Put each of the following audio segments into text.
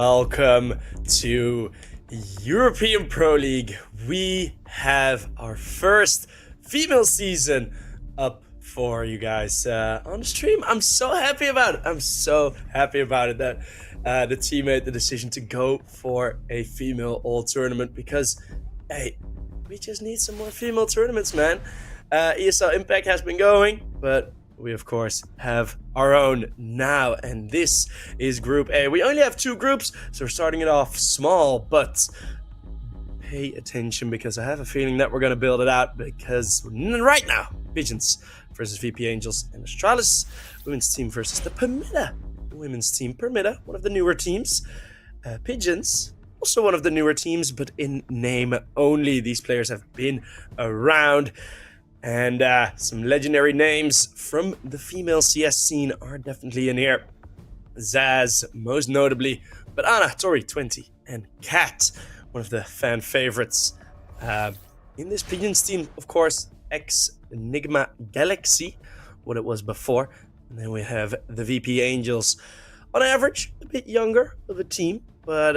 welcome to European Pro League. We have our first female season up for you guys on the stream. I'm so happy about it. I'm so happy about it that the team made the decision to go for a female all tournament because, hey, we just need some more female tournaments, man. ESL Impact has been going, but we of course have our own now, and this is Group A. We only have 2 groups, so we're starting it off small, but pay attention because I have a feeling that we're going to build it out, because right now, Pigeons versus VP.Angels and Astralis, women's team versus the Permitta women's team. Permitta, one of the newer teams. Pigeons, also one of the newer teams, but in name only. These players have been around. And some legendary names from the female CS scene are definitely in here. Zaz, most notably, but Anna, Tori, 20, and Kat, one of the fan favorites. In this Pigeons team, of course, ex-Enigma Galaxy, what it was before. And then we have the VP.Angels, on average, a bit younger of a team, but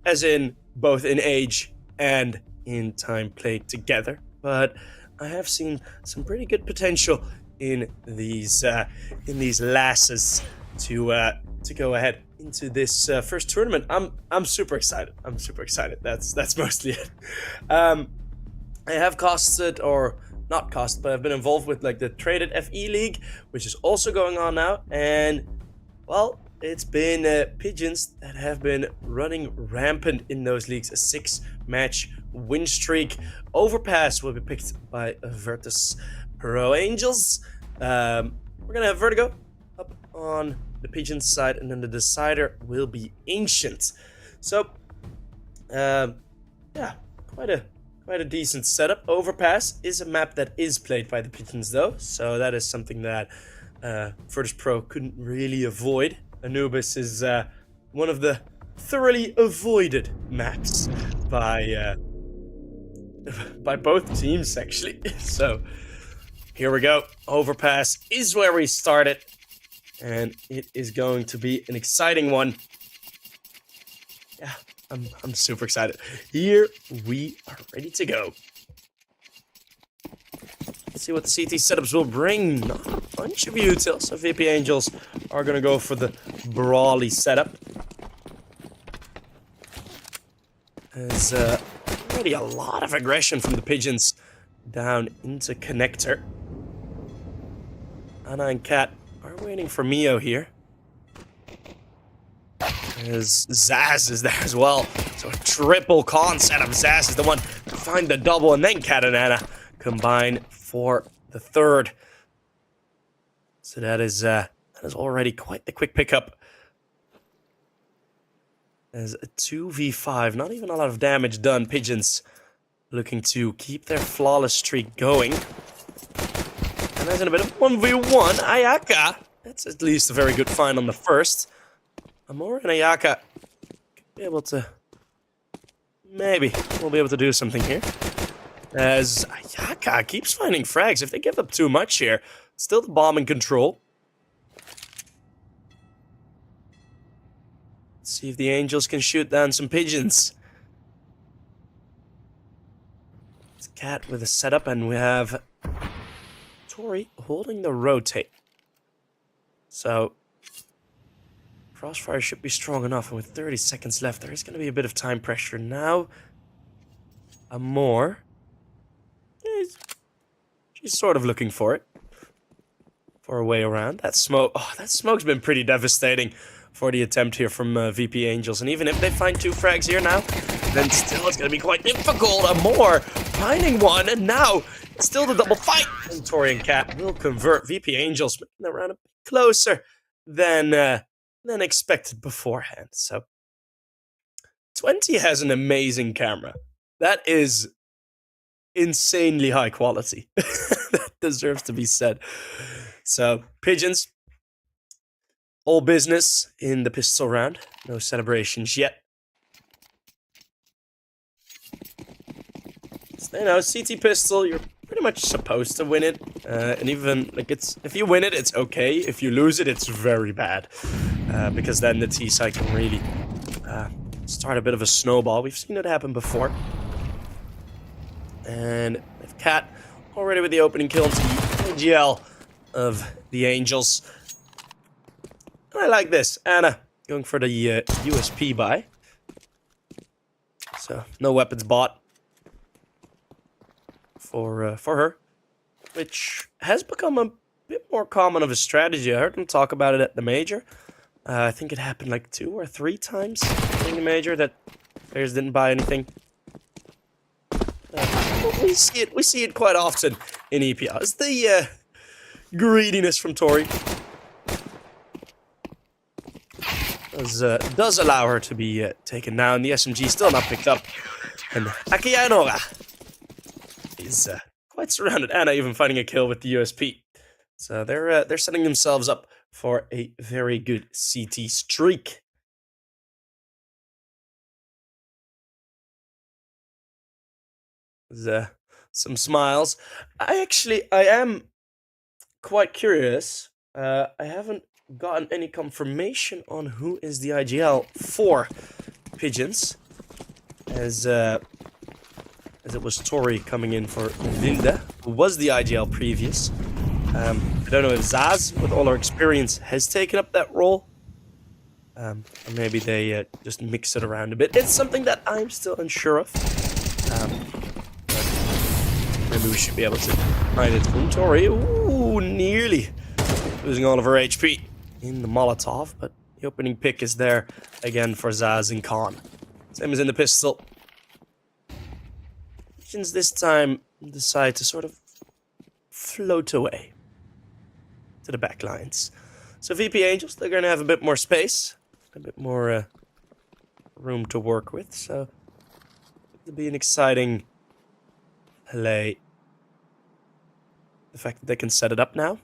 as in both in age and in time played together. But I have seen some pretty good potential in these lasses to go ahead into this first tournament. I'm super excited. That's mostly it. I have costed, or not costed, but I've been involved with like the Traded FE League, which is also going on now. And well, it's been Pigeons that have been running rampant in those leagues. A 6-match win streak. Overpass will be picked by VP.Angels. We're gonna have Vertigo up on the Pigeons side, and then the decider will be Ancient. So, yeah, quite a decent setup. Overpass is a map that is played by the Pigeons, though, so that is something that Virtus.Pro couldn't really avoid. Anubis is one of the thoroughly avoided maps by both teams, actually. So here we go. Overpass is where we started, and it is going to be an exciting one. Yeah, I'm super excited. Here we are ready to go. Let's see what the CT setups will bring. Not a bunch of utils. So VP.Angels are going to go for the brawly setup. There's already a lot of aggression from the Pigeons down into connector. Anna and Kat are waiting for Mio here. As Zaz is there as well. So a triple con setup. Zaz is the one to find the double, and then Kat and Anna combine for the third. So that is already quite the quick pickup. As a 2v5, not even a lot of damage done. Pigeons looking to keep their flawless streak going. And there's a bit of 1v1. Ayaka, that's at least a very good find on the first. Amor and Ayaka could be able to, maybe we'll be able to do something here. As Ayaka keeps finding frags. If they give up too much here, still the bomb in control. Let's see if the Angels can shoot down some Pigeons. It's Kat with a setup, and we have Tori holding the rotate. So Crossfire should be strong enough, and with 30 seconds left, there is going to be a bit of time pressure now. Amor, she's sort of looking for it, for a way around. That smoke, that smoke's been pretty devastating for the attempt here from VP.Angels. And even if they find 2 frags here now, then still it's going to be quite difficult. Amor finding one, and now it's still the double fight. And Tori and Kat will convert. VP.Angels making the round a bit closer than expected beforehand. So 20 has an amazing camera. That is insanely high quality. That deserves to be said. So Pigeons, all business in the pistol round. No celebrations yet. So, you know, CT pistol, you're pretty much supposed to win it. And even, like, if you win it, it's okay. If you lose it, it's very bad. Because then the T-side can really start a bit of a snowball. We've seen it happen before. And if Cat already with the opening kill into the AGL of the Angels. And I like this. Anna going for the USP buy. So no weapons bought for her, which has become a bit more common of a strategy. I heard them talk about it at the major. I think it happened like 2 or 3 times in the major that players didn't buy anything. We see it quite often in EPL. It's the greediness from Tori. Does allow her to be taken down. The SMG still not picked up. And Akiyanora is quite surrounded. Anna even finding a kill with the USP. So they're setting themselves up for a very good CT streak. There's some smiles. I am quite curious. I haven't gotten any confirmation on who is the IGL for Pigeons, as it was Tori coming in for Vilde, who was the IGL previous. I don't know if Zaz, with all her experience, has taken up that role. Or maybe they just mix it around a bit. It's something that I'm still unsure of. Maybe we should be able to find it from Tori. Ooh, nearly losing all of her HP in the Molotov, but the opening pick is there again for Zaz and Khan. Same as in the pistol. Pigeons this time decide to sort of float away to the back lines. So VP.Angels, they're going to have a bit more space, a bit more room to work with. So it'll be an exciting play. The fact that they can set it up now.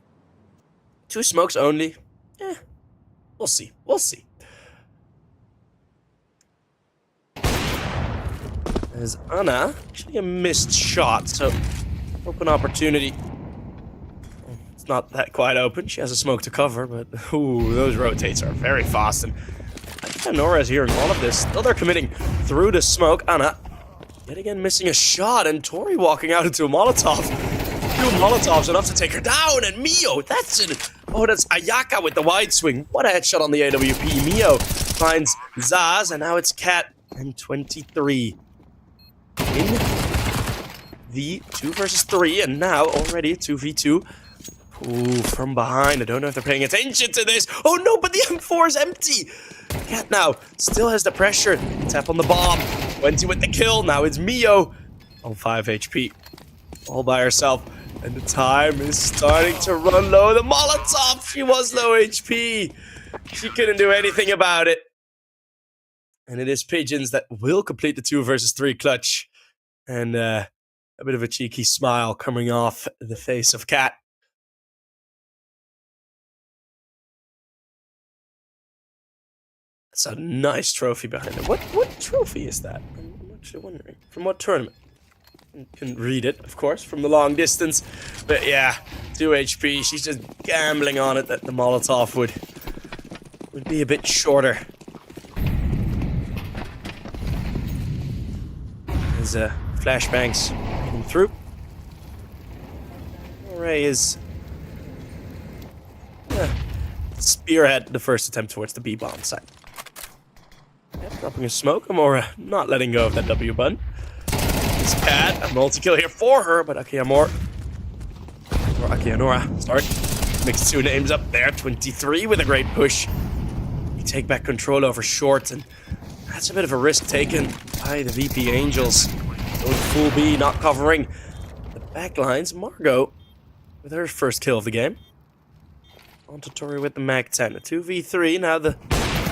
2 smokes only. We'll see. We'll see. As Anna, actually a missed shot, so open opportunity. It's not that quite open. She has a smoke to cover, but ooh, those rotates are very fast. And Nora is hearing all of this. Still they're committing through the smoke. Anna, yet again missing a shot, and Tori walking out into a Molotov. 2 Molotovs enough to take her down, and Mio, that's it. Oh, that's Ayaka with the wide swing. What a headshot on the AWP. Mio finds Zaz, and now it's Cat and 23 in the 2 versus 3, and now already 2v2. Ooh, from behind. I don't know if they're paying attention to this. Oh no, but the M4 is empty. Cat now still has the pressure. Tap on the bomb. 20 with the kill. Now it's Mio on 5 HP. All by herself. And the time is starting to run low. The Molotov, she was low HP. She couldn't do anything about it. And it is Pigeons that will complete the 2 versus 3 clutch. And a bit of a cheeky smile coming off the face of Cat. That's a nice trophy behind it. What trophy is that? I'm actually wondering. From what tournament? Couldn't read it, of course, from the long distance. But yeah, 2 HP. She's just gambling on it that the Molotov would be a bit shorter. There's flashbangs coming through. Ray is spearhead the first attempt towards the B-bomb site. Yep, dropping a smoke. Amora not letting go of that W button. It's Cat, a multi-kill here for her, but Akiyanora, sorry, mixed 2 names up there. 23 with a great push. You take back control over short, and that's a bit of a risk taken by the VP.Angels. Going full B, not covering the backlines. Margot with her first kill of the game. Onto Tori with the Mag 10. A 2v3, now the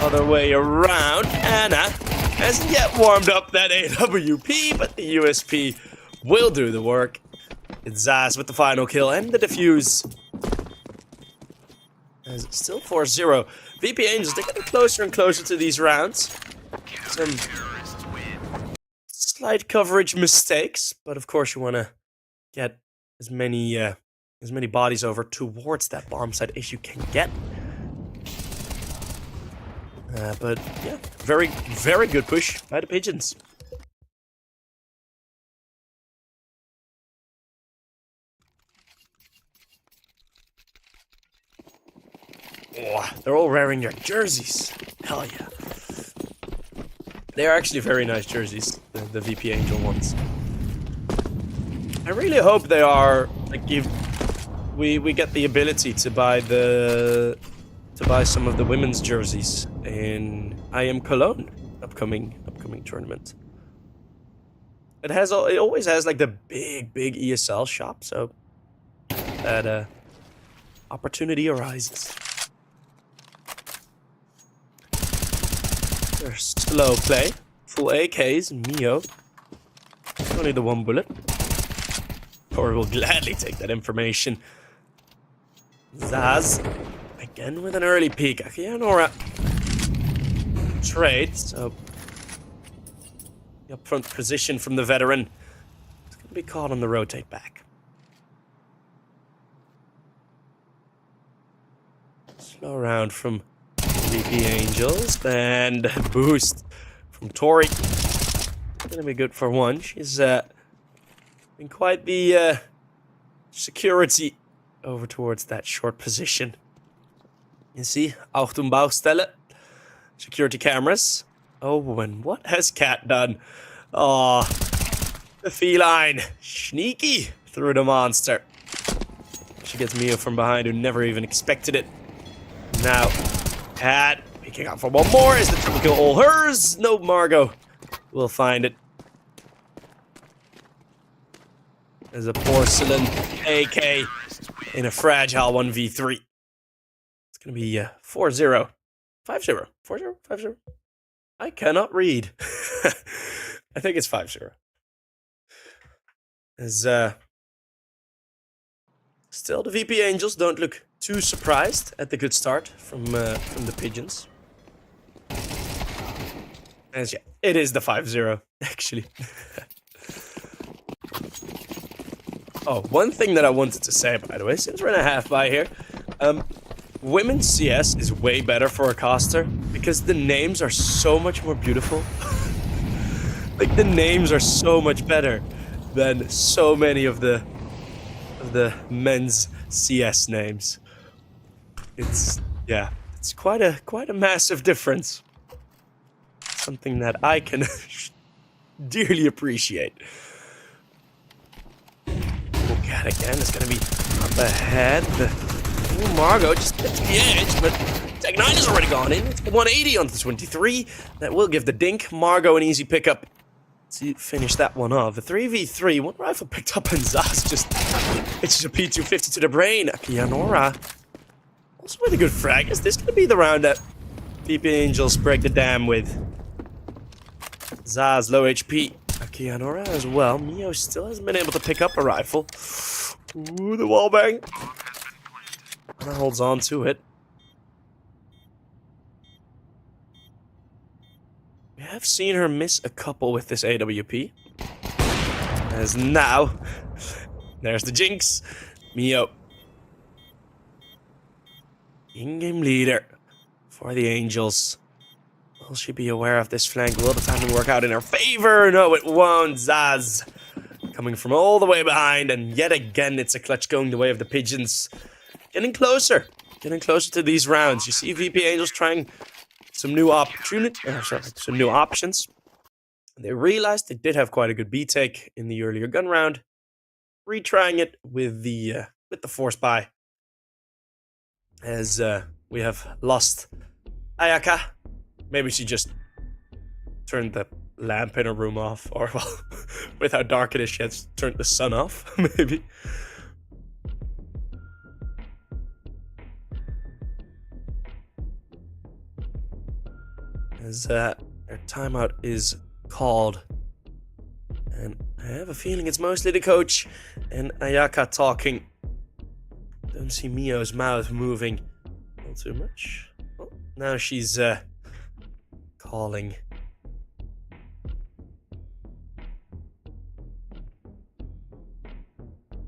other way around. Anna hasn't yet warmed up that AWP, but the USP will do the work. It's Zaz with the final kill and the defuse. As it's still 4-0. VP.Angels, they're getting closer and closer to these rounds. Some slight coverage mistakes, but of course you want to get as many bodies over towards that bomb site as you can get. But yeah, very, very good push by the Pigeons. Oh, they're all wearing their jerseys. Hell yeah. They are actually very nice jerseys, the VP.Angel ones. I really hope they are, like, we get the ability to buy some of the women's jerseys in I Am Cologne upcoming tournament. It always has like the big ESL shop, so that opportunity arises. There's slow play, full AKs, Mio. Only the one bullet. Or will gladly take that information. Zaz, again with an early peek. Akianora trade, so the upfront position from the veteran. It's going to be caught on the rotate back. Slow round from VP.Angels, and boost from Tori. Gonna be good for one. She's been quite the security over towards that short position. You see, Achtung Bauchstelle, security cameras. Oh, and what has Cat done? Oh, the feline, sneaky through the monster. She gets Mio from behind, who never even expected it. Now, Cat picking up for one more. Is the triple kill all hers? No, Margot will find it. There's a porcelain AK in a fragile 1v3. It's going to be 4-0. 5-0. 4-0? 5-0? I cannot read. I think it's 5-0. As still, the VP.Angels don't look too surprised at the good start from the Pigeons. As yeah, it is the 5-0, actually. Oh, one thing that I wanted to say, by the way, since we're in a half by here, women's CS is way better for a caster because the names are so much more beautiful. Like, the names are so much better than so many of the men's CS names. It's quite a massive difference. Something that I can dearly appreciate. God, again, it's gonna be up ahead. Margot just gets the edge, but Tech 9 has already gone in. It's 180 onto 23. That will give the dink. Margot an easy pickup to finish that one off. The 3v3, one rifle picked up, and Zaz it's just a P250 to the brain. Akianora also with a good frag. Is this gonna be the round that VP.Angels break the dam with? Zaz, low HP. Akianora as well. Mio still hasn't been able to pick up a rifle. Ooh, the wallbang. And holds on to it. We have seen her miss a couple with this AWP. As now, there's the jinx. Mio. In-game leader for the Angels. Will she be aware of this flank? Will the timing work out in her favor? No, it won't. Zaz coming from all the way behind, and yet again, it's a clutch going the way of the Pigeons. Getting closer to these rounds. You see VP.Angels trying some new some new options. They realized they did have quite a good B take in the earlier gun round. Retrying it with the force buy, as we have lost Ayaka. Maybe she just turned the lamp in her room off, or well, with how dark it is, she has turned the sun off, maybe. As their timeout is called, and I have a feeling it's mostly the coach and Ayaka talking. Don't see Mio's mouth moving not too much. Well, now she's calling.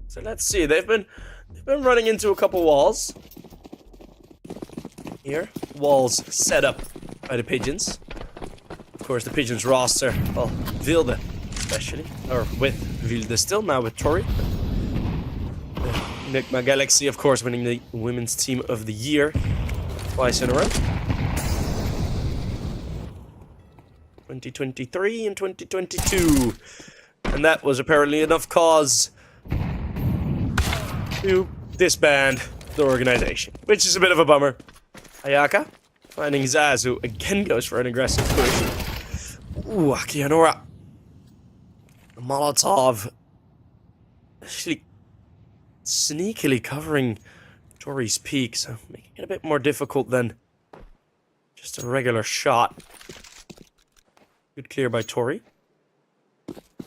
So let's see. They've been running into a couple walls here. Walls set up by the Pigeons. Of course, the Pigeons roster, well, Vilde especially, or with Vilde still, now with Tori. Enigma Galaxy, of course, winning the Women's Team of the Year twice in a row. 2023 and 2022. And that was apparently enough cause to disband the organization, which is a bit of a bummer. Ayaka finding Zaz, who again goes for an aggressive push. Ooh, Akihanora. Molotov actually sneakily covering Tori's peak, so making it a bit more difficult than just a regular shot. Good clear by Tori.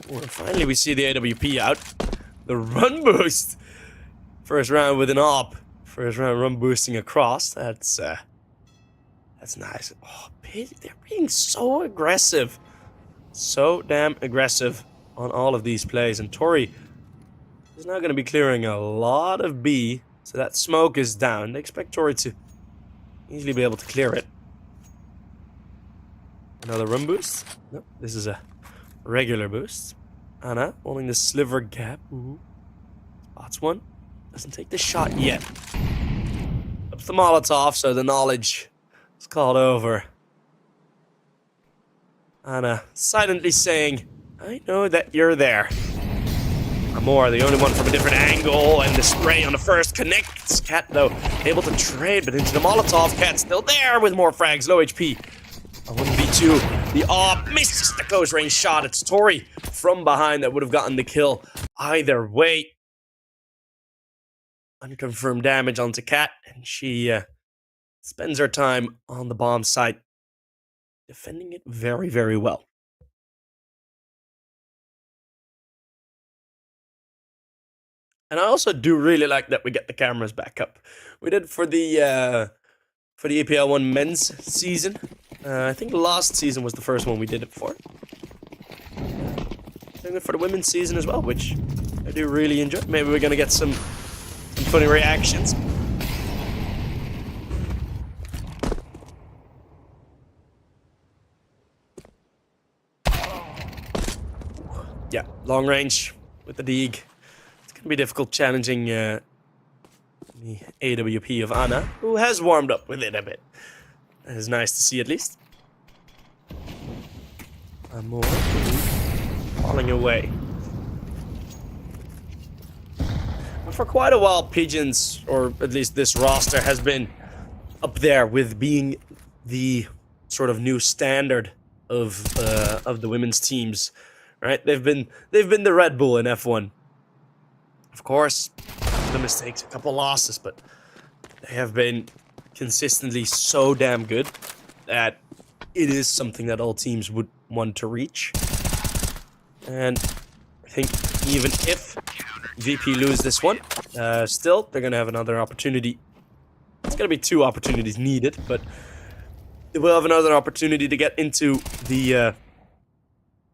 Ooh, and finally we see the AWP out. The run boost. First round with an op. First round run boosting across. That's nice. Oh, they're being so aggressive. So damn aggressive on all of these plays. And Tori is now going to be clearing a lot of B. So that smoke is down. They expect Tori to easily be able to clear it. Another run boost. Nope, this is a regular boost. Anna holding the sliver gap. Ooh. Spots one. Doesn't take the shot yet. Ups the Molotov, so the knowledge is called over. Anna silently saying, I know that you're there. Amor, the only one from a different angle, and the spray on the first connects. Cat, though, able to trade, but into the Molotov. Cat still there with more frags, low HP. A 1v2. The op misses the close range shot. It's Tori from behind that would have gotten the kill either way. Unconfirmed damage onto Cat, and she spends her time on the bomb site, defending it very, very well. And I also do really like that we get the cameras back up. We did for the EPL 1 men's season. I think last season was the first one we did it for. Doing it for the women's season as well, which I do really enjoy. Maybe we're gonna get some funny reactions. Yeah, long range with the Deeg. It's gonna be difficult challenging the AWP of Anna, who has warmed up with it a bit. That is nice to see, at least. More falling away. But for quite a while, Pigeons, or at least this roster, has been up there with being the sort of new standard of the women's teams, right? They've been the Red Bull in F1. Of course, the mistakes, a couple losses, but they have been consistently so damn good that it is something that all teams would want to reach. And I think even if VP lose this one, still they're gonna have another opportunity. It's gonna be 2 opportunities needed, but they will have another opportunity to get into the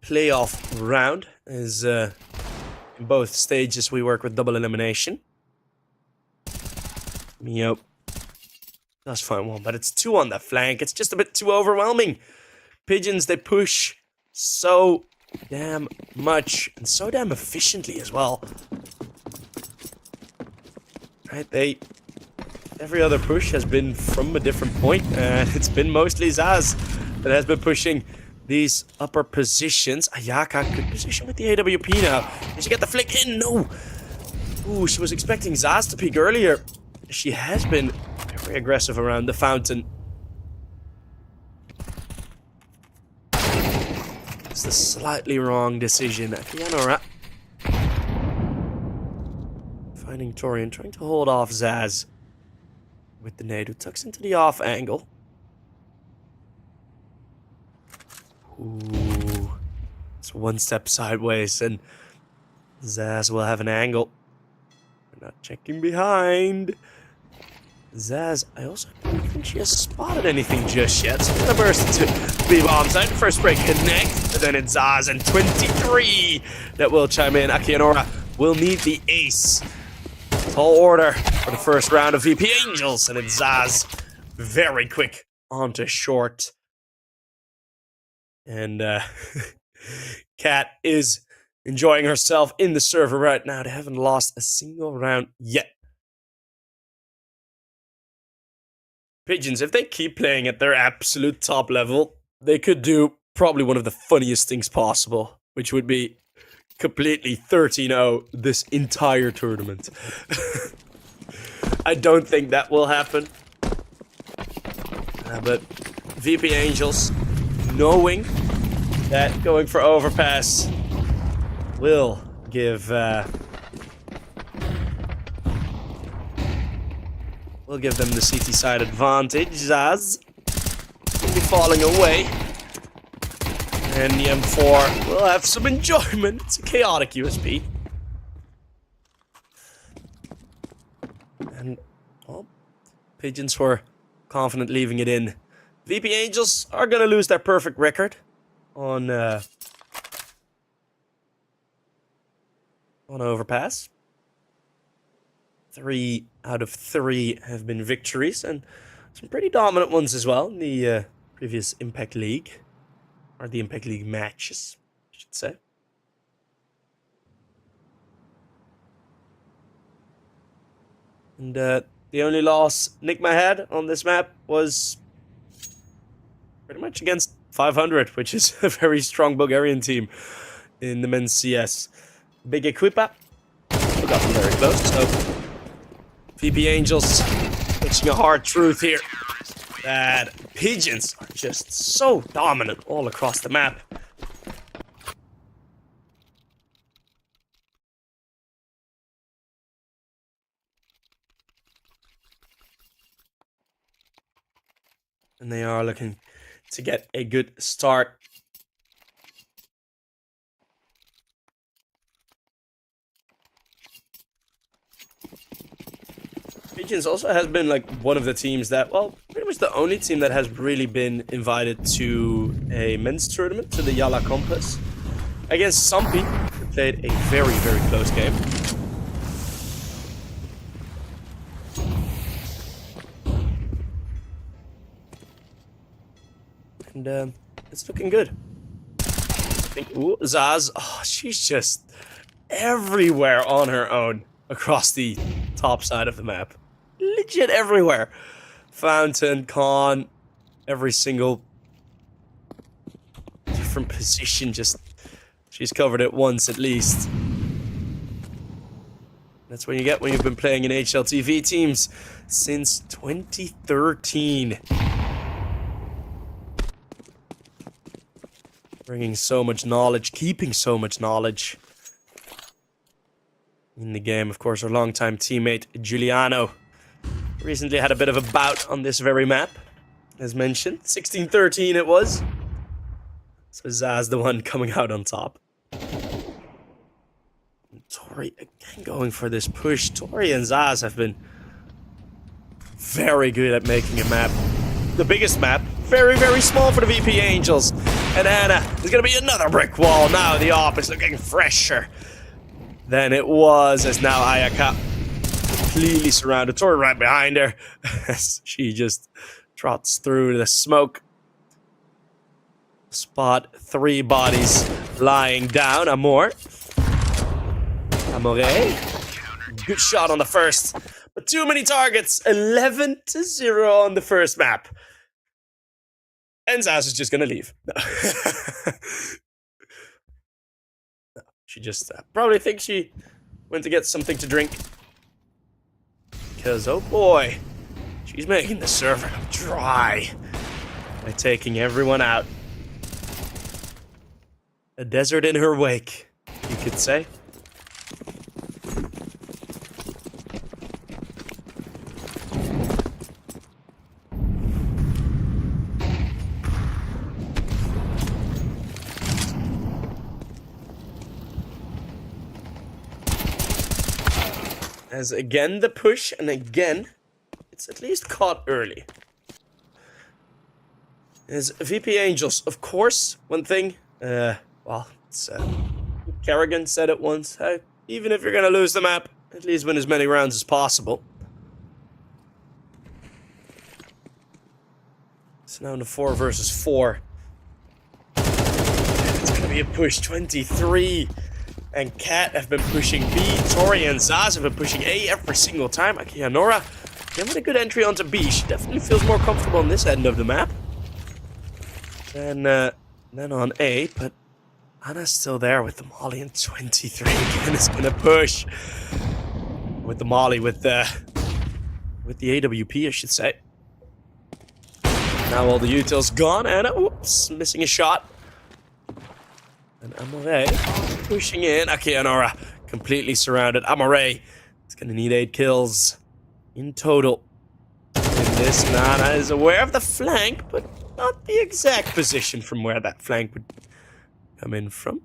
playoff round, as in both stages we work with double elimination. Mio does find one, but it's 2 on the flank. It's just a bit too overwhelming. Pigeons, they push so damn much and so damn efficiently as well. Right, every other push has been from a different point, and it's been mostly Zaz that has been pushing these upper positions. Ayaka, good position with the AWP now. Did she get the flick in? No. Ooh, she was expecting Zaz to peek earlier. She has been very aggressive around the fountain. It's a slightly wrong decision. Akihanora finding Tori and trying to hold off Zaz with the nade, who tucks into the off angle. Ooh, it's 1 step sideways, and Zaz will have an angle. We're not checking behind. Zaz, I also don't think she has spotted anything just yet. So I'm gonna burst into B-bomb side. First break connect, and then it's Zaz and 23 that will chime in. Akihanora will need the ace. Tall order for the first round of VP.Angels, and it's Zaz very quick onto short. And Kat is enjoying herself in the server right now. They haven't lost a single round yet. Pigeons, if they keep playing at their absolute top level, they could do probably one of the funniest things possible, which would be completely 13-0 this entire tournament. I don't think that will happen. But VP.Angels, knowing that going for Overpass will give them the CT side advantage, as will be falling away. And the M4 will have some enjoyment. It's a chaotic USB. And, well, Pigeons were confident leaving it in. VP.Angels are gonna lose their perfect record on Overpass. 3 out of 3 have been victories, and some pretty dominant ones as well in the previous Impact League. Or the Impact League matches, I should say. And the only loss Nigma had on this map was pretty much against 500, which is a very strong Bulgarian team in the men's CS. Big Equipa, we got them very close, so VP.Angels pitching a hard truth here that Pigeons are just so dominant all across the map. And they are looking to get a good start. Pigeons also has been like one of the teams that, well, pretty much the only team that has really been invited to a men's tournament, to the Yala Compass. Against Sumpy, they played a very, very close game. And it's looking good. I think, ooh, Zaz, oh, she's just everywhere on her own across the top side of the map. Legit everywhere. Fountain, Con, every single different position, just she's covered it once at least. That's what you get when you've been playing in HLTV teams since 2013. Bringing so much knowledge, keeping so much knowledge in the game. Of course, our longtime teammate, Giuliano, recently had a bit of a bout on this very map, as mentioned. 16-13 it was. So Zaz the one coming out on top. Tori again going for this push. Tori and Zaz have been very good at making a map. The biggest map, very, very small for the VP.Angels. And Anna is going to be another brick wall. Now the AWP is looking fresher than it was, as now Ayaka completely surrounded. Tori right behind her as she just trots through the smoke. Spot 3 bodies lying down. Amore. Good shot on the first, but too many targets. 11-0 on the first map. And Zaz is just gonna leave. No. No, she just probably thinks she went to get something to drink. Because, oh boy, she's making the server dry by taking everyone out. A desert in her wake, you could say. As again the push, and again, it's at least caught early. As VP.Angels, of course, one thing, well, it's, Kerrigan said it once, hey, even if you're gonna lose the map, at least win as many rounds as possible. It's now in the 4 versus 4. We have pushed 23. And Cat have been pushing B. Tori and Zaz have been pushing A every single time. Okay, Nora getting a good entry onto B. She definitely feels more comfortable on this end of the map than on A. But Anna's still there with the Molly and 23 again is gonna push with the Molly with the AWP, I should say. Now all the utils gone. Anna, oops, missing a shot. And Amore pushing in. Okay, Nora completely surrounded. Amore is gonna need 8 kills in total. And this Nana is aware of the flank, but not the exact position from where that flank would come in from.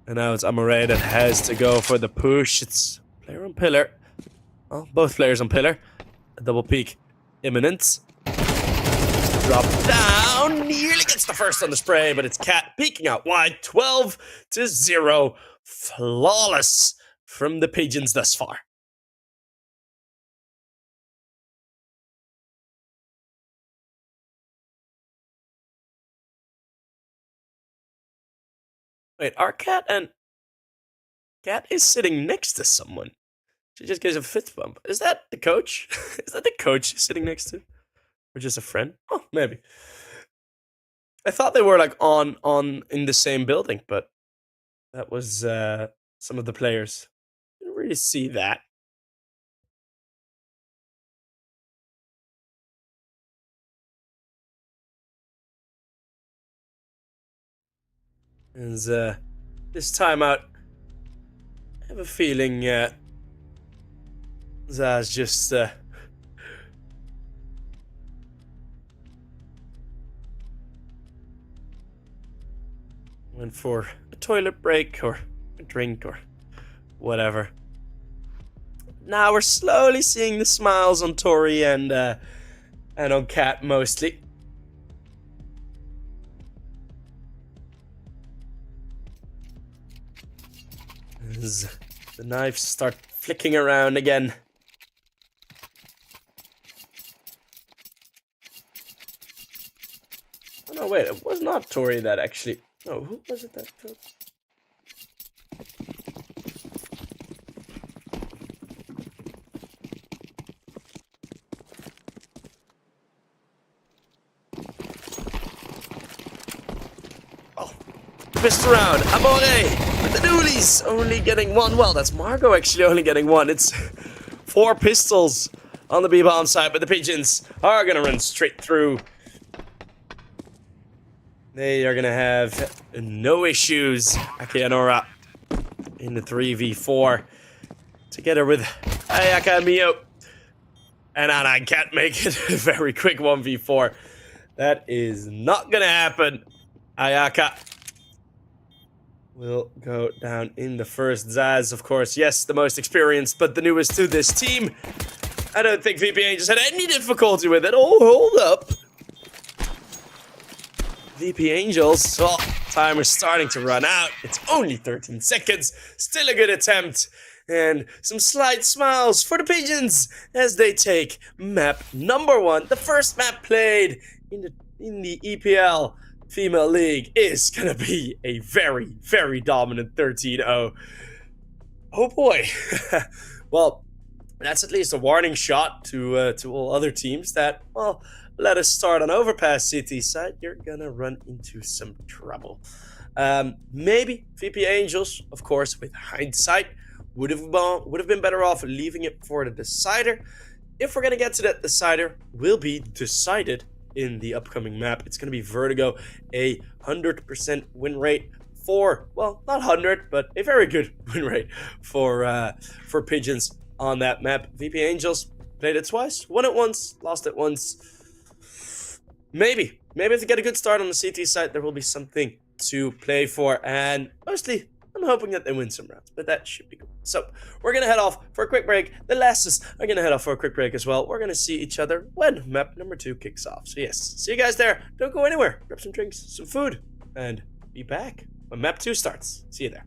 And now it's Amore that has to go for the push. It's player on pillar. Oh, both players on pillar. A double peek imminent. Drop down. Nearly gets the first on the spray, but it's Cat peeking out wide. 12-0. Flawless from the Pigeons thus far. Wait, our Cat and... Cat is sitting next to someone. She just gives a fist bump. Is that the coach? Is that the coach she's sitting next to? Or just a friend? Oh, maybe. I thought they were like on in the same building, but that was some of the players. Didn't really see that. And this time out, I have a feeling Zaz just went for a toilet break or a drink or whatever. Now we're slowly seeing the smiles on Tori and on Cat mostly. As the knives start flicking around again. Oh no, wait, it was not Tori that actually... No, who was it that killed? Oh, twist around. Amore with the doolies only getting 1. Well, that's Margot actually only getting 1. It's 4 pistols on the B-bomb side, but the Pigeons are gonna run straight through. They are gonna have no issues. Akianora in the 3v4 together with Ayaka and Mio. And Anna can't make it a very quick 1v4. That is not gonna happen. Ayaka will go down in the first. Zaz, of course, yes, the most experienced, but the newest to this team. I don't think VP.Angels had any difficulty with it. Oh, hold up. VP.Angels, oh, time is starting to run out. It's only 13 seconds. Still a good attempt. And some slight smiles for the Pigeons as they take map number 1. The first map played in the EPL Female League is gonna be a very, very dominant 13-0. Oh boy. Well, that's at least a warning shot to all other teams that, well, let us start on Overpass City side. You're gonna run into some trouble. Maybe VP.Angels, of course, with hindsight, would have been better off leaving it for the decider. If we're gonna get to that, decider will be decided in the upcoming map. It's gonna be Vertigo, a 100% win rate for, well, not 100, but a very good win rate for Pigeons on that map. VP.Angels played it twice, won it once, lost it once. Maybe if they get a good start on the CT side, there will be something to play for, and mostly I'm hoping that they win some rounds, but that should be good. So we're gonna head off for a quick break. The lasses are gonna head off for a quick break as well. We're gonna see each other when map number 2 kicks off. So yes, see you guys there. Don't go anywhere. Grab some drinks, some food, and be back when map 2 starts. See you there.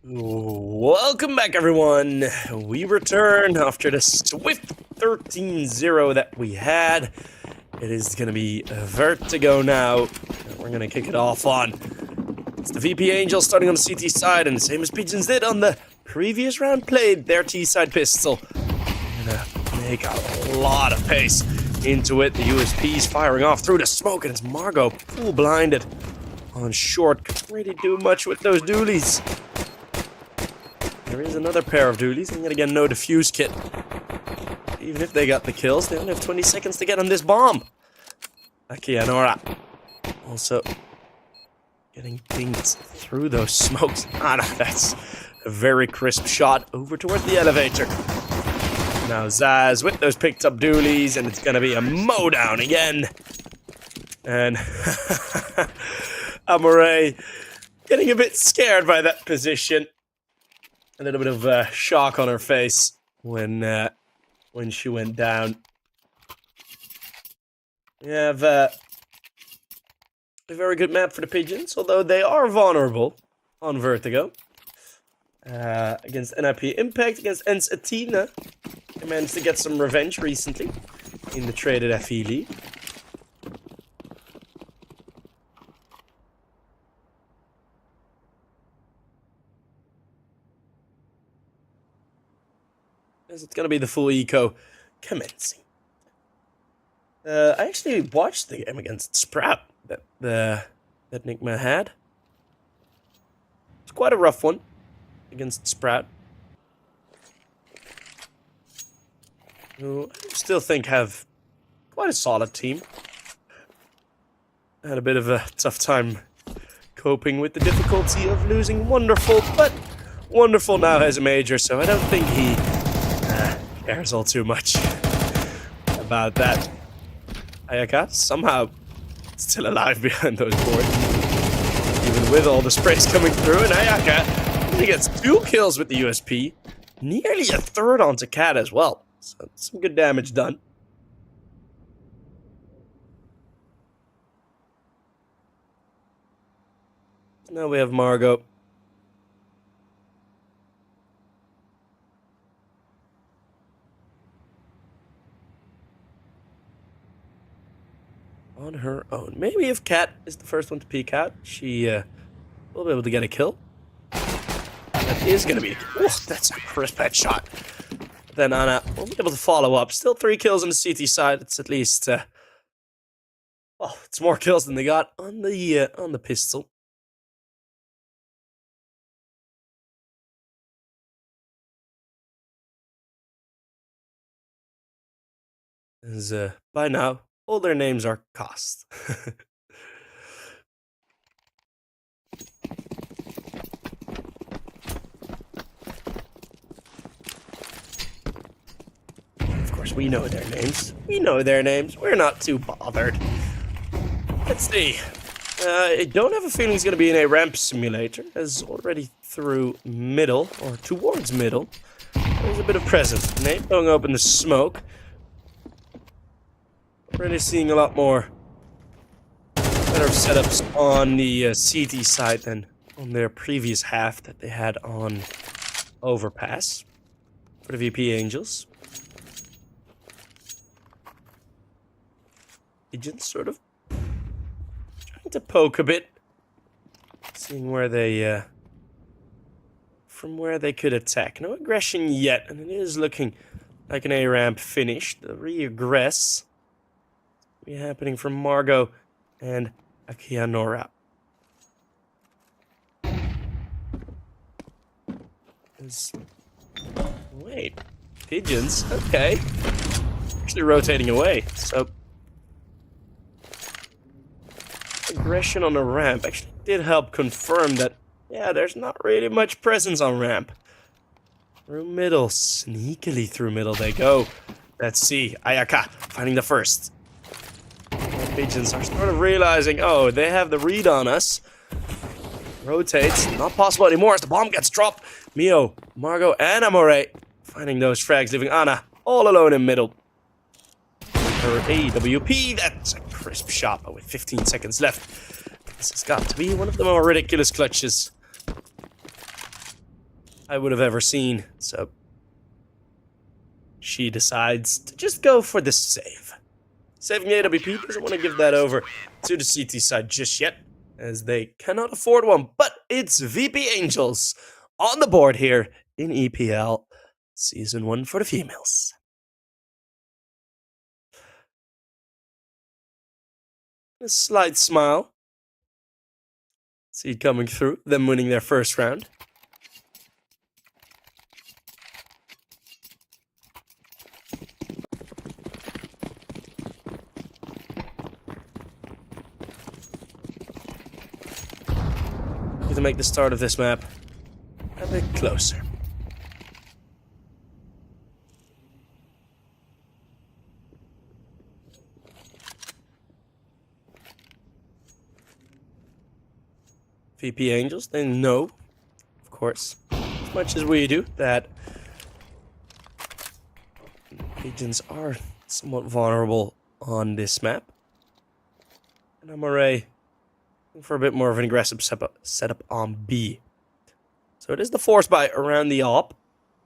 Welcome back, everyone. We return after the swift 13-0 that we had. It is going to be Vertigo now. We're going to kick it off on. It's the VP.Angels starting on the CT side, and the same as Pigeons did on the previous round, played their T-side pistol. We're going to make a lot of pace into it. The USP's firing off through the smoke, and it's Margot full blinded on short. Can't really do much with those dualies. There is another pair of dualies, and yet again, no defuse kit. Even if they got the kills, they only have 20 seconds to get on this bomb. Akianora also getting pinged through those smokes. No, that's a very crisp shot over towards the elevator. Now Zaz with those picked up dualies, and it's gonna be a mowdown again. And Amore getting a bit scared by that position. A little bit of shock on her face when she went down. We have a very good map for the Pigeons, although they are vulnerable on Vertigo. Against NIP Impact, against Ens Athena. They managed to get some revenge recently in the traded FE League. It's going to be the full eco commencing. I actually watched the game against Sprout that Nigma had. It's quite a rough one against Sprout, who I still think have quite a solid team. Had a bit of a tough time coping with the difficulty of losing Wonderful, but Wonderful now has a major, so I don't think he cares all too much about that. Ayaka somehow still alive behind those boards, even with all the sprays coming through, and Ayaka only gets 2 kills with the USP, nearly a third onto Cat as well, so some good damage done. Now we have Margot. On her own. Maybe if Cat is the first one to peek out, she will be able to get a kill. That is going to be... Oh, that's a crisp headshot. Then Anna will be able to follow up. Still 3 kills on the CT side. It's at least... oh, it's more kills than they got on the pistol. As by now, all their names are cost. Of course, we know their names. We know their names. We're not too bothered. Let's see. I don't have a feeling it's going to be in a ramp simulator, as already through middle, or towards middle, there's a bit of presence. Nate going open the smoke. Already seeing a lot more better setups on the CT side than on their previous half that they had on Overpass for the VP.Angels. Pigeons sort of trying to poke a bit, seeing where they from where they could attack. No aggression yet, and it is looking like an A-ramp finish. The re-aggress be happening from Margot and Akianora. Wait, Pigeons? Okay. Actually rotating away, so... aggression on the ramp actually did help confirm that, yeah, there's not really much presence on ramp. Through middle, sneakily through middle they go. Let's see, Ayaka finding the first. Pigeons are sort of realizing, oh, they have the read on us. Rotates, not possible anymore as the bomb gets dropped. Mio, Margot, and Amore finding those frags, leaving Anna all alone in middle. Her AWP, that's a crisp shot, but with 15 seconds left. This has got to be one of the more ridiculous clutches I would have ever seen. So she decides to just go for the save. Saving the AWP, doesn't want to give that over to the CT side just yet, as they cannot afford one. But it's VP.Angels on the board here in EPL Season 1 for the females. A slight smile. See it coming through, them winning their first round. To make the start of this map a bit closer. VP.Angels, they know, of course, as much as we do, that Pigeons are somewhat vulnerable on this map. And I'm already for a bit more of an aggressive setup on B. So it is the force buy around the op.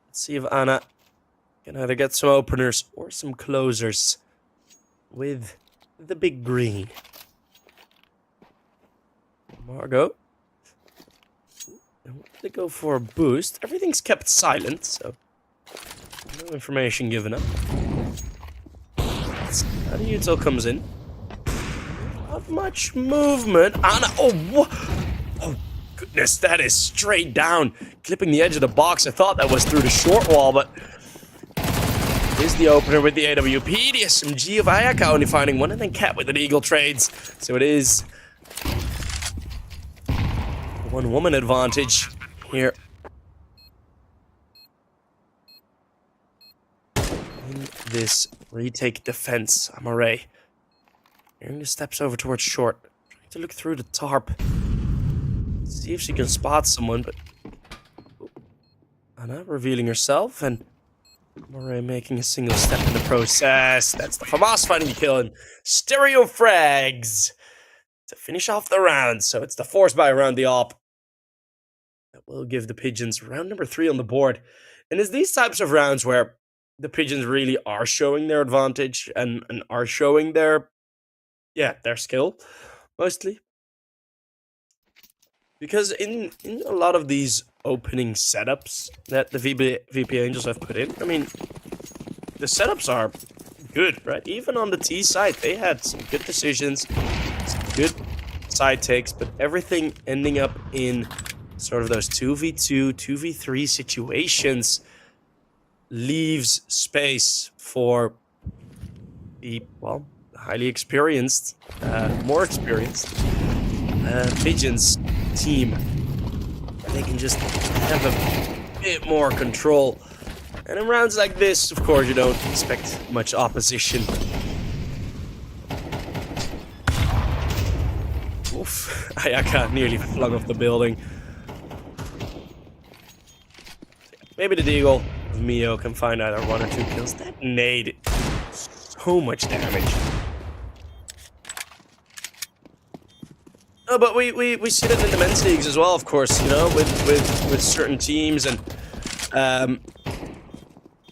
Let's see if Anna can either get some openers or some closers with the big green. Margot. They go for a boost. Everything's kept silent, so no information given up. How the util comes in. Not much movement. Anna, oh goodness, that is straight down, clipping the edge of the box. I thought that was through the short wall, but here's the opener with the AWP. The SMG of Ayaka only finding one, and then Cat with an eagle trades. So it is one woman advantage here in this retake defense. Amare hearing the steps over towards short, trying to look through the tarp, see if she can spot someone, but Anna revealing herself, and Amare making a single step in the process. That's the FAMAS finding the kill, and stereo frags to finish off the round. So it's the force buy around the op that will give the Pigeons round number 3 on the board. And it's these types of rounds where the Pigeons really are showing their advantage and are showing their skill, mostly. Because in a lot of these opening setups that the VP.Angels have put in, I mean, the setups are good, right? Even on the T side, they had some good decisions, some good side takes, but everything ending up in sort of those 2v2, 2v3 situations leaves space for the, well, highly experienced, more experienced Pigeons team. They can just have a bit more control. And in rounds like this, of course, you don't expect much opposition. Oof, Ayaka nearly flung off the building. Maybe the Deagle of Mio can find either 1 or 2 kills. That nade, so much damage. No, but we see that in the men's leagues as well, of course, you know, with certain teams, and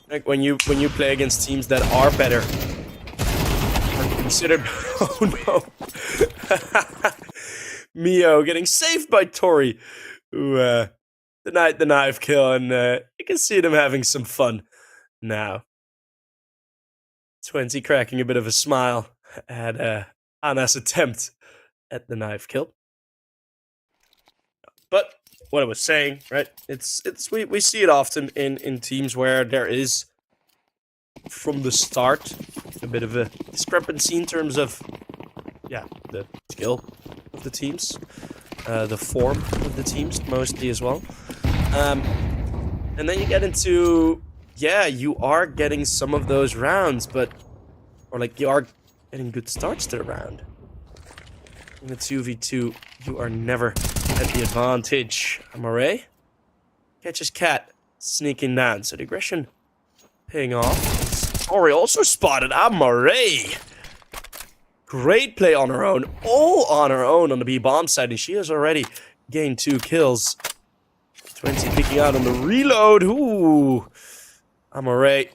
like when you play against teams that are better, are considered. Oh no, Mio getting saved by Tori, who denied the knife kill, and you can see them having some fun now. 20 cracking a bit of a smile at Anna's attempt at the knife kill. But what I was saying, right? We see it often in teams where there is from the start a bit of a discrepancy in terms of the skill of the teams, the form of the teams mostly as well. And then you get into you are getting some of those rounds, or like you are getting good starts to the round. In the 2v2, you are never at the advantage. Amare catches Cat sneaking down, so the aggression paying off. Tori also spotted Amare. Great play on her own, all on her own on the B bomb side, and she has already gained 2 kills. 20 peeking out on the reload. Ooh. I'm alright.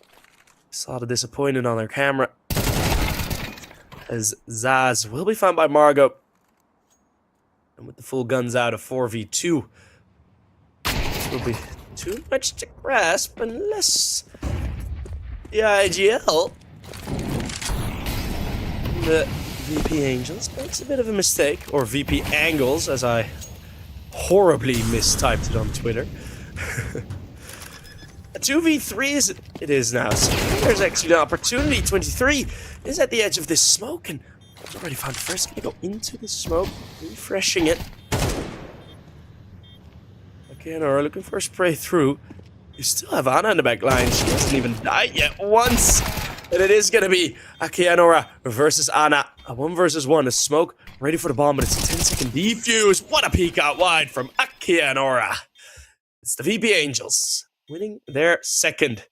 Saw the disappointment on their camera. As Zaz will be found by Margot. And with the full guns out of 4v2. This will be too much to grasp unless the IGL, the VP.Angels, makes a bit of a mistake. Or VP.Angels, as I horribly mistyped it on Twitter. A 2v3 it is now. So there's actually an opportunity. 23 is at the edge of this smoke and he's already found first. Gonna go into the smoke, refreshing it. Okay, Nora looking for a spray through. You still have Anna in the back line. She hasn't even died yet once. And it is going to be Akianora versus Anna. A 1 versus 1. A smoke ready for the bomb, but it's a 10-second defuse. What a peek out wide from Akianora. It's the VP.Angels winning their second.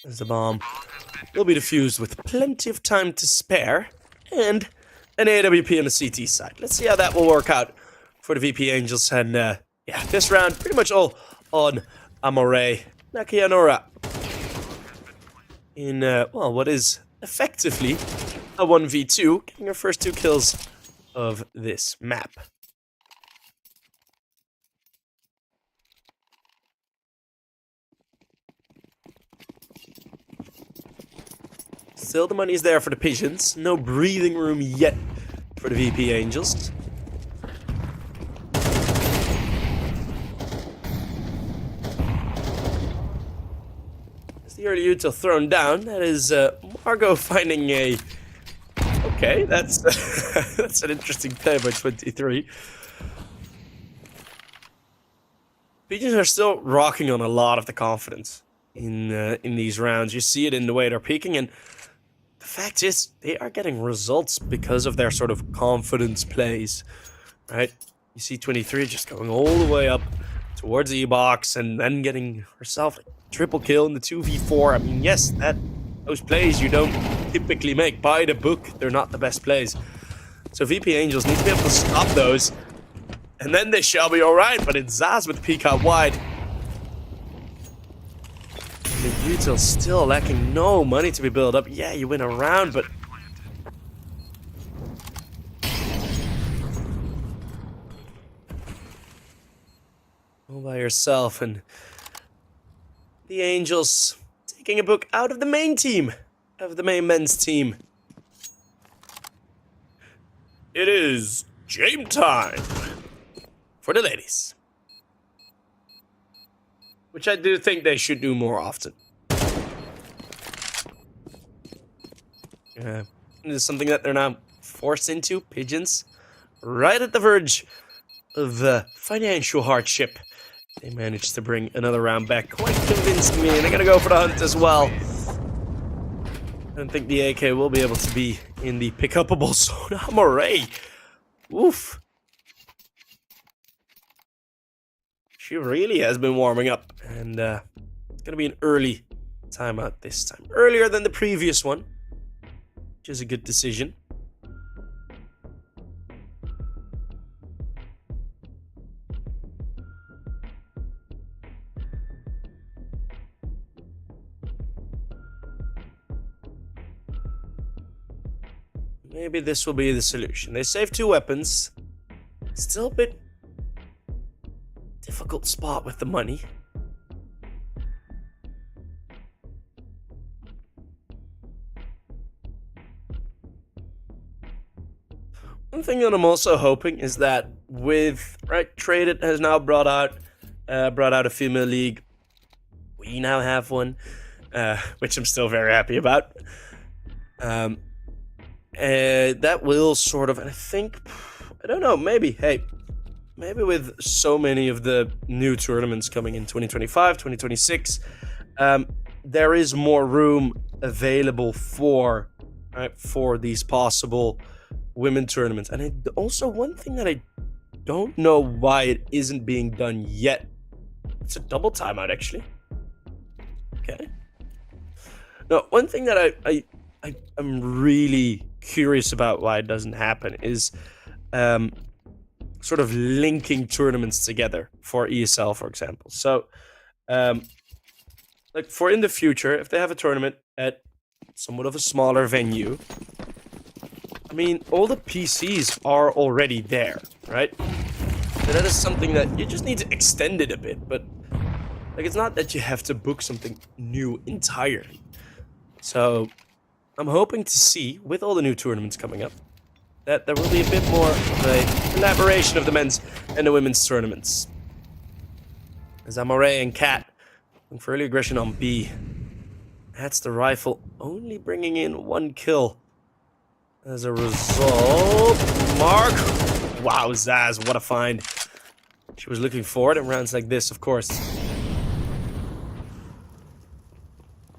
As the bomb will be defused with plenty of time to spare. And an AWP on the CT side. Let's see how that will work out for the VP.Angels. And yeah, this round pretty much all on Amore Nakianora. In, well, what is effectively a 1v2, getting her first 2 kills of this map. Still, the money is there for the Pigeons. No breathing room yet for the VP.Angels. As the early util thrown down, that is Margot finding a... Okay, that's that's an interesting play by 23. Pigeons are still rocking on a lot of the confidence in these rounds. You see it in the way they're peaking, and the fact is, they are getting results because of their sort of confidence plays, right? You see 23 just going all the way up towards the E-box and then getting herself a triple kill in the 2v4. I mean, yes, those plays you don't typically make. By the book, they're not the best plays. So VP.Angels need to be able to stop those, and then they shall be alright, but it's Zaz with the peek out wide. The util still lacking no money to be built up. Yeah, you win a round, but... all by yourself, and the Angels taking a book out of the main team, of the main men's team. It is game time for the ladies. Which I do think they should do more often. This is something that they're now forced into. Pigeons, right at the verge of financial hardship. They managed to bring another round back quite convincingly, and they're going to go for the hunt as well. I don't think the AK will be able to be in the pick-upable zone. Amore. Oof. She really has been warming up, and it's going to be an early timeout this time. Earlier than the previous one, which is a good decision. Maybe this will be the solution. They save 2 weapons. Still a bit difficult spot with the money. One thing that I'm also hoping is that with Traded has now brought out a female league. We now have one, which I'm still very happy about. That will sort of, and I think, I don't know, maybe with so many of the new tournaments coming in 2025, 2026, there is more room available for these possible women tournaments. And also one thing that I don't know why it isn't being done yet. It's a double timeout, actually. Okay. No, one thing that I'm really curious about why it doesn't happen is sort of linking tournaments together for ESL, for example. So, like for in the future, if they have a tournament at somewhat of a smaller venue, I mean, all the PCs are already there, right? So that is something that you just need to extend it a bit, but like it's not that you have to book something new entirely. So I'm hoping to see, with all the new tournaments coming up, that there will be a bit more of a collaboration of the men's and the women's tournaments. As Amore and Cat looking for early aggression on B. That's the rifle only bringing in 1 kill. As a result, Mark. Wow, Zaz, what a find. She was looking for it in rounds like this, of course.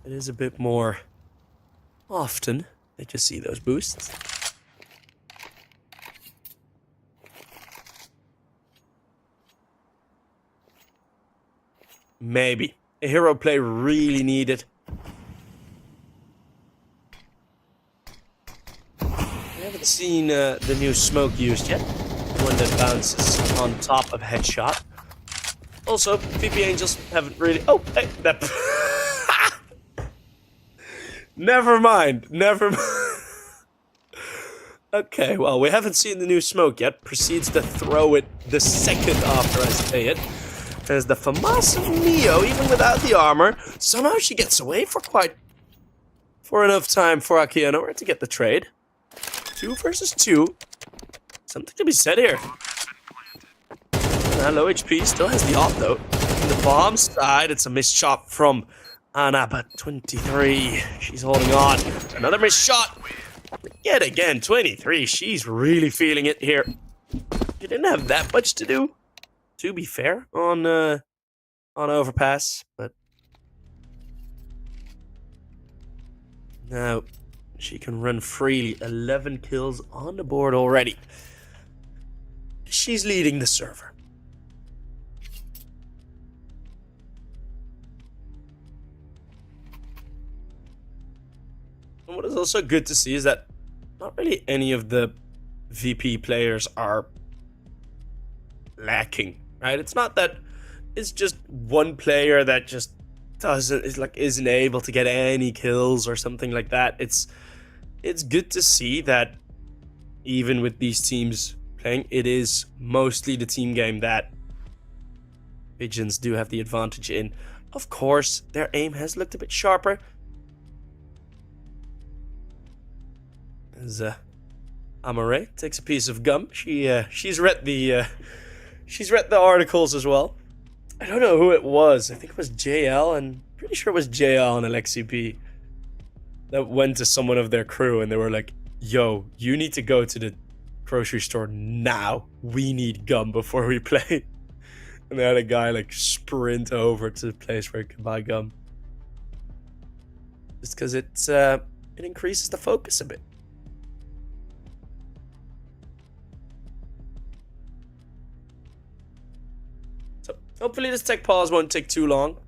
It is a bit more often that you see those boosts. Maybe. A hero play really needed. We haven't seen the new smoke used yet. One that bounces on top of headshot. Also, VP.Angels haven't really... Oh, hey, that... Never mind. Okay, well, we haven't seen the new smoke yet. Proceeds to throw it the second after I say it. As the Famasa Mio, even without the armor, somehow she gets away for enough time for Akiano to get the trade. 2 versus 2. Something to be said here. Low HP, still has the op though. On the bomb side, it's a missed shot from Anna, but 23. She's holding on. Another missed shot. Yet again, 23. She's really feeling it here. She didn't have that much to do, to be fair, on Overpass, but now she can run freely. 11 kills on the board already. She's leading the server. And what is also good to see is that not really any of the VP players are lacking, right? It's not that it's just one player that just isn't able to get any kills or something like that. It's good to see that even with these teams playing, it is mostly the team game that Pigeons do have the advantage in. Of course, their aim has looked a bit sharper. As Amore takes a piece of gum. She's read the articles as well. I don't know who it was. I think it was JL, and pretty sure it was JL and LXCP that went to someone of their crew and they were like, "Yo, you need to go to the grocery store now. We need gum before we play." And they had a guy like sprint over to the place where he could buy gum. Just because it increases the focus a bit. Hopefully this tech pause won't take too long.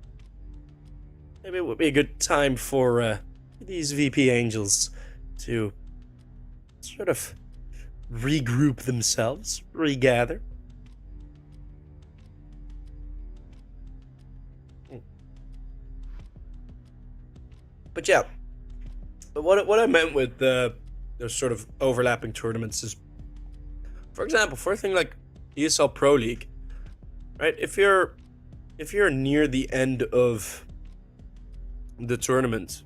Maybe it would be a good time for these VP.Angels to sort of regroup themselves, regather. But yeah, what I meant with those sort of overlapping tournaments is, for example, for a thing like ESL Pro League, right? If you're near the end of the tournament,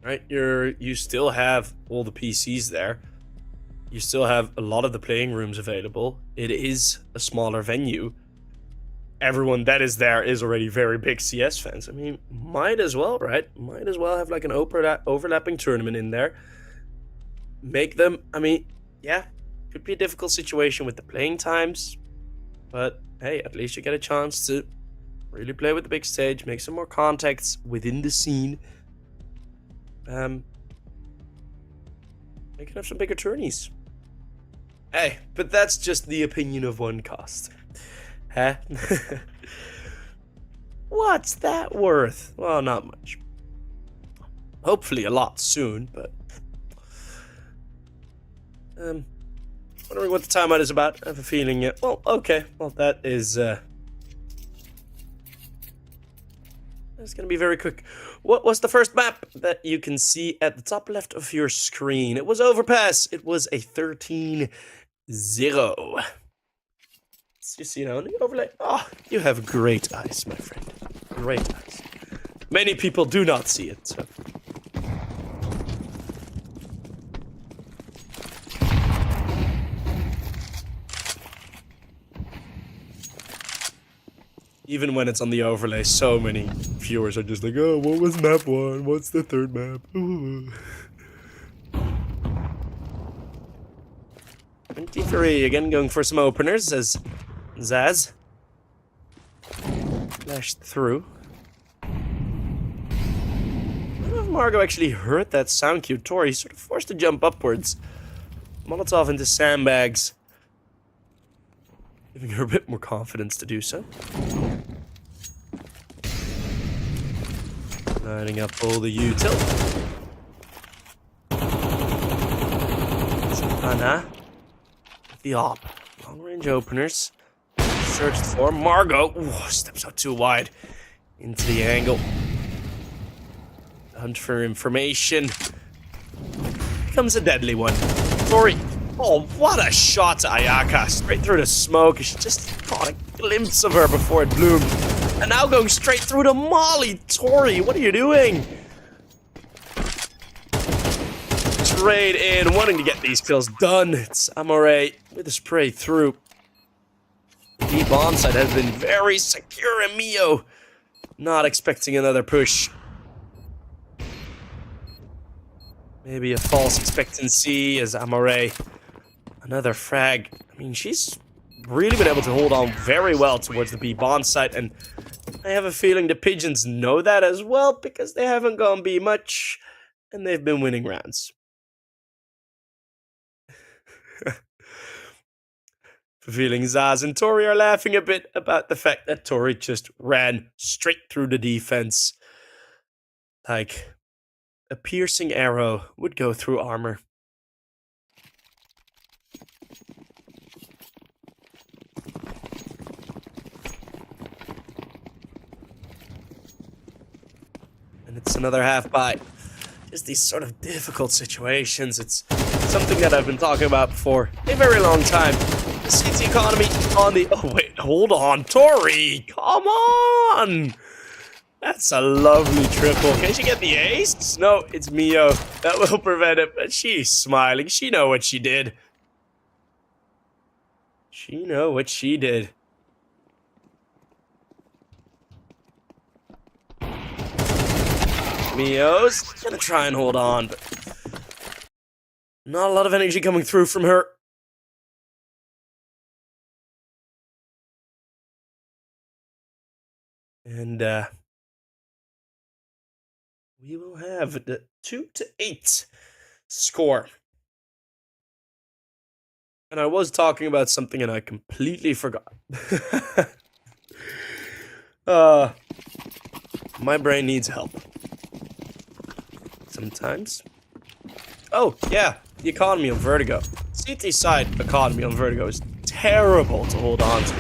right? You still have all the PCs there. You still have a lot of the playing rooms available. It is a smaller venue. Everyone that is there is already very big CS fans. I mean, might as well, right? Might as well have like an overlapping tournament in there. Make them, I mean, yeah, could be a difficult situation with the playing times, but hey, at least you get a chance to really play with the big stage, make some more contacts within the scene. You can have some bigger tourneys. Hey, but that's just the opinion of one caster. Huh? What's that worth? Well, not much. Hopefully a lot soon, but wondering what the timeout is about. I have a feeling, well, okay. Well, that is, that's gonna be very quick. What was the first map that you can see at the top left of your screen? It was Overpass. It was a 13-0. You see it on the overlay. Oh, you have great eyes, my friend. Great eyes. Many people do not see it, so. Even when it's on the overlay, so many viewers are just like, oh, what was map 1? What's the third map? Ooh. 23, again going for some openers as Zaz flashed through. I don't know if Margot actually heard that sound cue. Tori sort of forced to jump upwards. Molotov into sandbags, giving her a bit more confidence to do so. Lining up all the util. Anna with the op. Long range openers. Searched for Margot. Ooh, steps out too wide. Into the angle. Hunt for information. Becomes a deadly one. Tori. Oh, what a shot to Ayaka. Straight through the smoke. She just caught a glimpse of her before it bloomed. And now going straight through the molly. Tori, what are you doing? Trade in, wanting to get these kills done. It's Amore with a spray through. The bomb site has been very secure, and Mio not expecting another push. Maybe a false expectancy as Amore. Another frag. I mean, she's really been able to hold on very well towards the B bomb site, and I have a feeling the Pigeons know that as well because they haven't gone B much and they've been winning rounds. For feeling Zaz and Tori are laughing a bit about the fact that Tori just ran straight through the defense like a piercing arrow would go through armor. And it's another half bite. Just these sort of difficult situations. It's something that I've been talking about for a very long time. The CT economy on the... Oh, wait, hold on. Tori, come on! That's a lovely triple. Can she get the ace? No, it's Mio. That will prevent it, but she's smiling. She know what she did. She know what she did. Mio's gonna try and hold on, but not a lot of energy coming through from her. And we will have the 2-8 score. And I was talking about something and I completely forgot. My brain needs help. Sometimes. Oh, yeah. The economy on Vertigo. CT side economy on Vertigo is terrible to hold on to.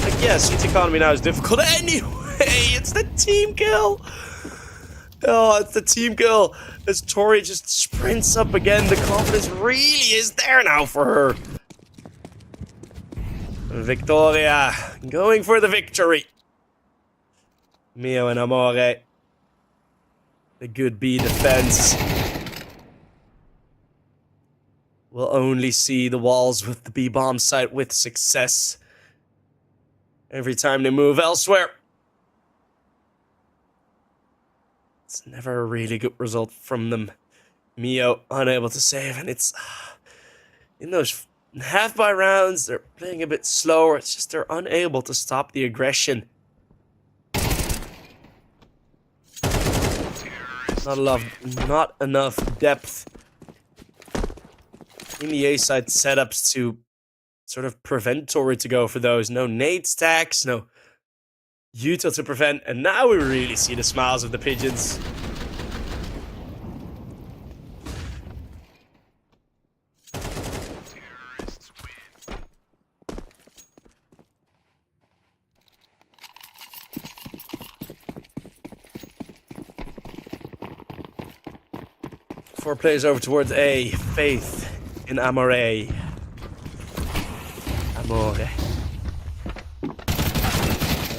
Like, yeah, CT economy now is difficult. Anyway, it's the team kill. Oh, it's the team kill. As Tori just sprints up again, the confidence really is there now for her. Victoria going for the victory. Mio and Amore. The good B defense. We'll only see the walls with the B bomb site with success. Every time they move elsewhere. It's never a really good result from them. Mio unable to save, and it's in those half by rounds, they're playing a bit slower. It's just they're unable to stop the aggression. Not enough depth in the A side setups to sort of prevent Tori to go for those. No nade stacks, no util to prevent, and now we really see the smiles of the Pigeons. 4 players over towards A. Faith in Amore. Amore.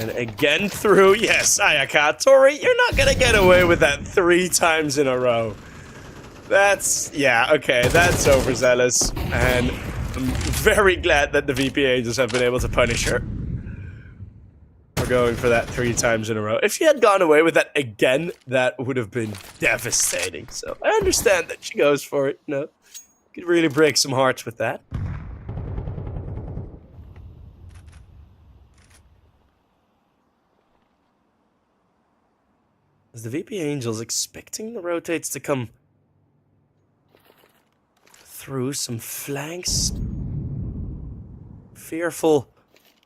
And again through. Yes, Ayaka. Tori, you're not gonna get away with that 3 times in a row. That's, yeah, okay, that's overzealous. And I'm very glad that the VP.Angels have been able to punish her for going for that 3 times in a row. If she had gone away with that again, that would have been devastating. So I understand that she goes for it, you know. Could really break some hearts with that. Is the VP.Angels expecting the rotates to come through some flanks? Fearful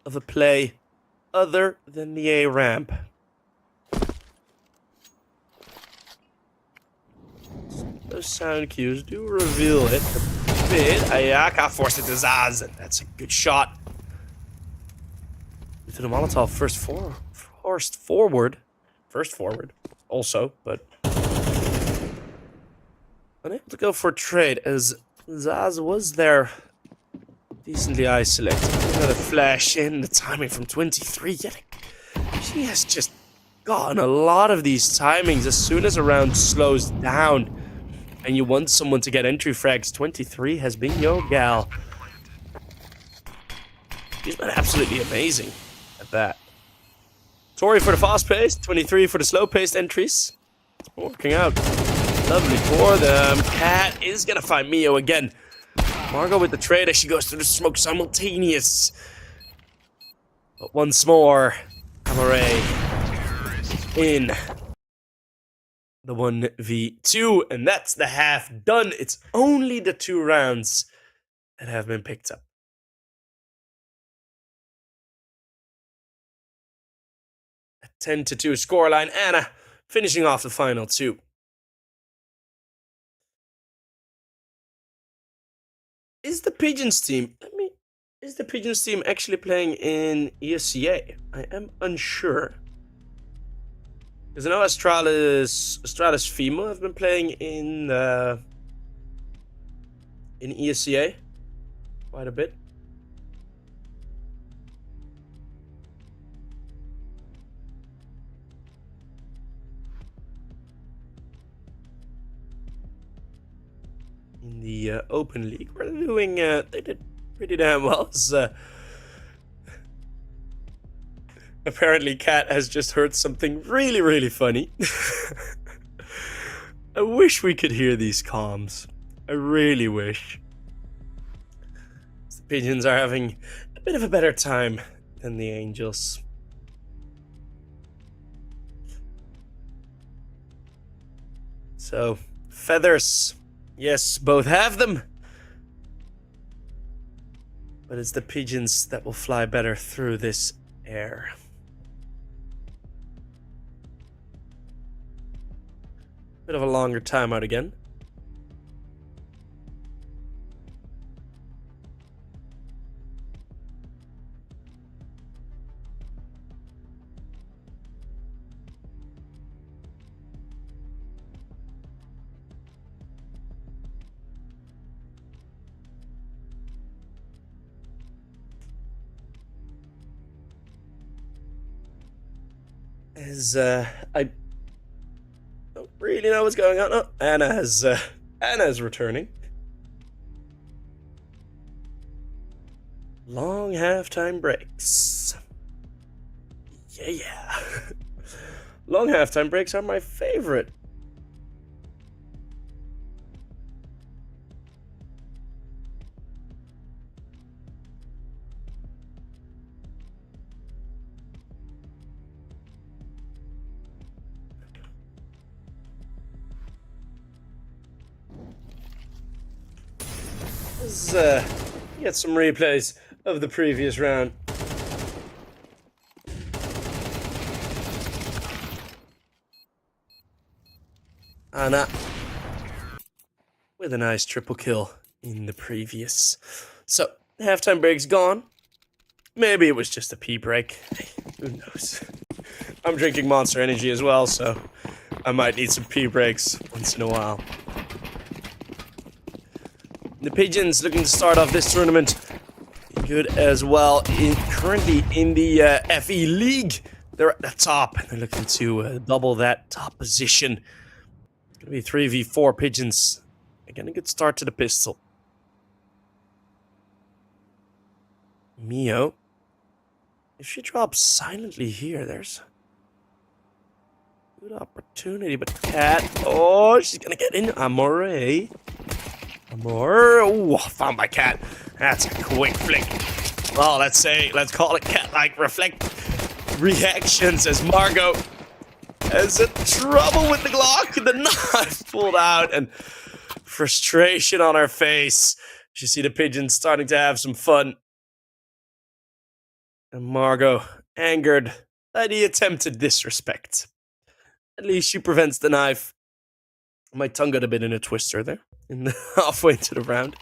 of a play other than the A ramp. Those sound cues do reveal it a bit. Ayaka forced it to Zaz, and that's a good shot. To the Molotov first forward. First forward. Also, but unable to go for trade as Zaz was there decently isolated. Another flash in, the timing from 23. Yet she has just gotten a lot of these timings as soon as a round slows down and you want someone to get entry frags. 23 has been your gal. She's been absolutely amazing at that. Tori for the fast-paced, 23 for the slow-paced entries. It's working out lovely for them. Cat is gonna find Mio again. Margot with the trade as she goes through the smoke simultaneous. But once more, Amore in the 1v2, and that's the half done. It's only the 2 rounds that have been picked up. A 10-2 scoreline. Anna finishing off the final 2. Is the Pigeons team... Is the Pigeons team actually playing in ESCA? I am unsure. Because I know Astralis Female have been playing in ESCA quite a bit. In the Open League, where they're doing, they did pretty damn well. Apparently, Kat has just heard something really, really funny. I wish we could hear these comms. I really wish. The Pigeons are having a bit of a better time than the Angels. So, feathers. Yes, both have them. But it's the Pigeons that will fly better through this air. Bit of a longer timeout again. As I don't really know what's going on. Oh, Anna's returning. Long halftime breaks. Yeah. Long halftime breaks are my favorite. Let's get some replays of the previous round. Anna with a nice triple kill in the previous. So, halftime break's gone. Maybe it was just a pee break. Who knows? I'm drinking Monster Energy as well, so I might need some pee breaks once in a while. The Pigeons looking to start off this tournament good as well. Currently in the FE League, they're at the top, and they're looking to double that top position. It's going to be 3v4 Pigeons. Again, a good start to the pistol. Mio. If she drops silently here, there's a good opportunity, but Cat, oh, she's gonna get in. Amore. Oh, found by Cat. That's a quick flick. Well, let's call it cat-like reflect reactions as Margot has a trouble with the Glock. The knife pulled out and frustration on her face. You see the Pigeons starting to have some fun. And Margot, angered by the attempted disrespect. At least she prevents the knife. My tongue got a bit in a twister there, halfway into the round.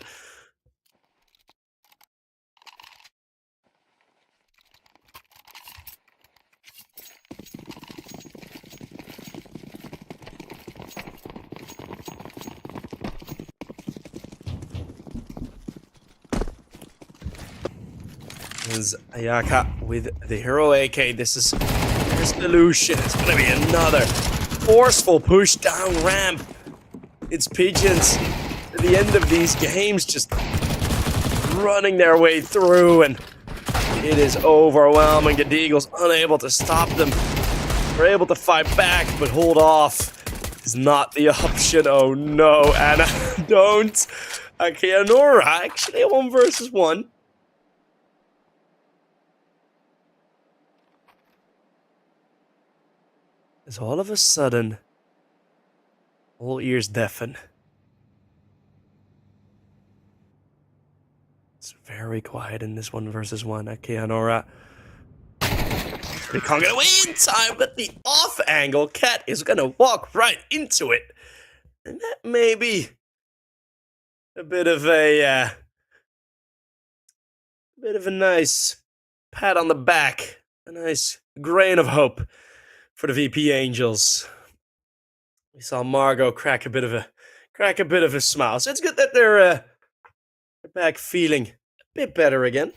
Is Ayaka with the hero AK. This is Illusion. It's gonna be another forceful push down ramp. It's Pigeons at the end of these games just running their way through, and it is overwhelming. The Deagles unable to stop them. They're able to fight back, but hold off is not the option. Oh no, Anna, don't. Akeanora, actually a 1 versus 1. As all of a sudden, all ears deafen. It's very quiet in this 1 versus 1. Akeanora. They can't get away in time, but the off angle, Cat is gonna walk right into it. And that may be a bit of a nice pat on the back, a nice grain of hope for the VP.Angels. We saw Margot crack a bit of a smile. So it's good that they're back feeling a bit better again.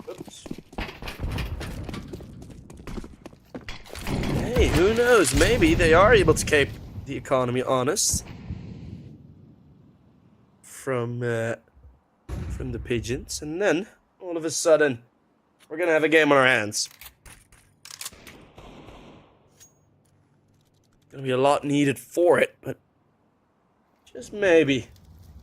Oops. Hey, who knows? Maybe they are able to keep the economy honest from the Pigeons, and then all of a sudden, we're gonna have a game on our hands. Gonna be a lot needed for it, but just maybe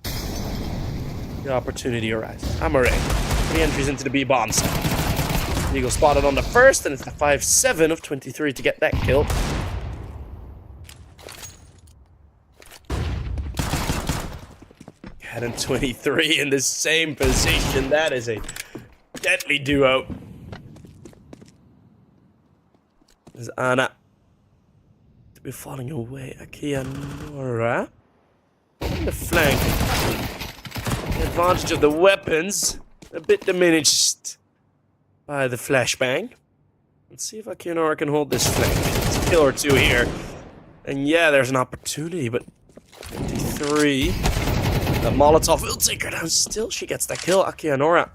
the opportunity arises. Amore, 3 entries into the B bomb site. Eagle spotted on the first, and it's the 5-7 of 23 to get that kill. Cat and 23 in the same position. That is a deadly duo. There's Anna to be falling away. Akeanora on the flank. The advantage of the weapons a bit diminished by the flashbang. Let's see if Akeanora can hold this flank. It's a kill or two here. And yeah, there's an opportunity, but 23. The Molotov will take her down. Still, she gets that kill. Akeanora,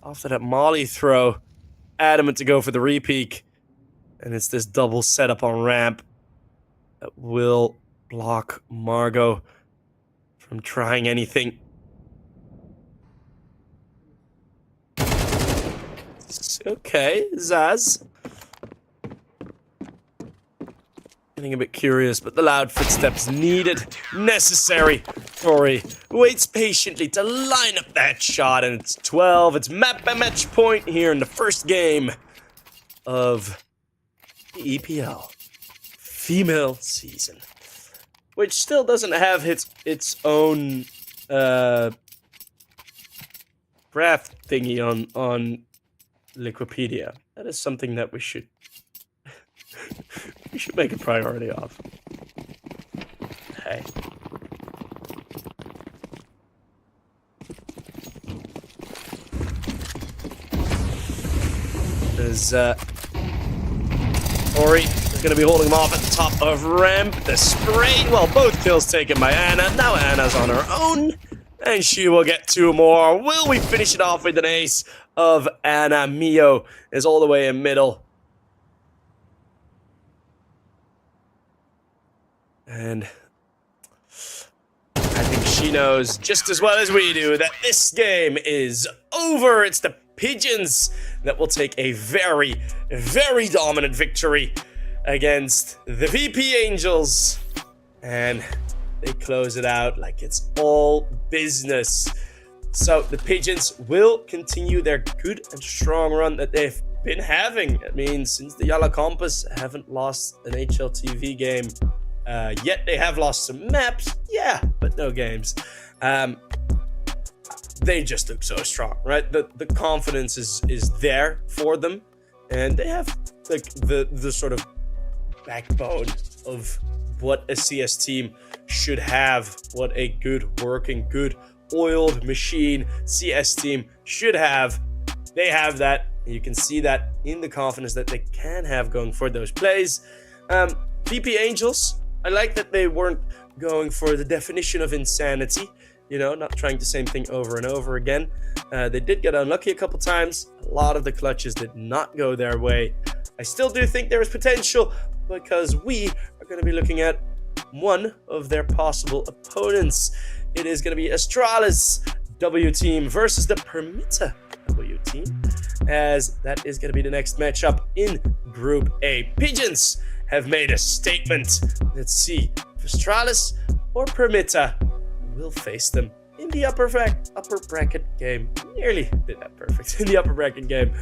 after that molly throw, adamant to go for the repeak. And it's this double setup on ramp that will block Margot from trying anything. Okay, Zaz. Getting a bit curious, but the loud footsteps needed, necessary. Tori waits patiently to line up that shot, and it's 12. It's match point here in the first game of the EPL female season, which still doesn't have its own graph thingy on Liquipedia. That is something that we should make a priority of. Hey. There's Ori is going to be holding him off at the top of ramp. The spray, well, both kills taken by Anna. Now Anna's on her own, and she will get 2 more. Will we finish it off with an ace of Anna? Mio is all the way in middle. And I think she knows just as well as we do that this game is over. It's the Pigeons that will take a very, very dominant victory against the VP.Angels. And they close it out like it's all business. So the Pigeons will continue their good and strong run that they've been having. I mean, since the Yellow Compass haven't lost an HLTV game yet. They have lost some maps, yeah, but no games. They just look so strong, right? The confidence is there for them, and they have like the sort of backbone of what a CS team should have, what a good working, good oiled machine CS team should have. They have that. You can see that in the confidence that they can have going for those plays. VP.Angels, I like that they weren't going for the definition of insanity, you know, not trying the same thing over and over again. They did get unlucky a couple times. A lot of the clutches did not go their way. I still do think there is potential because we are going to be looking at one of their possible opponents. It is going to be Astralis W team versus the Permitta W team, as that is going to be the next matchup in Group A. Pigeons have made a statement. Let's see if Astralis or Permitta will face them in the upper bracket game. Nearly did that perfect. In the upper bracket game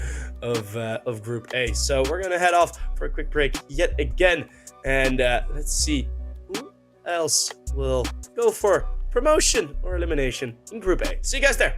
of Group A. So we're going to head off for a quick break yet again. And let's see who else will go for promotion or elimination in Group A. See you guys there.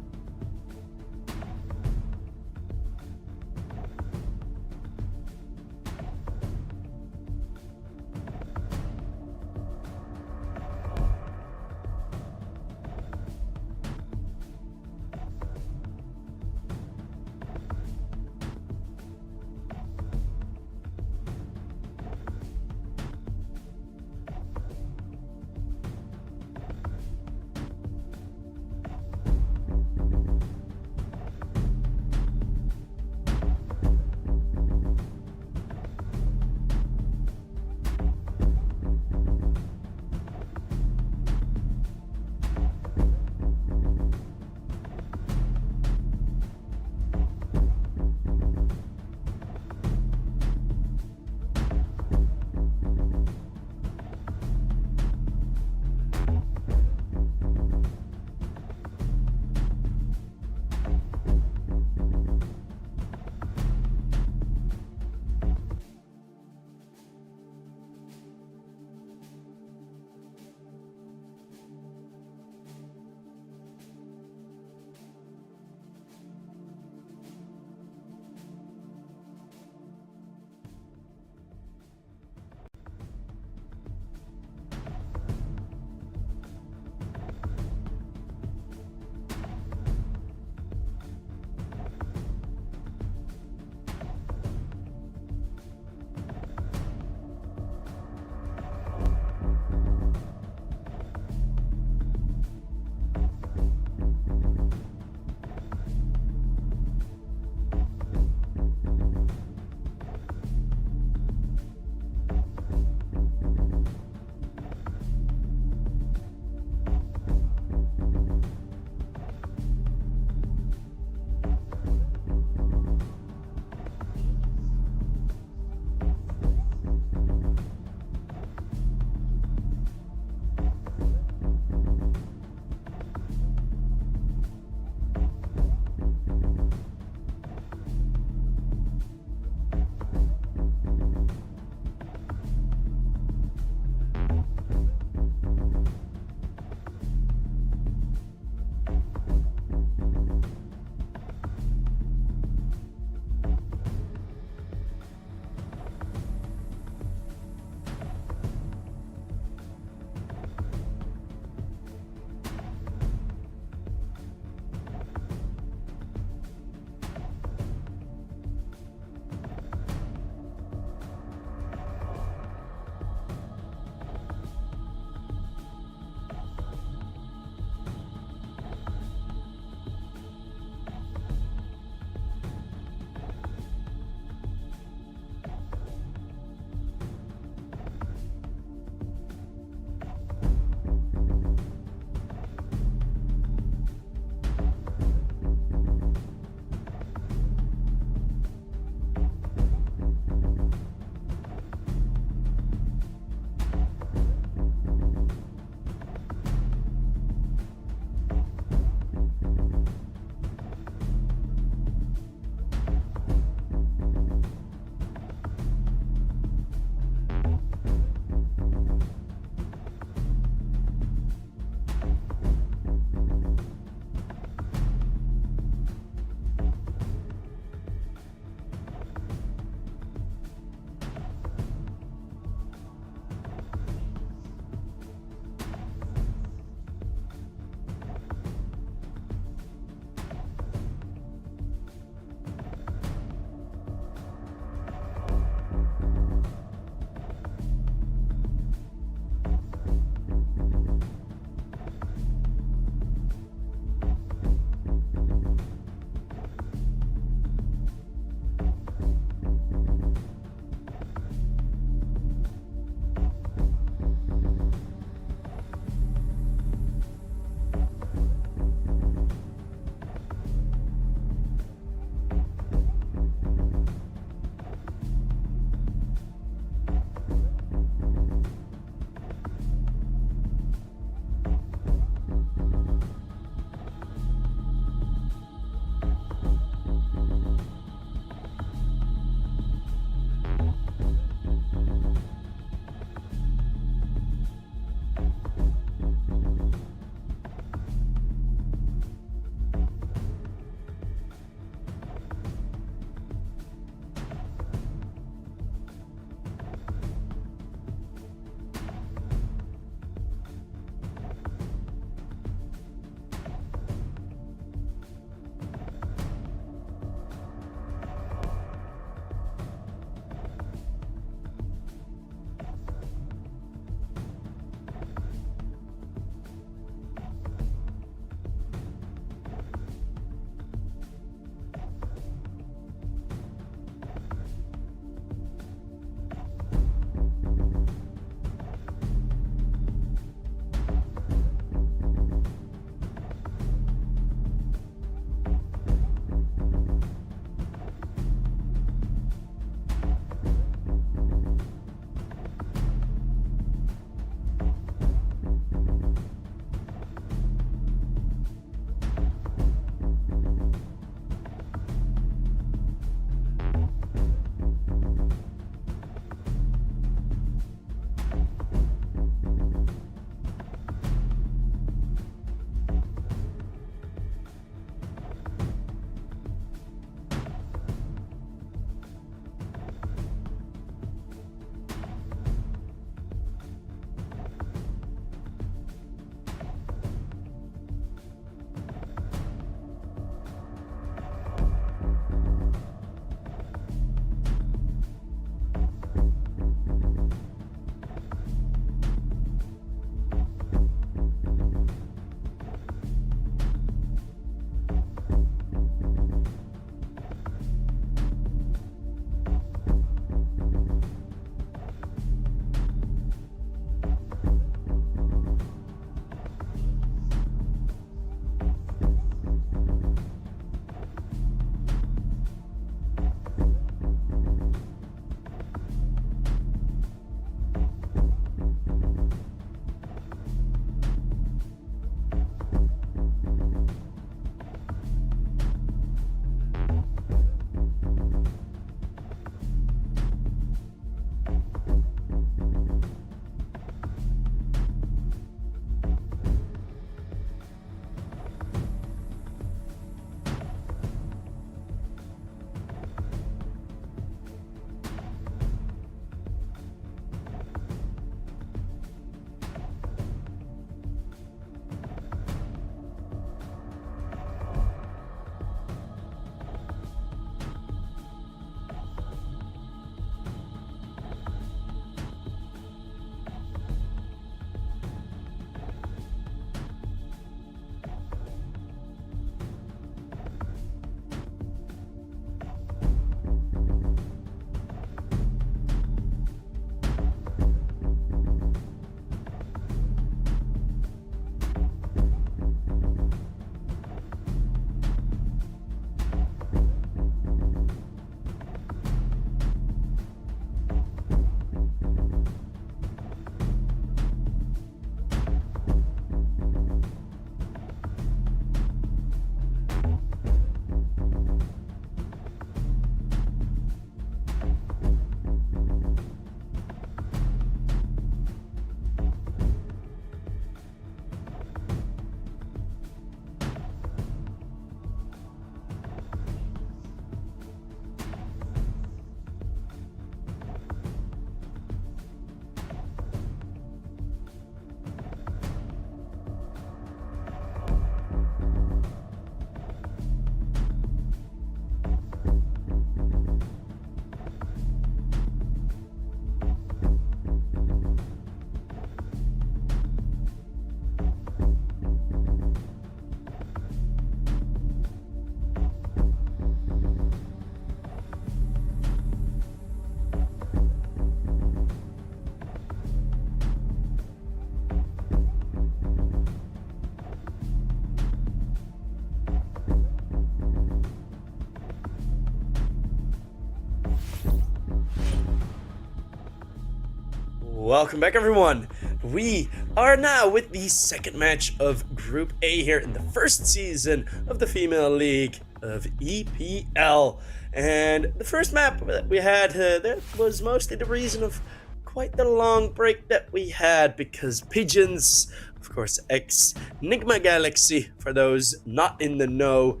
Welcome back, everyone. We are now with the second match of Group A here in the first season of the female league of EPL. And the first map that we had, that was mostly the reason of quite the long break that we had, because Pigeons, of course, ex-Nigma Galaxy, for those not in the know,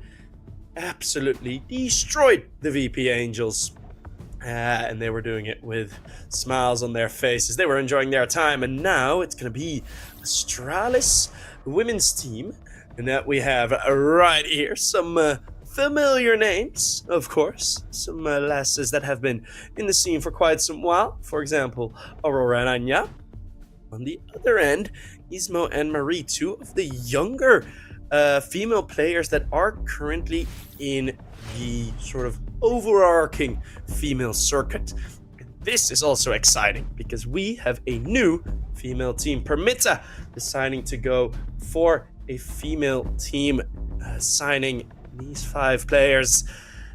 absolutely destroyed the VP.Angels. And they were doing it with smiles on their faces. They were enjoying their time, and now it's going to be Astralis women's team. And that we have right here some familiar names, of course. Some lasses that have been in the scene for quite some while. For example, Aurora and Anya. On the other end, Ismo and Marie, two of the younger female players that are currently in the sort of overarching female circuit. This is also exciting because we have a new female team. Permitta deciding to go for a female team, signing these 5 players: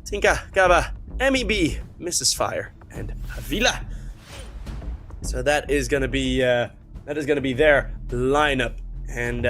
Tinka, Gaba, MEB, Mrs. Fire, and Avila. So that is going to be their lineup, and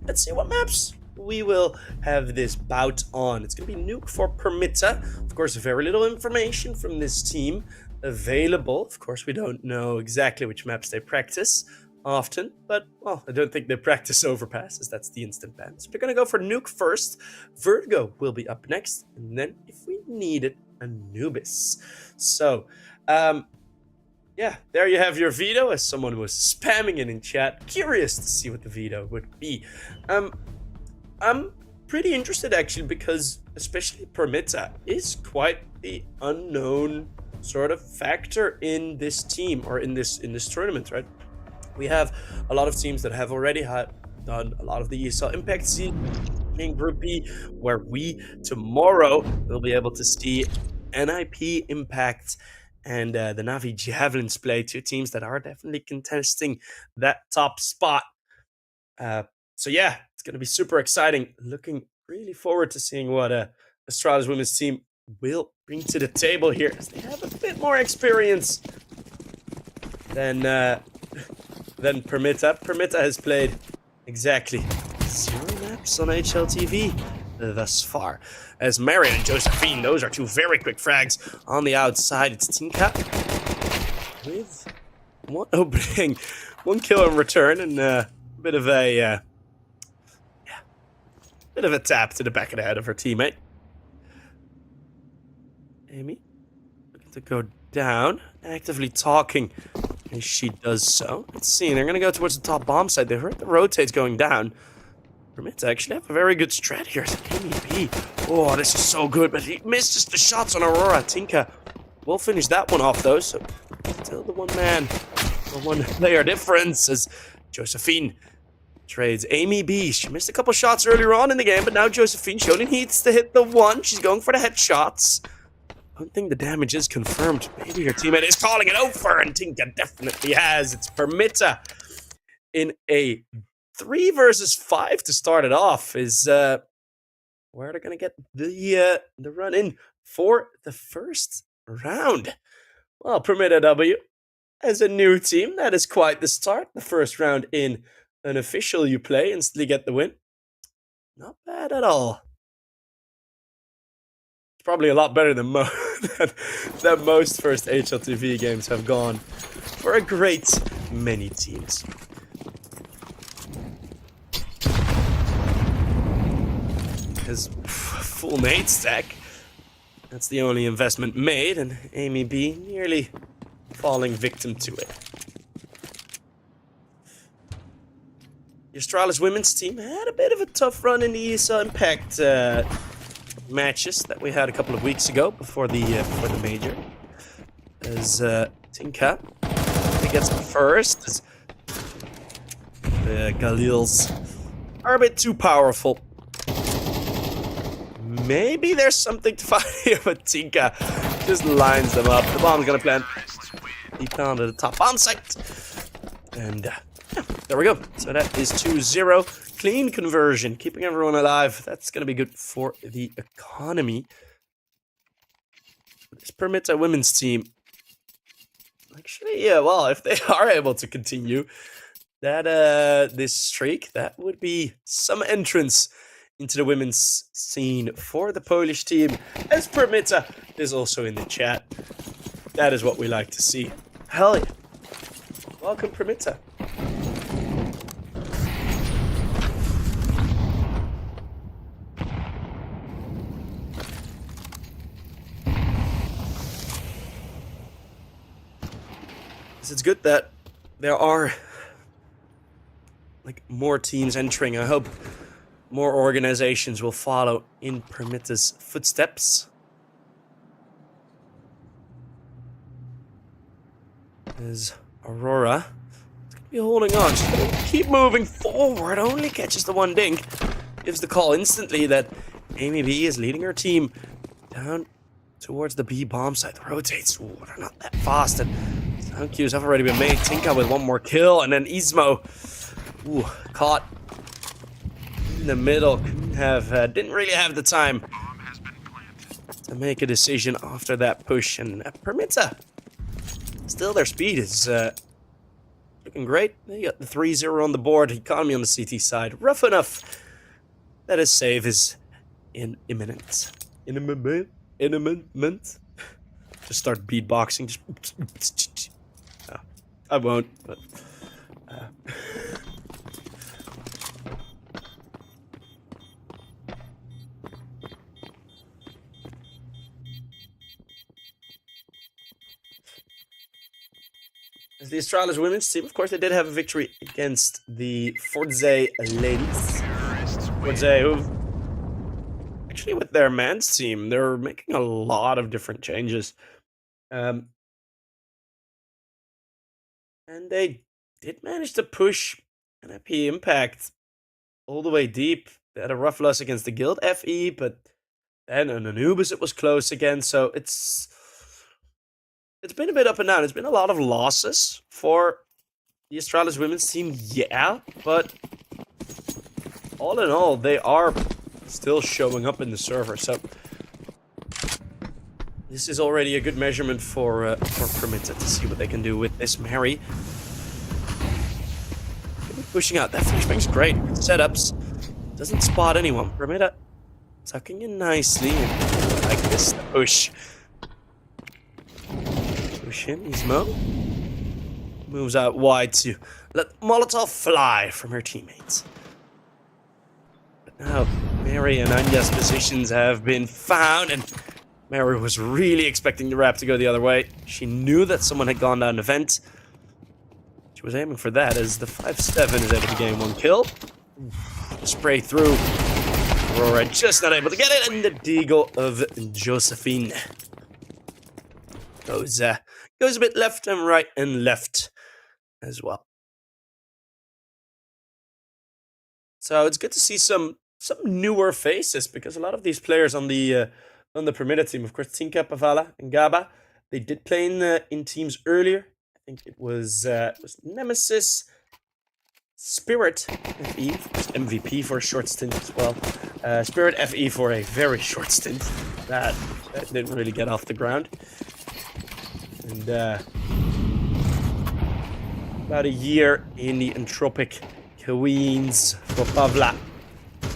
let's see what maps we will have this bout on. It's going to be Nuke for Permitta. Of course, very little information from this team available. Of course, we don't know exactly which maps they practice often, but, well, I don't think they practice Overpass, as that's the instant ban. So we're going to go for Nuke first. Vertigo will be up next, and then, if we need it, Anubis. So, yeah, there you have your veto, as someone was spamming it in chat. Curious to see what the veto would be. I'm pretty interested, actually, because especially Permitta is quite the unknown sort of factor in this team, or in this tournament, right? We have a lot of teams that have already done a lot of the ESL Impact season in Group B, where we tomorrow will be able to see NIP Impact and the Navi Javelins play, 2 teams that are definitely contesting that top spot. So yeah, it's going to be super exciting. Looking really forward to seeing what Astralis women's team will bring to the table here, as they have a bit more experience than Permitta. Permitta has played exactly 0 maps on HLTV thus far. As Marion and Josephine, those are 2 very quick frags on the outside. It's Tinka with 1 opening, 1 kill in return, and a bit of a tap to the back of the head of her teammate. Amy looking to go down, actively talking as she does so. Let's see, they're going to go towards the top bomb side. They heard the rotates going down. Permitta actually have a very good strat here. MEB. Oh, this is so good, but he misses the shots on Aurora. Tinka will finish that one off, though, so still the one player difference, as Josephine trades Amy B. She missed a couple shots earlier on in the game, but now Josephine, she only needs to hit the 1. She's going for the headshots. I don't think the damage is confirmed. Maybe her teammate is calling it over, and Tinka definitely has. It's Permitta in a 3 versus 5 to start it off. Is where they're going to get the run in for the first round. Well, Permitta W as a new team, that is quite the start. The first round in an official you play, instantly get the win. Not bad at all. It's probably a lot better than that most first HLTV games have gone for a great many teams. His full nade stack. That's the only investment made, and Amy B nearly falling victim to it. The Astralis women's team had a bit of a tough run in the ESL Impact matches that we had a couple of weeks ago before the major. As Tinka gets the first, as the Galils are a bit too powerful. Maybe there's something to find here, but Tinka just lines them up. The bomb's gonna plant deep down to the top bomb site. And yeah, there we go. So that is 2-0. Clean conversion, keeping everyone alive. That's gonna be good for the economy. This Permitta women's team Actually, yeah, well, if they are able to continue that this streak, that would be some entrance into the women's scene for the Polish team, as Permitta is also in the chat. That is what we like to see. Hell yeah. Welcome, Permitta. It's good that there are like more teams entering. I hope more organizations will follow in Permitta's footsteps. As Aurora is going to be holding on. She's going to keep moving forward. Only catches the one dink. Gives the call instantly that Amy B is leading her team down towards the B bomb site. Rotates. Ooh, they're not that fast. And sound cues have already been made. Tinka with one more kill. And then Ismo. Ooh, caught in the middle. Didn't really have the time to make a decision after that push. And Permitta. Still, their speed is looking great. They got the 3-0 on the board. Economy on the CT side. Rough enough that his save is imminent. Imminent. Just start beatboxing. Just oh, I won't. But, As the Astralis women's team, of course, they did have a victory against the Forze ladies. Forze, who actually, with their men's team, they're making a lot of different changes. And they did manage to push NIP Impact all the way deep. They had a rough loss against the Guild FE, but then on Anubis it was close again. So it's been a bit up and down. It's been a lot of losses for the Astralis women's team, yeah, but all in all, they are still showing up in the server. So this is already a good measurement for Permitta to see what they can do with this Mary. Pushing out. That flashbang's great. Setups. Doesn't spot anyone. Permitta tucking in nicely. And like this push. Push in. Ismo moves out wide to let Molotov fly from her teammates. But now Mary and Anya's positions have been found, and Mary was really expecting the wrap to go the other way. She knew that someone had gone down the vent. She was aiming for that as the 5-7 is able to gain one kill. Spray through. Aurora just not able to get it, and the deagle of Josephine goes a bit left and right and left as well. So it's good to see some newer faces, because a lot of these players on the Permitta team, of course, Tinka, Pavala, and Gaba, they did play in teams earlier. I think it was Nemesis, Spirit FE, MVP for a short stint as well. Spirit FE for a very short stint. That didn't really get off the ground. And about a year in the Entropic Queens for Pavla. I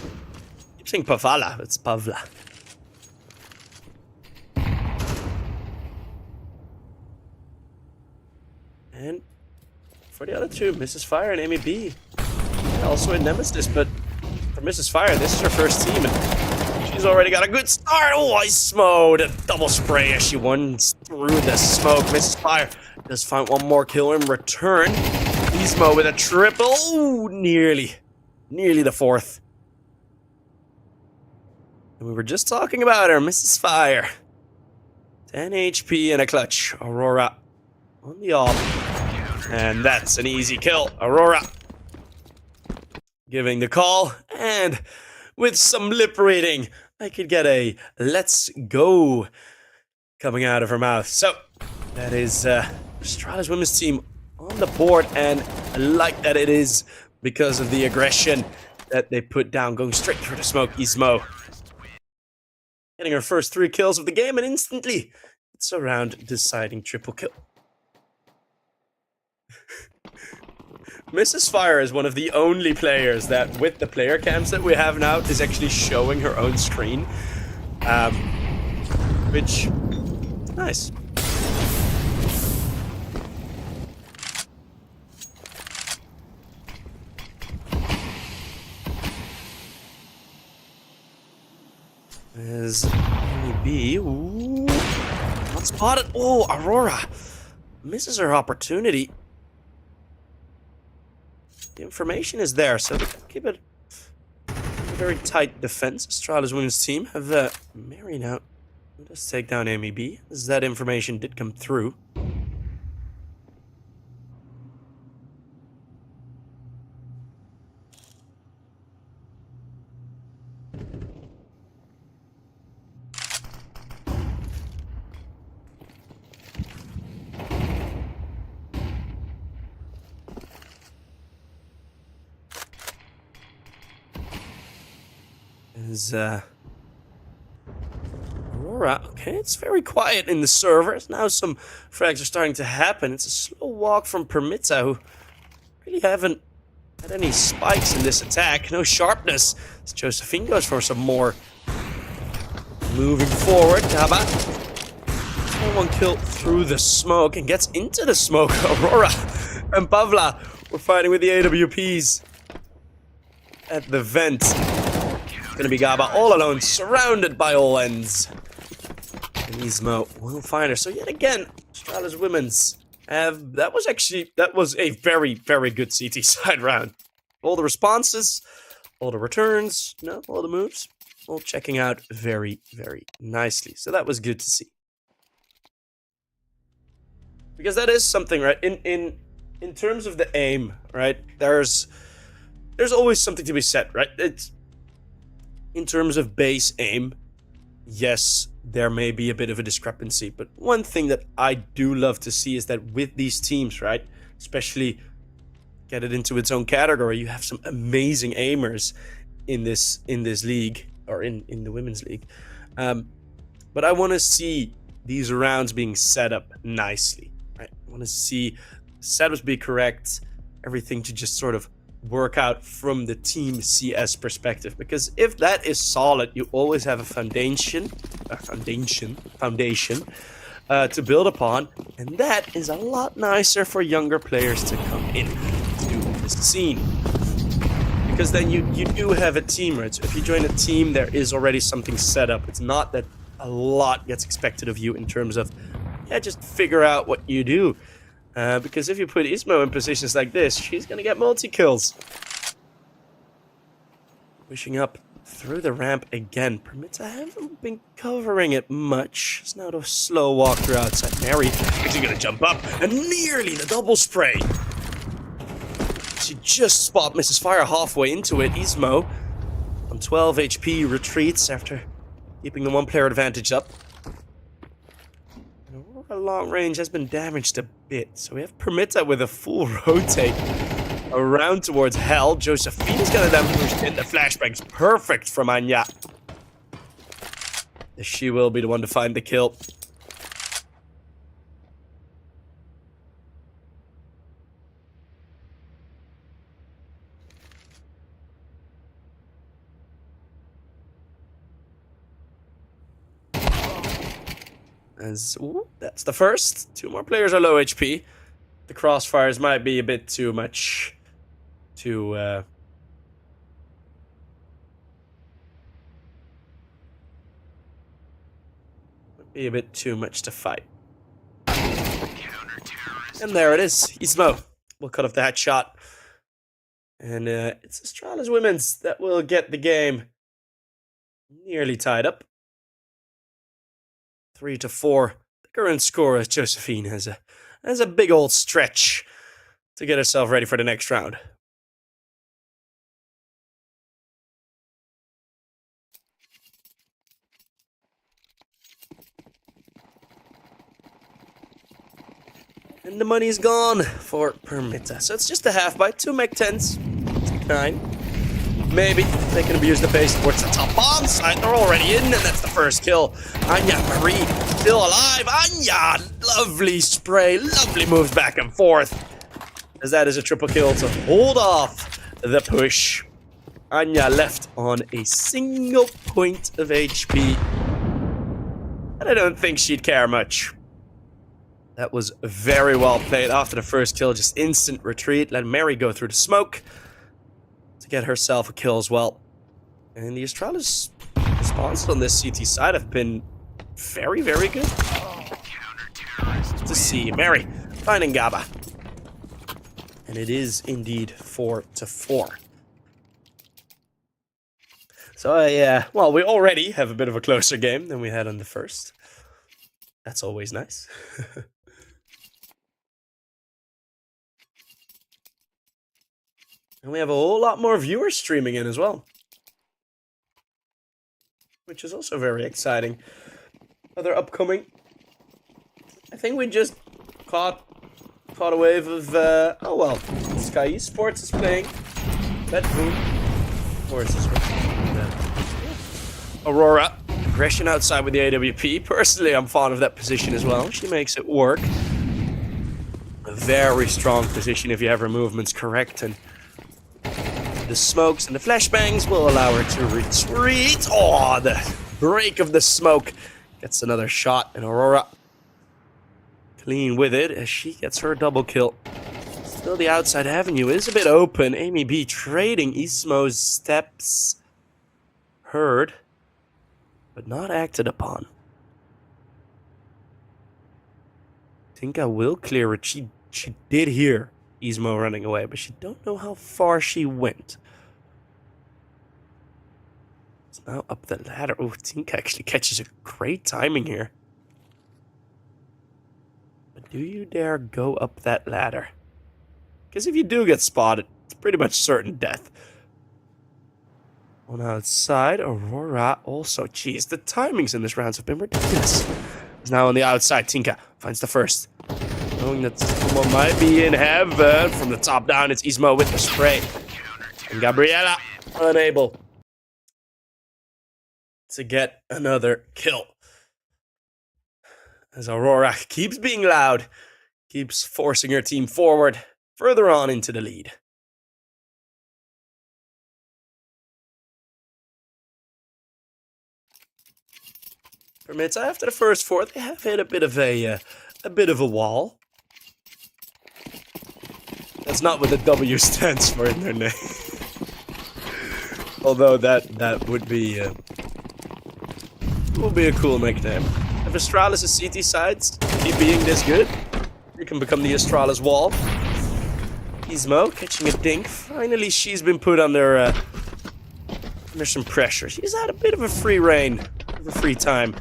keep saying Pavala, it's Pavla. And for the other two, Mrs. Fire and Amy B. Also in Nemesis, but for Mrs. Fire, this is her first team, and she's already got a good start. Oh, Ismo, the double spray as she runs through the smoke. Mrs. Fire does find one more kill in return. Ismo with a triple. Ooh, nearly the fourth. And we were just talking about her, Mrs. Fire. 10 HP and a clutch. Aurora on the off. And that's an easy kill. Aurora giving the call. And with some lip reading, I could get a let's go coming out of her mouth. So that is Astralis women's team on the board. And I like that it is because of the aggression that they put down, going straight through the smoke. Ismo getting her first 3 kills of the game, and instantly it's a round deciding triple kill. Mrs. Fire is one of the only players that, with the player cams that we have now, is actually showing her own screen. Which, nice. There's B. Ooh. Not spotted. Oh, Aurora misses her opportunity. The information is there, so keep it a very tight defense. Astralis women's team have Mary out. Let's take down MEB, as that information did come through. Is Aurora, okay, it's very quiet in the servers. Now some frags are starting to happen. It's a slow walk from Permitta, who really haven't had any spikes in this attack. No sharpness. As Josephine goes for some more. Moving forward, Gaba. One kill through the smoke and gets into the smoke. Aurora and Pavla were fighting with the AWPs at the vent. Gonna be Gaba all alone, surrounded by all ends. And Ismo will find her. So yet again, Astralis women's have that was a very, very good CT side round. All the responses, all the returns, all the moves, all checking out very, very nicely. So that was good to see. Because that is something, right? In terms of the aim, right? There's always something to be said, right? It's in terms of base aim, yes, there may be a bit of a discrepancy, but one thing that I do love to see is that with these teams, right, especially get it into its own category, you have some amazing aimers in this league, or in the women's league. But I want to see these rounds being set up nicely, right? I want to see setups be correct, everything to just sort of work out from the team CS perspective, because if that is solid, you always have a foundation to build upon, and that is a lot nicer for younger players to come in to the scene, because then you do have a team, right? So if you join a team, there is already something set up. It's not that a lot gets expected of you in terms of just figure out what you do. Because if you put Ismo in positions like this, she's gonna get multi-kills. Pushing up through the ramp again. Permitta haven't been covering it much. It's now a slow walk through outside. Mary is gonna jump up and nearly the double spray. She just spot Mrs. Fire halfway into it. Ismo on 12 HP retreats after keeping the one-player advantage up. Long range has been damaged a bit, so we have Permitta with a full rotate around towards Hell. Josephine is gonna damage in the flashbangs. Perfect from Anya. She will be the one to find the kill. Ooh, that's the first. Two more players are low HP. The crossfires might be a bit too much to fight. And there it is. Ismo will cut off that shot. And it's Astralis women's that will get the game nearly tied up. 3-4. The current score as Josephine has a big old stretch to get herself ready for the next round. And the money's gone for Permitta. So it's just a half by 2 mech 10s. 9. Maybe they can abuse the base towards the top bomb site. They're already in, and that's the first kill. Anya Marie still alive. Anya, lovely spray, lovely moves back and forth. as that is a triple kill to hold off the push. Anya left on a single point of HP. And I don't think she'd care much. That was very well played. After the first kill, just instant retreat. Let Mary go through the smoke to get herself a kill as well. And the Astralis responses on this CT side have been very, very good. To see Mary finding Gaba. And it is indeed 4-4. So, yeah, well, we already have a bit of a closer game than we had on the first. That's always nice. And we have a whole lot more viewers streaming in as well. Which is also very exciting. Other upcoming. I think we just caught a wave of, oh well, Sky Esports is playing. Bedboom. Forces. Aurora. Aggression outside with the AWP. Personally, I'm fond of that position as well. She makes it work. A very strong position if you have her movements correct. And the smokes and the flashbangs will allow her to retreat. Oh, the break of the smoke. Gets another shot. And Aurora clean with it as she gets her double kill. Still the outside avenue is a bit open. Amy B trading Ismo's steps. Heard, but not acted upon. Think I will clear it. She did hear Ismo running away, but she don't know how far she went. It's now up the ladder. Oh, Tinka actually catches a great timing here. But do you dare go up that ladder? Because if you do get spotted, it's pretty much certain death. On outside, Aurora also. Jeez, the timings in this round have been ridiculous. He's now on the outside. Tinka finds the first. Knowing that someone might be in heaven. From the top down, it's Ismo with the spray. And Gabriella unable to get another kill. As Aurora keeps being loud, keeps forcing her team forward, further on into the lead. Permitta, after the first four, they have hit a bit of a wall. That's not what the W stands for in their name. Although that would be a cool nickname. If Astralis' CT sides keep being this good, you can become the Astralis wall. Ismo catching a dink. Finally, she's been put under some pressure. She's had a bit of a free reign, of a free time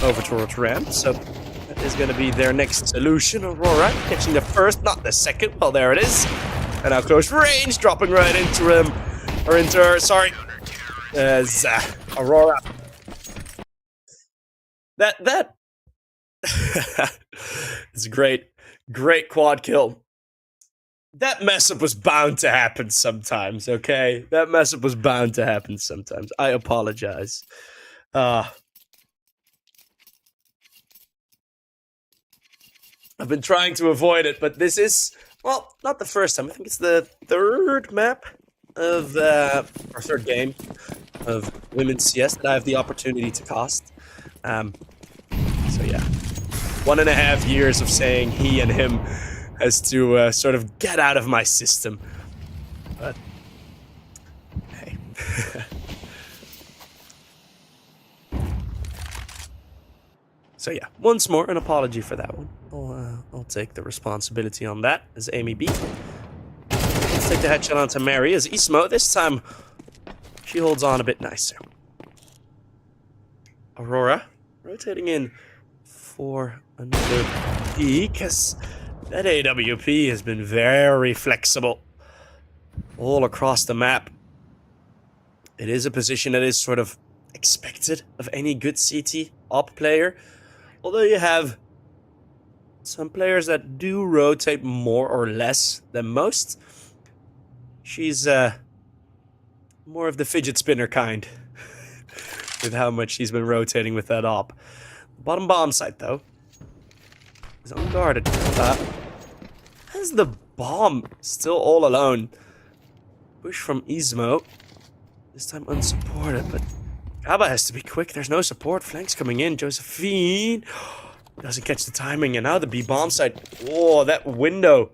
over towards ramp, so that is going to be their next solution. Aurora catching the first, not the second. Well, there it is. And now close range, dropping right into him, or into her, sorry. As Aurora. That it's a great quad kill. That mess up was bound to happen sometimes, okay? That mess up was bound to happen sometimes. I apologize. I've been trying to avoid it, but this is, well, not the first time. I think it's the third map of, or third game of Women's CS that I have the opportunity to cast. So yeah, 1.5 years of saying he and him has to sort of get out of my system. But, hey. So yeah, once more, an apology for that one. I'll take the responsibility on that as Amy B. Let's take the headshot onto Mary as Ismo. This time, she holds on a bit nicer. Aurora rotating in for another peek, as that AWP has been very flexible all across the map. It is a position that is sort of expected of any good CT op player. Although you have some players that do rotate more or less than most. She's more of the fidget spinner kind with how much she's been rotating with that op. Bottom bomb site, though, is unguarded. Has the bomb. Still all alone. Push from Ismo. This time unsupported, but Gaba has to be quick. There's no support. Flanks coming in. Josephine doesn't catch the timing. And now the B bomb side. Oh, that window.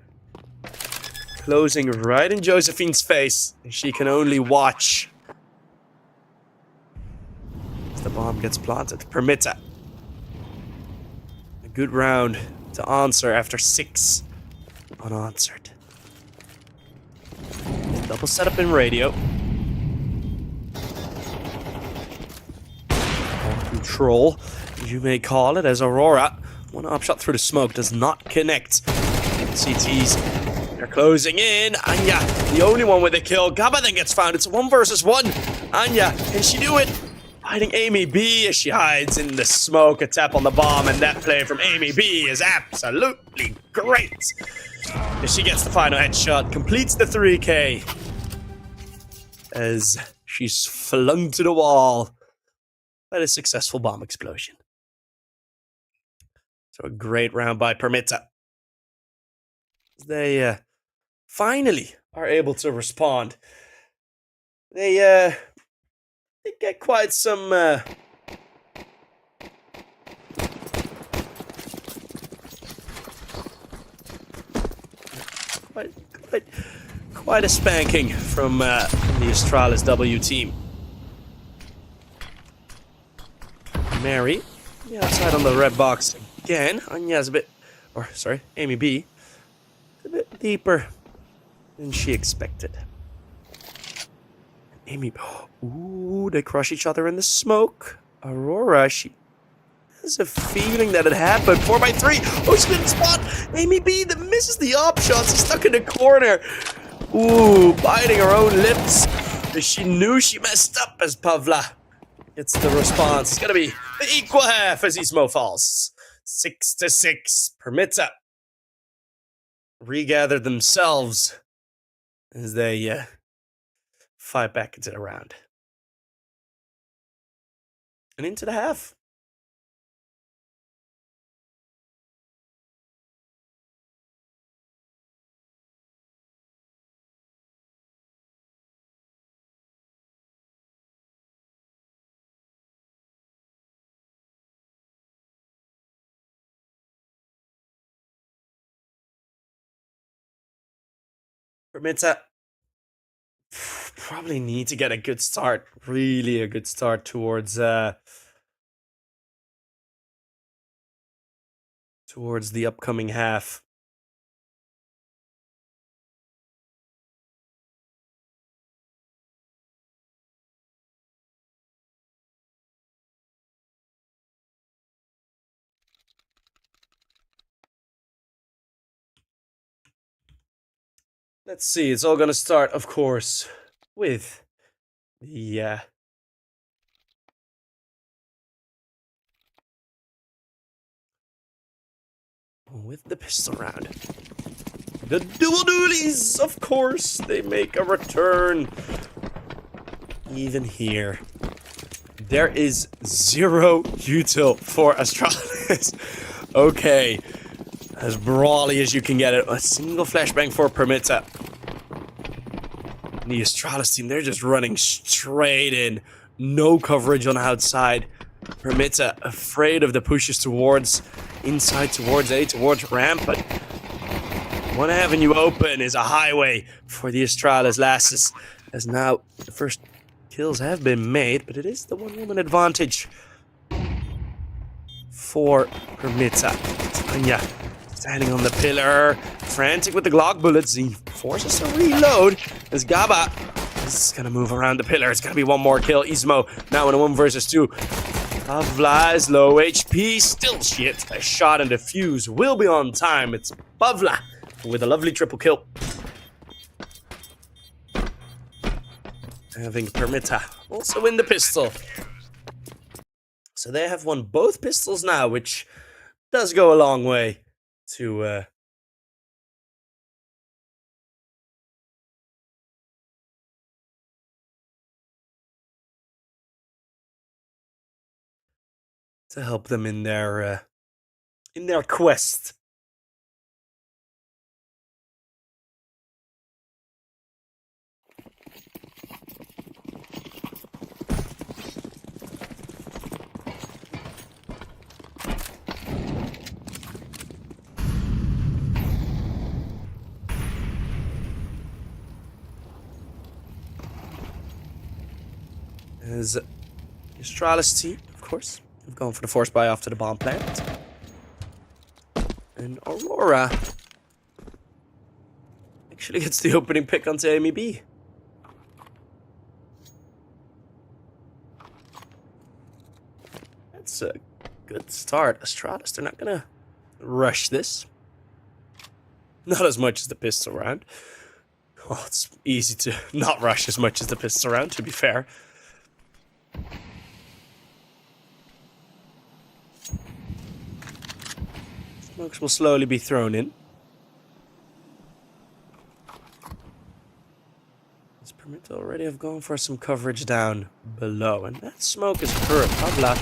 Closing right in Josephine's face. She can only watch. As the bomb gets planted. Permitta. A good round to answer after 6 unanswered. Double setup in radio. Control, you may call it, as Aurora. One upshot through the smoke does not connect. CTs, they're closing in. Anya, the only one with a kill. Gaba then gets found. It's a 1 versus 1. Anya, can she do it? Fighting Amy B as she hides in the smoke. A tap on the bomb, and that play from Amy B is absolutely great. As she gets the final headshot, completes the 3K. As she's flung to the wall by a successful bomb explosion. So a great round by Permitta. They finally are able to respond. They get quite some quite a spanking from the Astralis W team. Mary, the outside on the red box again. Anya's a bit, Amy B, a bit deeper than she expected. Amy, ooh, they crush each other in the smoke. Aurora, she has a feeling that it happened. 4x3. Oh, she didn't spot Amy B that misses the op shots. She's stuck in the corner. Ooh, biting her own lips. She knew she messed up as Pavla. It's the response. It's gonna be the equal half as Ismo falls. 6-6. Permitta regather themselves as they fight back into the round. And into the half. Permitta probably need to get a good start. Really a good start towards the upcoming half. Let's see, it's all gonna start, of course, with the pistol round. The dual dualies, of course, they make a return. Even here, there is 0 util for Astralis. Okay, as brawly as you can get it. A single flashbang for Permitta. The Astralis team, they're just running straight in. No coverage on the outside. Permitta afraid of the pushes towards inside, towards A, towards ramp, but one avenue open is a highway for the Astralis lasses. As now the first kills have been made, but it is the 1-woman advantage for Permitta. Tanya standing on the pillar, frantic with the Glock bullets. He forces to reload as Gaba is gonna move around the pillar. It's gonna be one more kill. Ismo now in a 1 versus 2. Pavla is low HP. Still she hits a shot, and the fuse will be on time. It's Pavla with a lovely triple kill. Having Permitta also win the pistol. So they have won both pistols now, which does go a long way to help them in their quest As the Astralis team, of course, have gone for the force buy off to the bomb plant. And Aurora actually gets the opening pick onto Amy B. That's a good start. Astralis, they're not gonna rush this. Not as much as the pistol round. Oh, it's easy to not rush as much as the pistol round, to be fair. Smokes will slowly be thrown in. This Permitta already have gone for some coverage down below, and that smoke is hurt. Pavla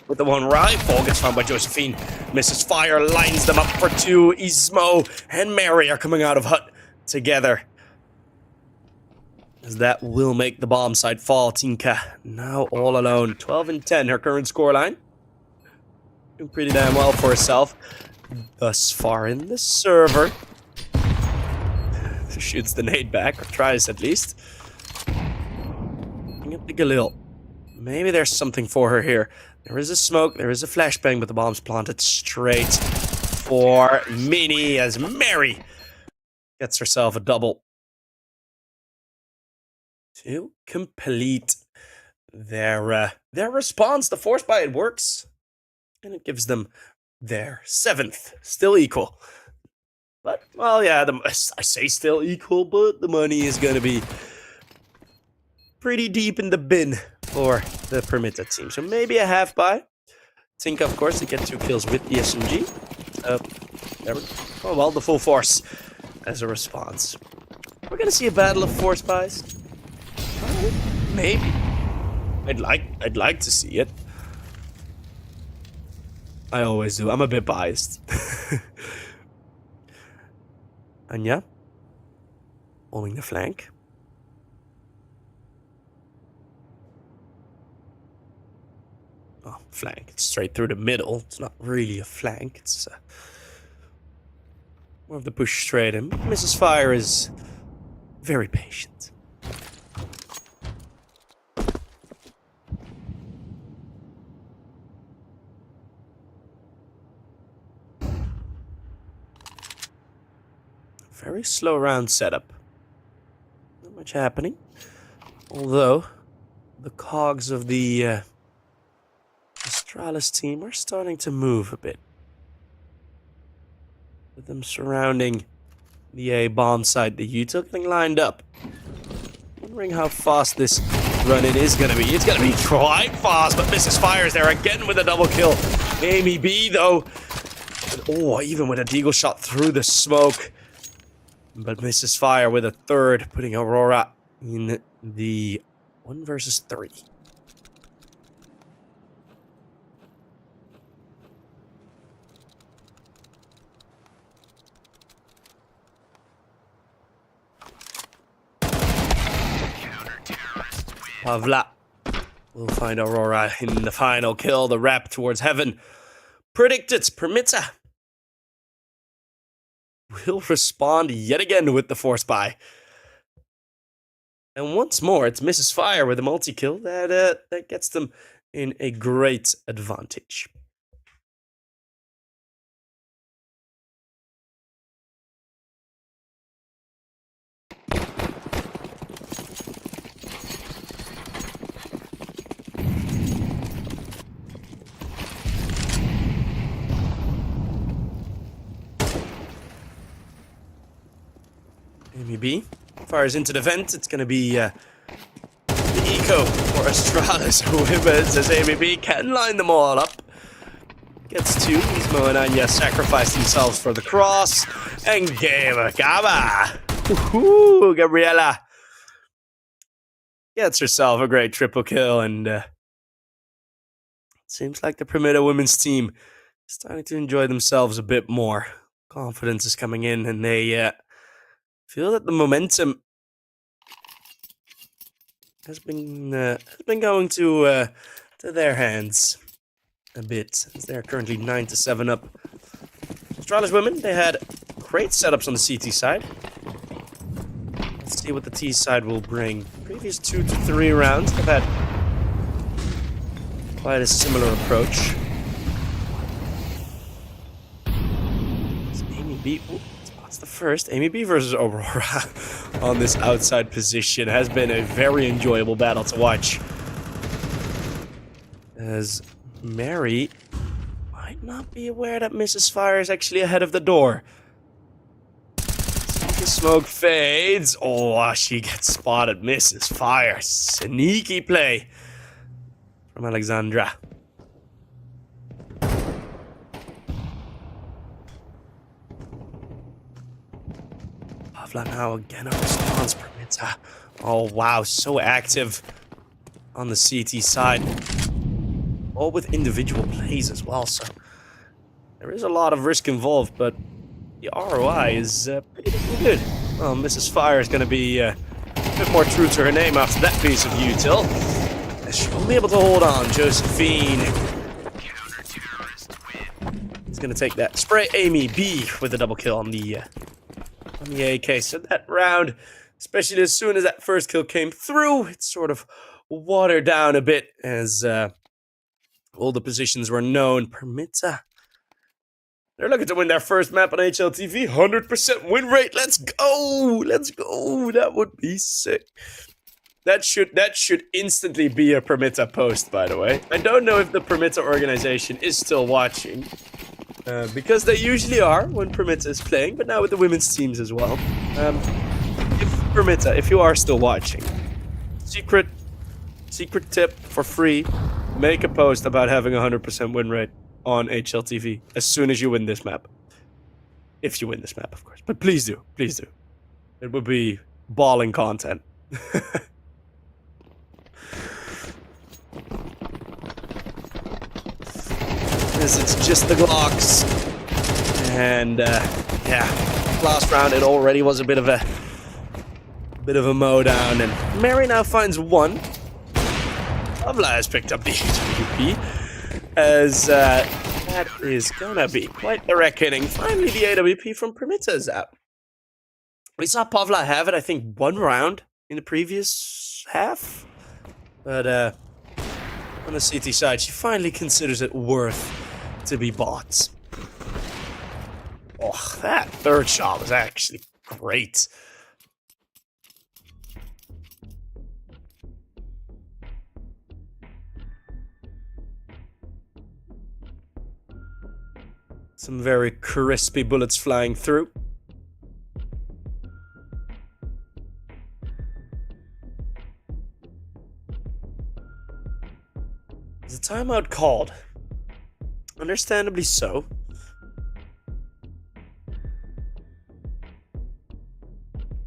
with the one rifle gets found by Josephine. Misses fire, lines them up for two. Ismo and Mary are coming out of hut together. As that will make the bomb site fall. Tinka now all alone. 12 and 10, her current scoreline. Doing pretty damn well for herself thus far in the server. Shoots the nade back, or tries at least. Bring up the Galil. Maybe there's something for her here. There is a smoke, there is a flashbang, but the bomb's planted straight for Minnie as Mary gets herself a double. To complete their response. The force buy, it works. And it gives them their 7th. Still equal. But, well, yeah, I say still equal, but the money is going to be pretty deep in the bin for the Permitta team. So maybe a half buy. Tinka, of course, to get 2 kills with the SMG. There we go. Oh, well, the full force as a response. We're going to see a battle of force buys. Maybe. I'd like to see it. I always do. I'm a bit biased. Anya. Holding the flank. Oh, flank. It's straight through the middle. It's not really a flank. It's more of the push straight in. Mrs. Fire is very patient. Very slow round setup. Not much happening. Although, the cogs of the Astralis team are starting to move a bit. With them surrounding the A bomb site, the Utah getting lined up. Wondering how fast this run-in is going to be. It's going to be quite fast, but Mrs. Fires there again with a double kill. Amy B, though. And, oh, even with a deagle shot through the smoke. But Mrs. Fire with a 3rd, putting Aurora in the 1 versus 3. Pavla will find Aurora in the final kill. The rap towards heaven. Predicted. Permitta will respond yet again with the force buy. And once more, it's Mrs. Fire with a multi-kill that gets them in a great advantage. Amy B fires into the vent. It's going to be the eco for Astralis who wins as Amy B can line them all up. Gets 2. Ismo and Anya sacrifice themselves for the cross. And Gaba. Gabriella gets herself a great triple kill. And it seems like the Permitta women's team is starting to enjoy themselves a bit more. Confidence is coming in and they feel that the momentum has been going to their hands a bit, as they're currently 9-7 up. Astralis women, they had great setups on the CT side. Let's see what the T side will bring. Previous 2 to 3 rounds, they've had quite a similar approach. It's Amy B. Ooh, spots the first. Amy B versus Aurora on this outside position has been a very enjoyable battle to watch. As Mary might not be aware that Mrs. Fire is actually ahead of the door. The smoke fades. Oh, she gets spotted. Mrs. Fire. Sneaky play from Alexandra. Pavla now again a response. Permitta. Oh, wow. So active on the CT side. All with individual plays as well, so there is a lot of risk involved, but the ROI is pretty good. Well, Mrs. Fire is going to be a bit more true to her name after that piece of util. She'll be able to hold on. Josephine is going to take that. Spray Amy B with a double kill on the AK. So that round, especially as soon as that first kill came through, it sort of watered down a bit as all the positions were known. Permitta. They're looking to win their first map on HLTV. 100% win rate. Let's go. Let's go. That would be sick. That should instantly be a Permitta post, by the way. I don't know if the Permitta organization is still watching. Because they usually are when Permitta is playing, but now with the women's teams as well. If Permitta, if you are still watching, secret tip for free. Make a post about having a 100% win rate on HLTV as soon as you win this map. If you win this map, of course. But please do. Please do. It would be balling content. As it's just the Glocks. And, yeah. Last round, it already was a bit of a mowdown. And Mary now finds one. Pavla has picked up the AWP, as that is gonna be quite the reckoning. Finally, the AWP from Permitta is out. We saw Pavla have it, I think, one round in the previous half. But on the CT side, she finally considers it worth to be bought. Oh, that third shot was actually great. Some very crispy bullets flying through. Is a timeout called? Understandably so.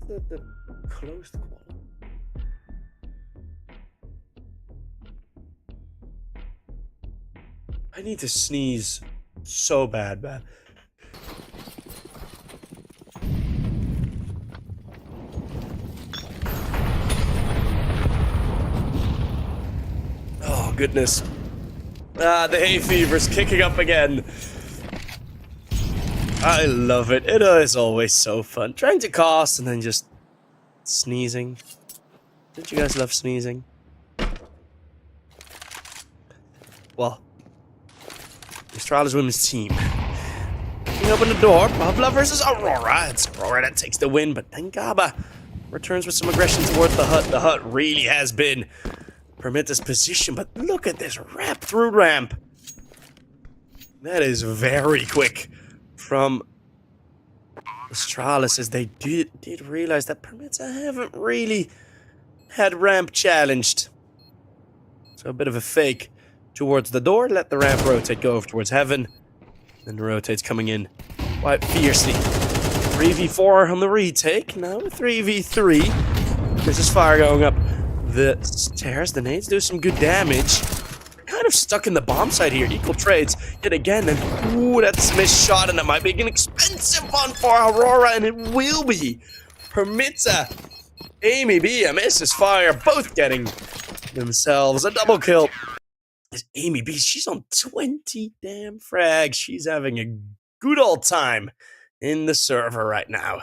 Is that the closed call? I need to sneeze. So bad. Oh, goodness. The hay fever's kicking up again. I love it. It is always so fun. Trying to cast and then just sneezing. Don't you guys love sneezing? Well, Astralis women's team. We open the door. Pavla versus Aurora. It's Aurora that takes the win, but then Gaba returns with some aggression towards the hut. The hut really has been Permitta's position, but look at this wrap through ramp. That is very quick from Astralis, as they did realize that Permitta haven't really had ramp challenged. So a bit of a fake towards the door, let the ramp rotate, go over towards heaven. Then the rotate's coming in quite fiercely. 3v4 on the retake, now 3v3. This is Fire going up the stairs. The nades do some good damage. Kind of stuck in the bomb site here. Equal trades yet again, and ooh, that's a missed shot, and that might be an expensive one for Aurora, and it will be. Permitta, Amy B, and Mrs. Fire both getting themselves a double kill. This Amy B, she's on 20 damn frags. She's having a good old time in the server right now.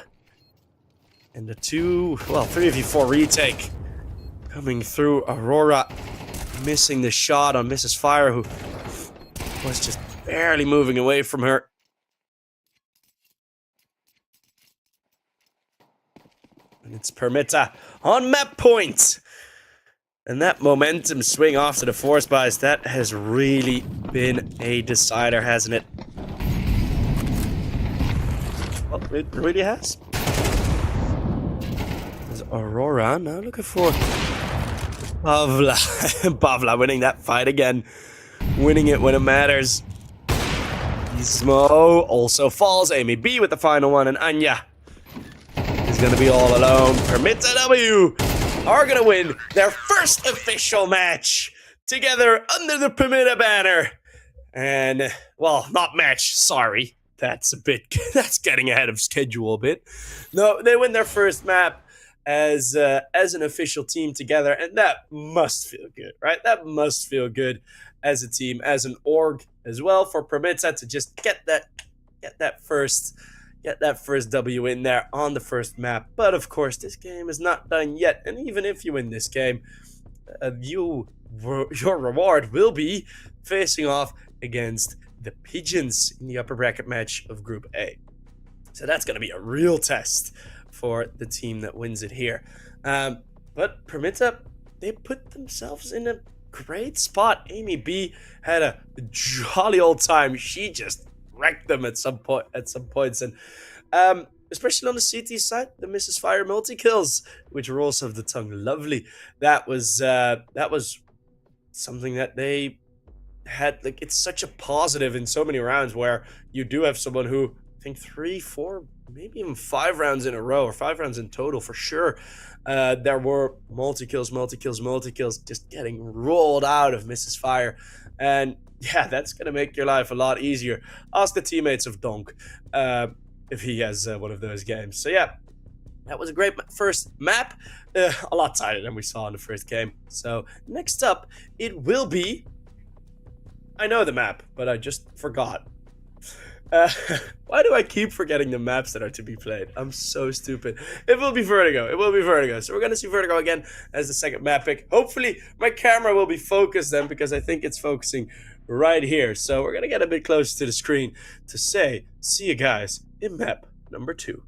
And the 3v4 retake coming through. Aurora missing the shot on Mrs. Fire, who was just barely moving away from her. And it's Permitta on map point. And that momentum swing off to the force buys, that has really been a decider, hasn't it? Well, it really has. There's Aurora now looking for Pavla. Pavla winning that fight again. Winning it when it matters. Gizmo also falls. Amy B with the final one, and Anya is going to be all alone. Permitta W are going to win their first official match together under the Permitta banner. And, well, not match, sorry. That's getting ahead of schedule a bit. No, they win their first map as an official team together, and that must feel good, right? That must feel good as a team, as an org as well, for Permitta to just get that first W in there on the first map. But of course, this game is not done yet, and even if you win this game, your reward will be facing off against the Pigeons in the upper bracket match of Group A. So that's going to be a real test for the team that wins it here. But Permitta, they put themselves in a great spot. Amy B had a jolly old time. She just wrecked them at some points, and especially on the CT side, the Mrs. Fire multi-kills, which rolls off the tongue lovely. That was something that they had. Like, it's such a positive in so many rounds where you do have someone who, I think 3, 4, maybe even 5 rounds in a row, or 5 rounds in total for sure, there were multi-kills, just getting rolled out of Mrs. Fire. And yeah, that's going to make your life a lot easier. Ask the teammates of Donk if he has one of those games. So yeah, that was a great first map. A lot tighter than we saw in the first game. So next up, it will be... I know the map, but I just forgot. Why do I keep forgetting the maps that are to be played? I'm so stupid. It will be Vertigo. So we're going to see Vertigo again as the second map pick. Hopefully, my camera will be focused then, because I think it's focusing right here. So we're going to get a bit closer to the screen to say, see you guys in map number 2.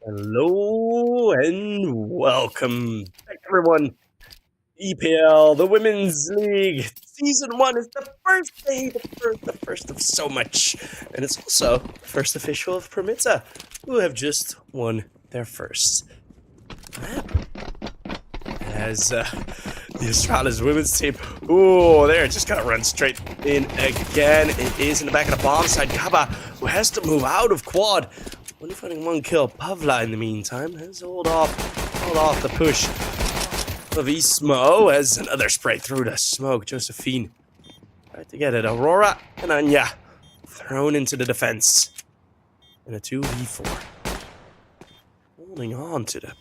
Hello and welcome back, everyone. EPL, the Women's League, Season 1 is the first day, the first of so much. And it's also the first official of Permitta, who have just won their first map. As the Astralis women's team, ooh, they're just gonna run straight in again. It is in the back of the bomb side. Gaba, who has to move out of quad. Only finding one kill. Pavla, in the meantime, has hold off the push of Ismo as another spray through the smoke. Josephine tried to get it. Aurora and Anya thrown into the defense in a 2v4. Holding on to the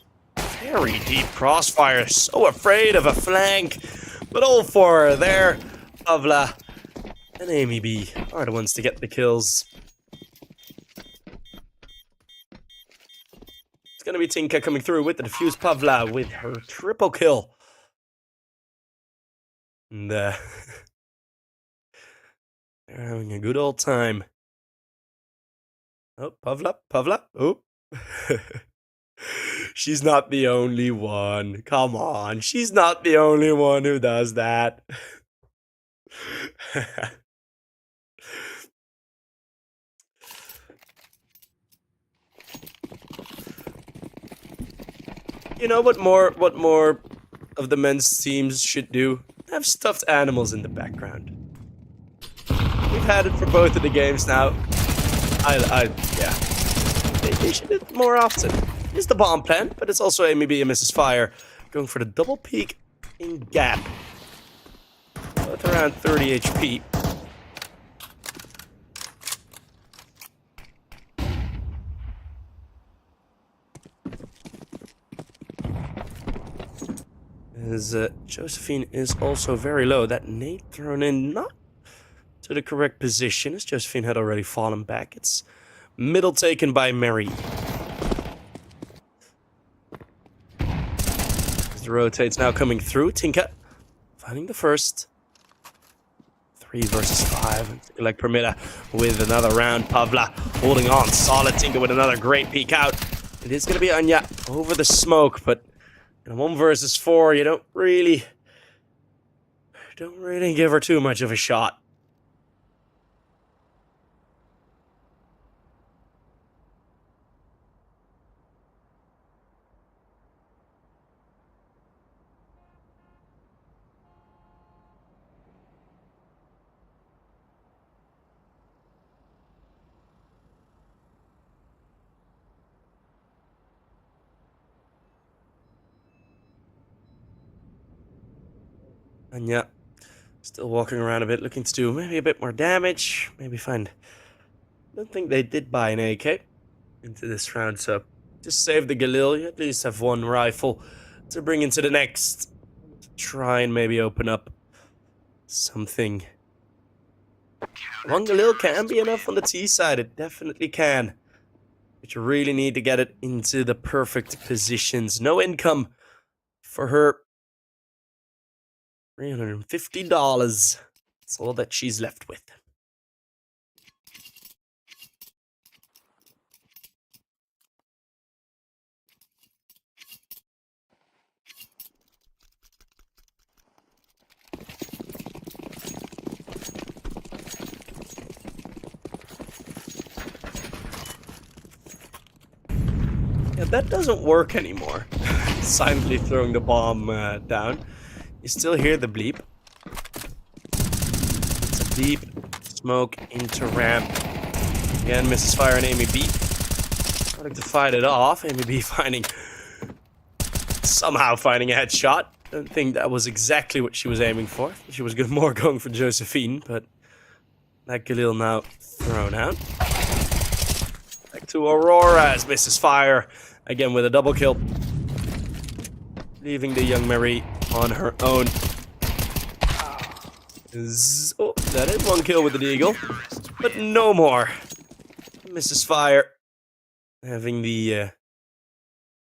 very deep crossfire. So afraid of a flank. But all four are there. Pavla and Amy B are the ones to get the kills. It's going to be Tinka coming through with the defuse. Pavla with her triple kill. And they're having a good old time. Oh, Pavla. Oh. She's not the only one. Come on. She's not the only one who does that. You know what more of the men's teams should do? Have stuffed animals in the background. We've had it for both of the games now. Yeah. They should do it more often. It's the bomb plant, but it's also Amy B and Mrs. Fire going for the double peek in gap. Both around 30 HP. As Josephine is also very low. That nade thrown in not to the correct position, as Josephine had already fallen back. It's middle taken by Mary. As the rotates now coming through, Tinka finding the first. 3 versus 5. Like Permitta with another round. Pavla holding on. Solid. Tinka with another great peek out. It is going to be Anya over the smoke, but in a 1 versus 4, you don't really give her too much of a shot. Anya still walking around a bit, looking to do maybe a bit more damage. Maybe find... I don't think they did buy an AK into this round, so just save the Galil. You at least have 1 rifle to bring into the next. Try and maybe open up something. 1 Galil can be enough on the T side. It definitely can. But you really need to get it into the perfect positions. No income for her. $350. That's all that she's left with. Yeah, that doesn't work anymore. Silently throwing the bomb down. You still hear the bleep. It's a deep smoke into ramp. Again, Mrs. Fire and Amy B trying to fight it off. Amy B somehow finding a headshot. Don't think that was exactly what she was aiming for. She was more going for Josephine, but that Galil now thrown out. Back to Aurora as Mrs. Fire again with a double kill. Leaving the young Mary on her own. Oh, that is 1 kill with the Deagle, but no more. Mrs. Fire having the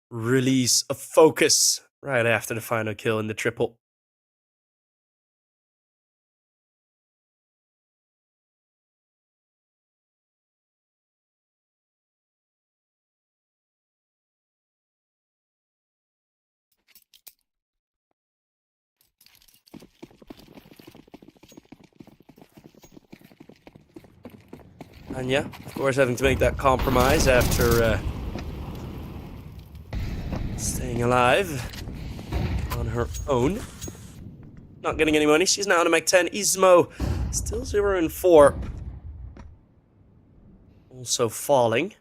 release of focus right after the final kill in the triple. And yeah, of course, having to make that compromise after staying alive on her own. Not getting any money. She's now on a Mech 10. Ismo still 0 and 4. Also falling.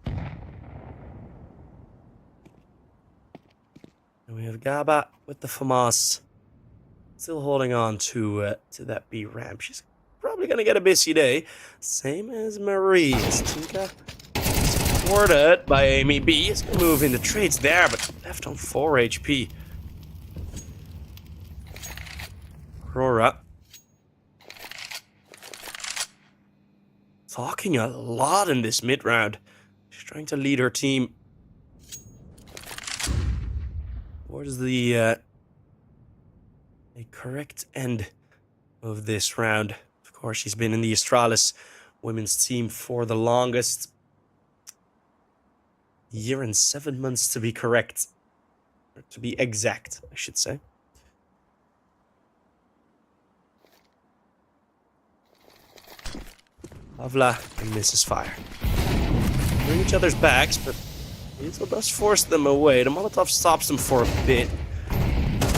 And we have Gaba with the FAMAS. Still holding on to that B ramp. She's probably going to get a busy day. Same as Marie. Tinka supported by Amy B. Is going to move into trades there, but left on 4 HP. Aurora. Talking a lot in this mid round. She's trying to lead her team towards the correct end of this round. Of course, she's been in the Astralis women's team for the longest. Year and 7 months to be correct. Or to be exact, I should say. Pavla and Mrs. Fire. They're in each other's backs, but Hazel does force them away. The Molotov stops them for a bit.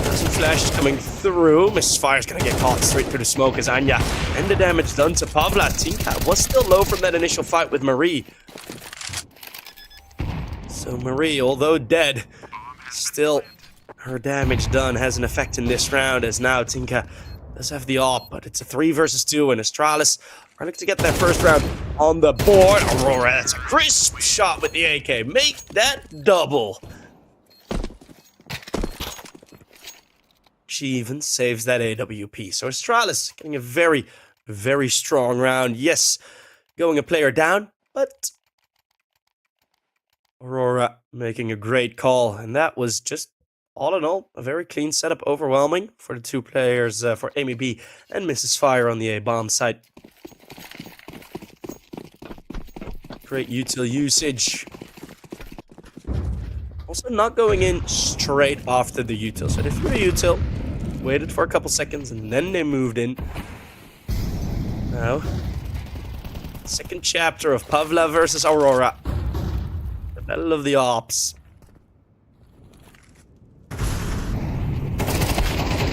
Some flashes coming through. Mrs. Fire's gonna get caught straight through the smoke as Anya. And the damage done to Pavla. Tinka was still low from that initial fight with Marie. So Marie, although dead, still her damage done has an effect in this round, as now Tinka does have the AWP, but it's a 3 versus 2, and Astralis are looking to get that first round on the board. Aurora, that's a crisp shot with the AK. Make that double. She even saves that AWP. So Astralis getting a very, very strong round. Yes, going a player down, but Aurora making a great call. And that was just, all in all, a very clean setup. Overwhelming for the 2 players, for Amy B and Mrs. Fire on the A-bomb side. Great util usage. Also not going in straight after the util. So they threw a util, waited for a couple seconds, and then they moved in. Now, second chapter of Pavla versus Aurora. The Battle of the Ops.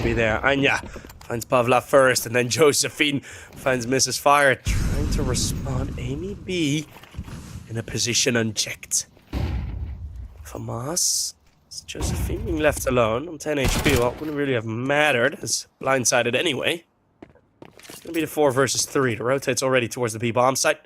Be there. Anya finds Pavla first, and then Josephine finds Mrs. Fire, trying to respond. Amy B in a position unchecked. FAMAS. It's Josephine being left alone on 10 HP. Well, it wouldn't really have mattered. It's blindsided anyway. It's going to be the 4 versus 3. The rotate's already towards the B-bomb site.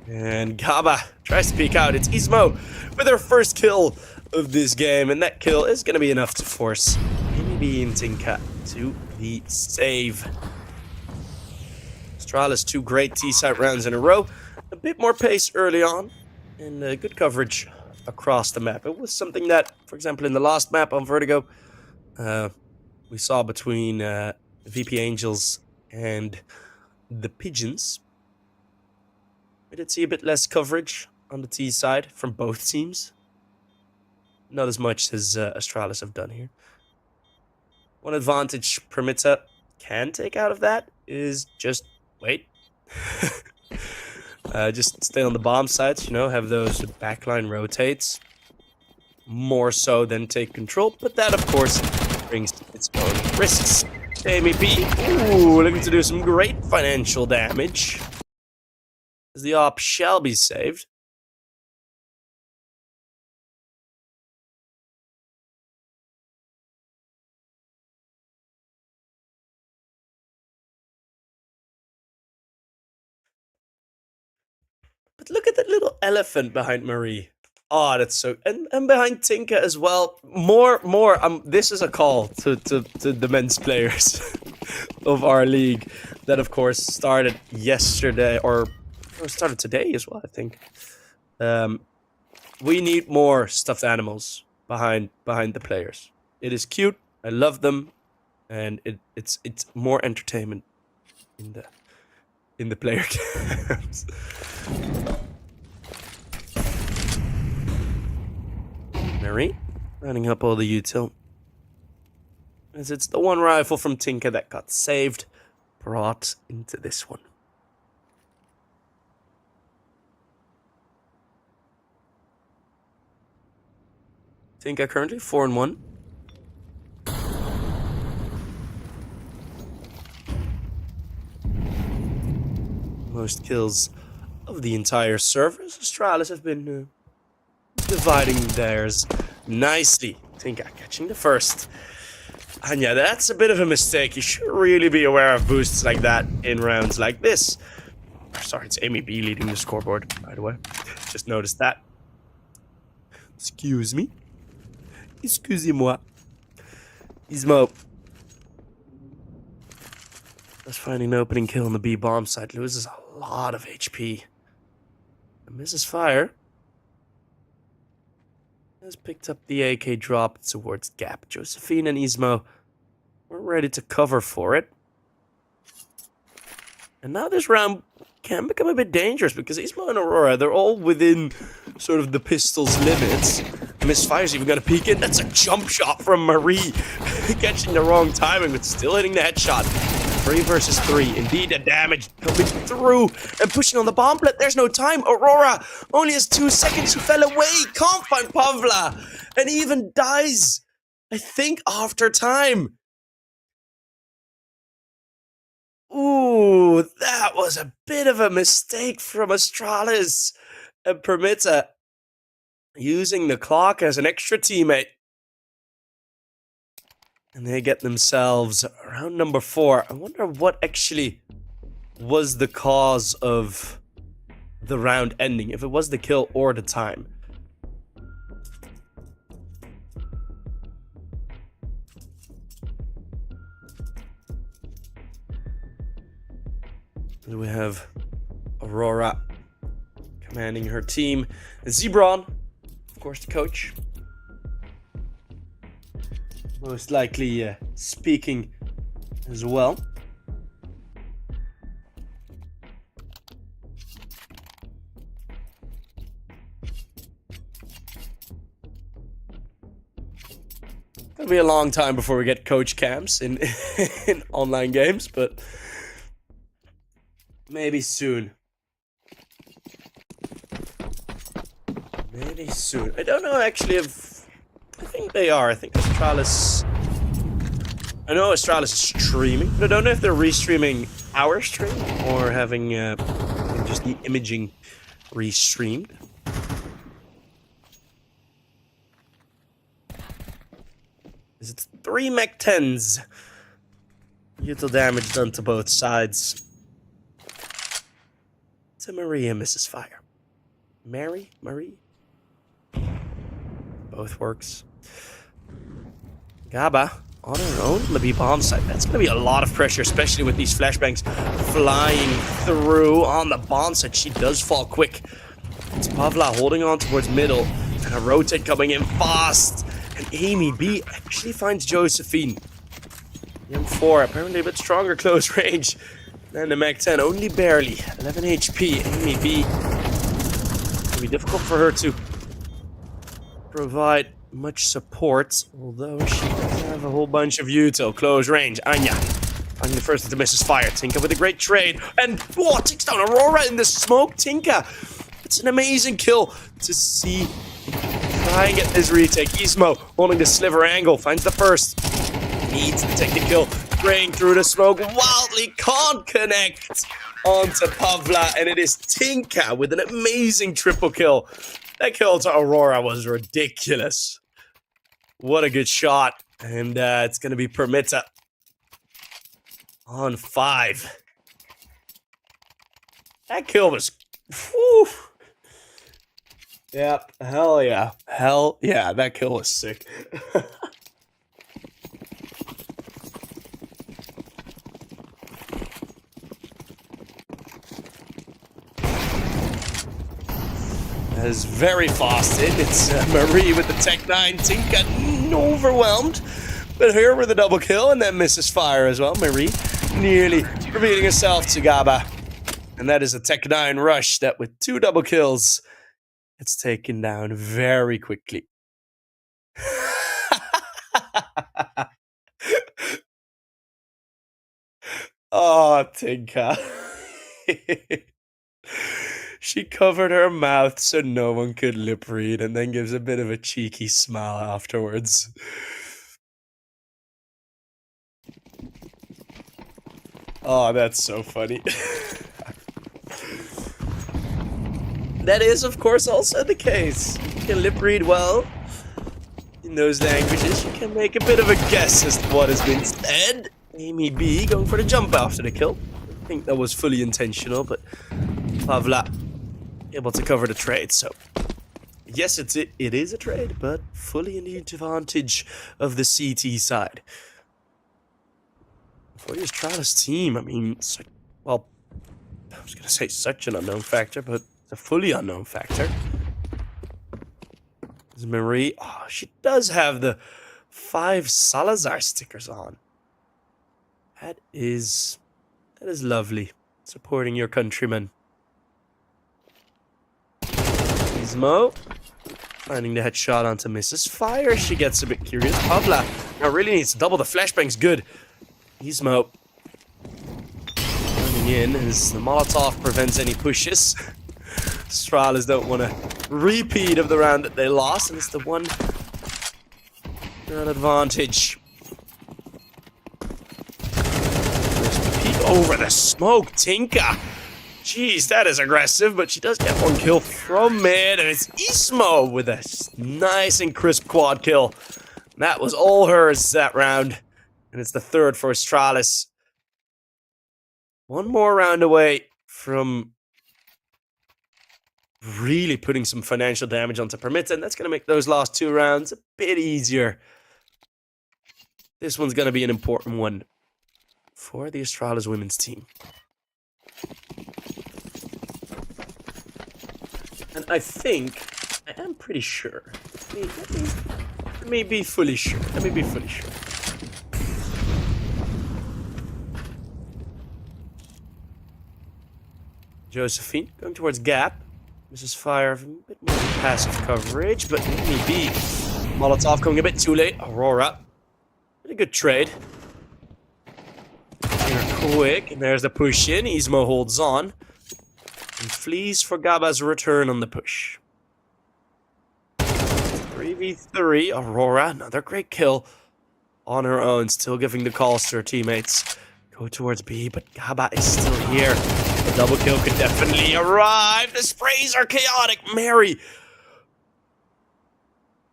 And Gaba tries to peek out. It's Ismo with her first kill of this game. And that kill is going to be enough to force Amy B and Tinka to the save. Astralis 2 great T-site rounds in a row. A bit more pace early on. And good coverage across the map. It was something that, for example, in the last map on Vertigo, we saw between VP.Angels and the Pigeons. We did see a bit less coverage on the T side from both teams. Not as much as Astralis have done here. One advantage Permitta can take out of that is just wait. Just stay on the bomb sites, you know, have those backline rotates. More so than take control, but that, of course, brings its own risks. Amy B, ooh, looking to do some great financial damage. As the AWP shall be saved. But look at that little elephant behind Marie. Oh, that's so... And behind Tinka as well. More. This is a call to the men's players of our league. That, of course, started yesterday. Or started today as well, I think. We need more stuffed animals behind the players. It is cute. I love them. And it's more entertainment in the player camps. Mary, running up all the util. as it's the one rifle from Tinka that got saved, brought into this one. Tinka currently 4-1. Most kills of the entire server. Astralis have been dividing theirs nicely. Tinka catching the first. And yeah, that's a bit of a mistake. You should really be aware of boosts like that in rounds like this. Sorry, it's Amy B leading the scoreboard, by the way. Just noticed that. Excuse me. Excusez-moi. Ismo. Just finding an opening kill on the B bomb side. Loses a lot of HP. And misses fire. Has picked up the AK drop towards Gap. Josephine and Ismo were ready to cover for it. And now this round can become a bit dangerous because Ismo and Aurora, they're all within sort of the pistol's limits. Misfire's even got a peek in. That's a jump shot from Marie. Catching the wrong timing, but still hitting the headshot. 3 versus 3. Indeed, the damage coming through and pushing on the bomb. But there's no time. Aurora only has 2 seconds. She fell away. Can't find Pavla. And even dies, I think, after time. Ooh, that was a bit of a mistake from Astralis and Permitta. Using the clock as an extra teammate. And they get themselves round number 4. I wonder what actually was the cause of the round ending. If it was the kill or the time. And we have Aurora commanding her team. Zebron, of course, the coach. Most likely speaking as well. It'll be a long time before we get coach cams in in online games, but maybe soon. Maybe soon. I don't know actually if... I think they are. I think Astralis... I know Astralis is streaming, but I don't know if they're restreaming our stream or having just the imaging restreamed. It's 3 mech 10s. Little damage done to both sides. To Maria misses fire. Marie? Both works. Gaba on her own on the B bomb site. That's going to be a lot of pressure, especially with these flashbangs flying through on the bomb site. She does fall quick. It's Pavla holding on towards middle. And a rotate coming in fast. And Amy B actually finds Josephine. The M4 apparently a bit stronger close range than the Mach 10. Only barely. 11 HP. Amy B. It'll be difficult for her to provide much support, although she does have a whole bunch of util. Close range. Anya finding the first to misses fire. Tinka with a great trade. And takes down Aurora in the smoke. Tinka. It's an amazing kill to see. Try and get this retake. Ismo holding the sliver angle. Finds the first. Needs to take the kill. Spraying through the smoke. Wildly can't connect onto Pavla. And it is Tinka with an amazing triple kill. That kill to Aurora was ridiculous. What a good shot. And it's going to be Permitta on 5. That kill was... Whew. Yep. Hell yeah. Hell yeah. That kill was sick. That is very fast in. It's Marie with the Tech 9. Tinka overwhelmed. But here with a double kill and then misses fire as well. Marie nearly revealing herself to Gaba. And that is a Tech 9 rush that with 2 double kills, it's taken down very quickly. Oh, Tinka. She covered her mouth so no one could lip read and then gives a bit of a cheeky smile afterwards. Oh, that's so funny. That is, of course, also the case. You can lip read well in those languages. You can make a bit of a guess as to what has been said. Amy B going for the jump after the kill. I think that was fully intentional, but Pavla able to cover the trade. So yes, it is a trade, but fully in the advantage of the CT side. For the Astralis team, I mean, well, I was gonna say such an unknown factor, but a fully unknown factor. Is Marie? Oh, she does have the 5 Salazar stickers on. That is lovely. Supporting your countrymen. Ismo finding the headshot onto Mrs. Fire. She gets a bit curious. Pavla now really needs to double the flashbangs. Good. Ismo running in as the Molotov prevents any pushes. Astralis don't want a repeat of the round that they lost, and it's the one advantage. Peek over the smoke, Tinka. Jeez, that is aggressive, but she does get one kill from mid, and it's Ismo with a nice and crisp quad kill. That was all hers that round, and it's the third for Astralis. One more round away from really putting some financial damage onto Permitta, and that's going to make those last 2 rounds a bit easier. This one's going to be an important one for the Astralis women's team. And I am pretty sure. Let me be fully sure. Josephine going towards Gap. Mrs. Fire, a bit more passive coverage, but maybe Molotov coming a bit too late. Aurora, pretty good trade. Quick, and there's the push in. Ismo holds on and flees for Gaba's return on the push. 3v3, Aurora, another great kill on her own, still giving the calls to her teammates. Go towards B, but Gaba is still here. The double kill could definitely arrive. The sprays are chaotic. Mary,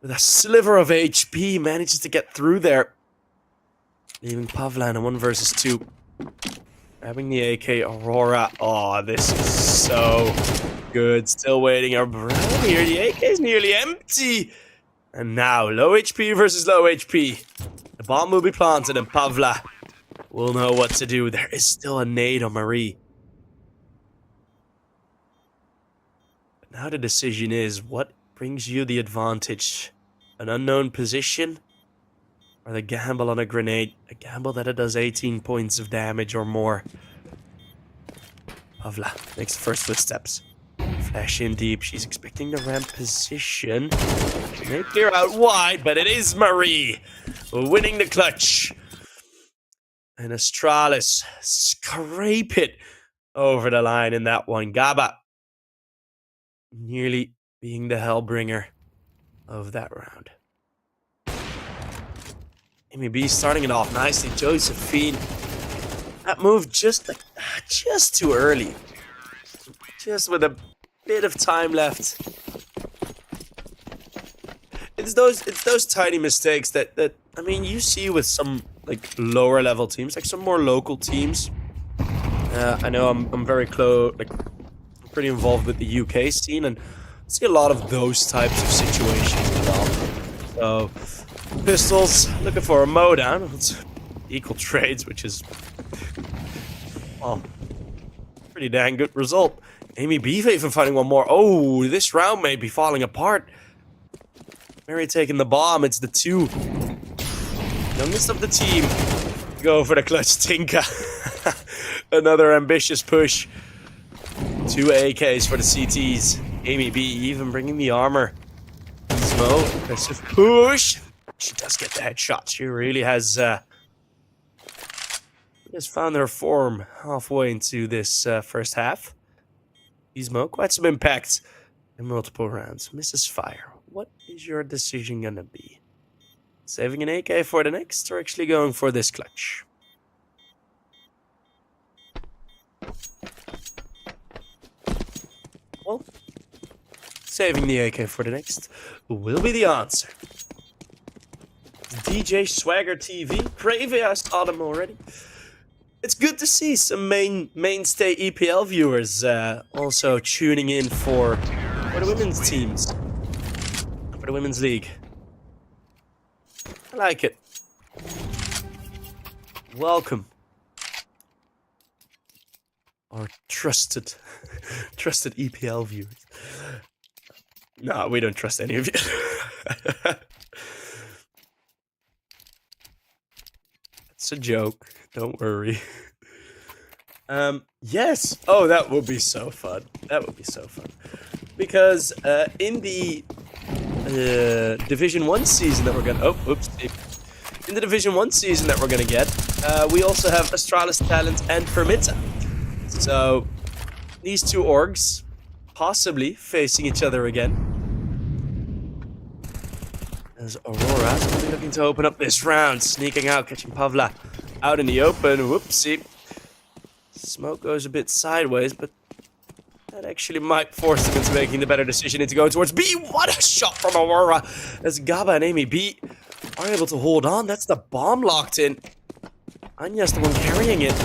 with a sliver of HP, manages to get through there, leaving Pavla in a 1 versus 2. Grabbing the AK, Aurora. Oh, this is so good. Still waiting around here. The AK is nearly empty. And now, low HP versus low HP. The bomb will be planted, and Pavla will know what to do. There is still a nade on Marie. But now the decision is, what brings you the advantage? An unknown position? Or the gamble on a grenade? A gamble that it does 18 points of damage or more. Pavla makes the first footsteps. Flash in deep. She's expecting the ramp position. May clear out wide, but it is Marie winning the clutch. And Astralis scrape it over the line in that one. Gaba nearly being the hellbringer of that round. Amy B starting it off nicely. Josephine. That move just too early. Just with a bit of time left. It's those tiny mistakes that I mean you see with some like lower level teams, like some more local teams. I know I'm very close, like I'm pretty involved with the UK scene, and I see a lot of those types of situations develop. So Pistols looking for a mow down. It's equal trades, which is, well, pretty dang good result. Amy B even finding one more. Oh, this round may be falling apart. Mary taking the bomb. It's the 2 youngest of the team. Go for the clutch, Tinka. Another ambitious push. 2 AKs for the CTs. Amy B even bringing the armor. Ismo, aggressive push. She does get the headshot. She really has has found her form halfway into this first half. Gizmo, quite some impact in multiple rounds. Misses fire. What is your decision gonna be? Saving an AK for the next, or actually going for this clutch? Well, saving the AK for the next will be the answer. DJ Swagger TV, Gravy, I saw them already. It's good to see some mainstay EPL viewers also tuning in for the women's teams, for the women's league. I like it. Welcome, our trusted EPL viewers. No, we don't trust any of you. It's a joke. Don't worry. Yes. Oh, that would be so fun. That would be so fun. Because in the Division 1 season that we're gonna... Oh, oops. In the Division 1 season that we're gonna get, we also have Astralis Talent and Permitta. So, these two orgs possibly facing each other again. As Aurora's going to be looking to open up this round. Sneaking out, catching Pavla out in the open. Whoopsie. Smoke goes a bit sideways, but that actually might force him into making the better decision into going towards B. What a shot from Aurora as Gaba and Amy B are able to hold on. That's the bomb locked in. Anya's the one carrying it.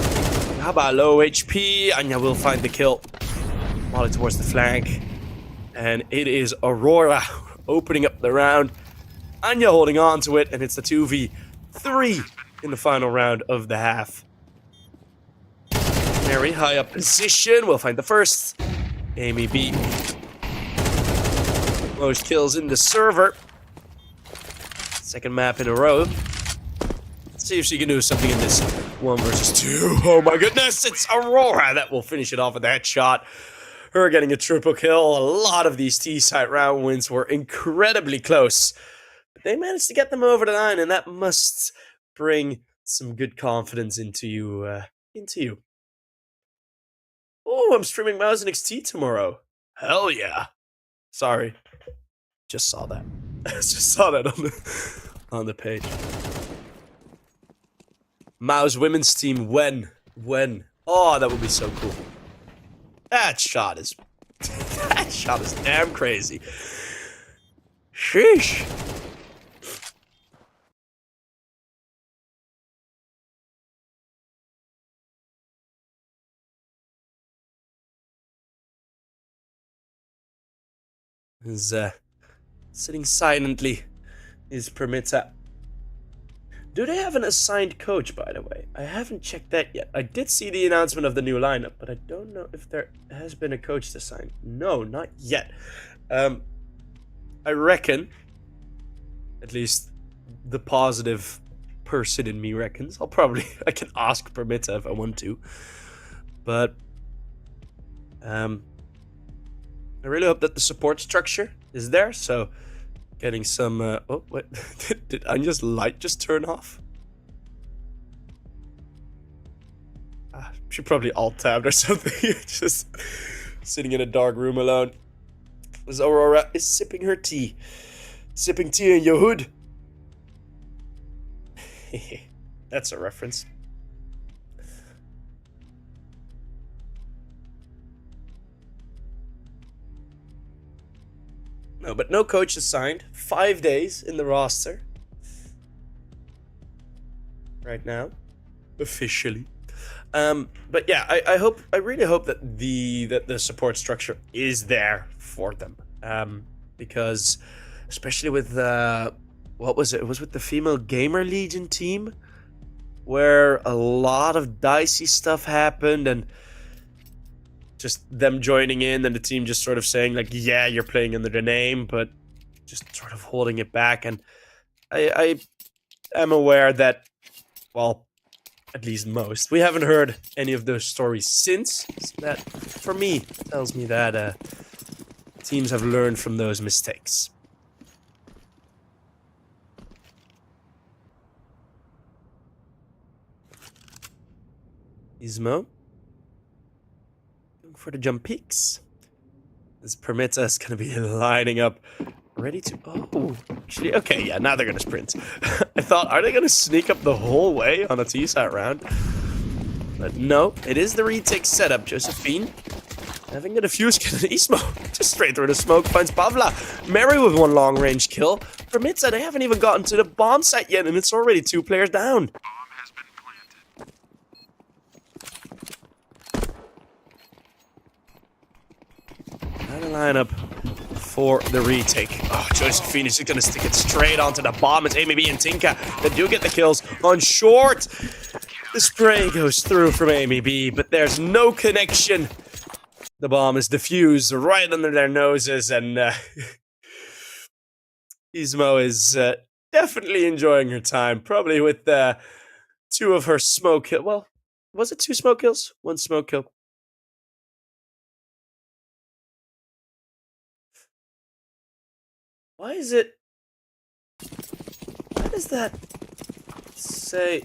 Gaba low HP. Anya will find the kill. Volley towards the flank. And it is Aurora opening up the round. Anya holding on to it, and it's the 2v3 in the final round of the half. Very high up position. We'll find the first. Amy B. Most kills in the server. Second map in a row. Let's see if she can do something in this 1 versus 2. Oh my goodness, it's Aurora that will finish it off with that shot. Her getting a triple kill. A lot of these T-site round wins were incredibly close. They managed to get them over the line, and that must bring some good confidence into you. Oh, I'm streaming Mouse NXT tomorrow. Hell yeah! Sorry, just saw that. Just saw that on the page. Mouse women's team when? Oh, that would be so cool. That shot is damn crazy. Sheesh. Is sitting silently is Permitta. Do they have an assigned coach, by the way? I haven't checked that yet. I did see the announcement of the new lineup, but I don't know if there has been a coach assigned. No, not yet. I reckon, at least the positive person in me reckons, I can ask Permitta if I want to. But I really hope that the support structure is there, so getting some... oh, what? Did Anya's light just turn off? She probably alt-tabbed or something. Just sitting in a dark room alone. As Aurora is sipping her tea. Sipping tea in your hood. That's a reference. No, but no coach assigned. 5 days in the roster. Right now. Officially. But yeah, I really hope that the support structure is there for them. Because especially with what was it? It was with the Female Gamer Legion team where a lot of dicey stuff happened, and just them joining in and the team just sort of saying like, yeah, you're playing under the name, but just sort of holding it back. And I am aware that, well, at least most, we haven't heard any of those stories since. So that, for me, tells me that teams have learned from those mistakes. Ismo. Going for the jump peaks. This Permitta is going to be lining up. Ready to... Oh, actually, okay, yeah, now they're going to sprint. I thought, are they going to sneak up the whole way on a T-side round? But no, it is the retake setup. Josephine having the defuse kill and Ismo just straight through the smoke finds Pavla. Mary with one long range kill. Permitta, they haven't even gotten to the bomb site yet, and it's already 2 players down. And a lineup for the retake. Oh, Josephine is just going to stick it straight onto the bomb. It's Amy B and Tinka that do get the kills on short. The spray goes through from Amy B, but there's no connection. The bomb is diffused right under their noses, and Ismo is definitely enjoying her time. Probably with 2 of her smoke kills. Well, was it 2 smoke kills? 1 smoke kill. Why does that say...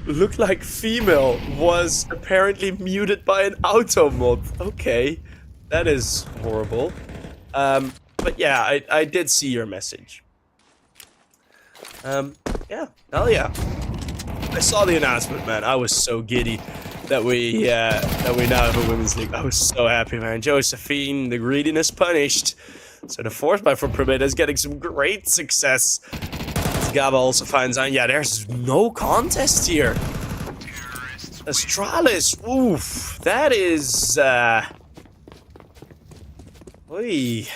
Look like female was apparently muted by an auto mod. Okay, that is horrible. But yeah, I did see your message. Yeah, hell yeah. I saw the announcement, man. I was so giddy that we now have a women's league. I was so happy, man. Josephine, the greediness punished. So the force buy from Permitta is getting some great success. Gaba also finds out, yeah, there's no contest here. Astralis, oof, that is, oy.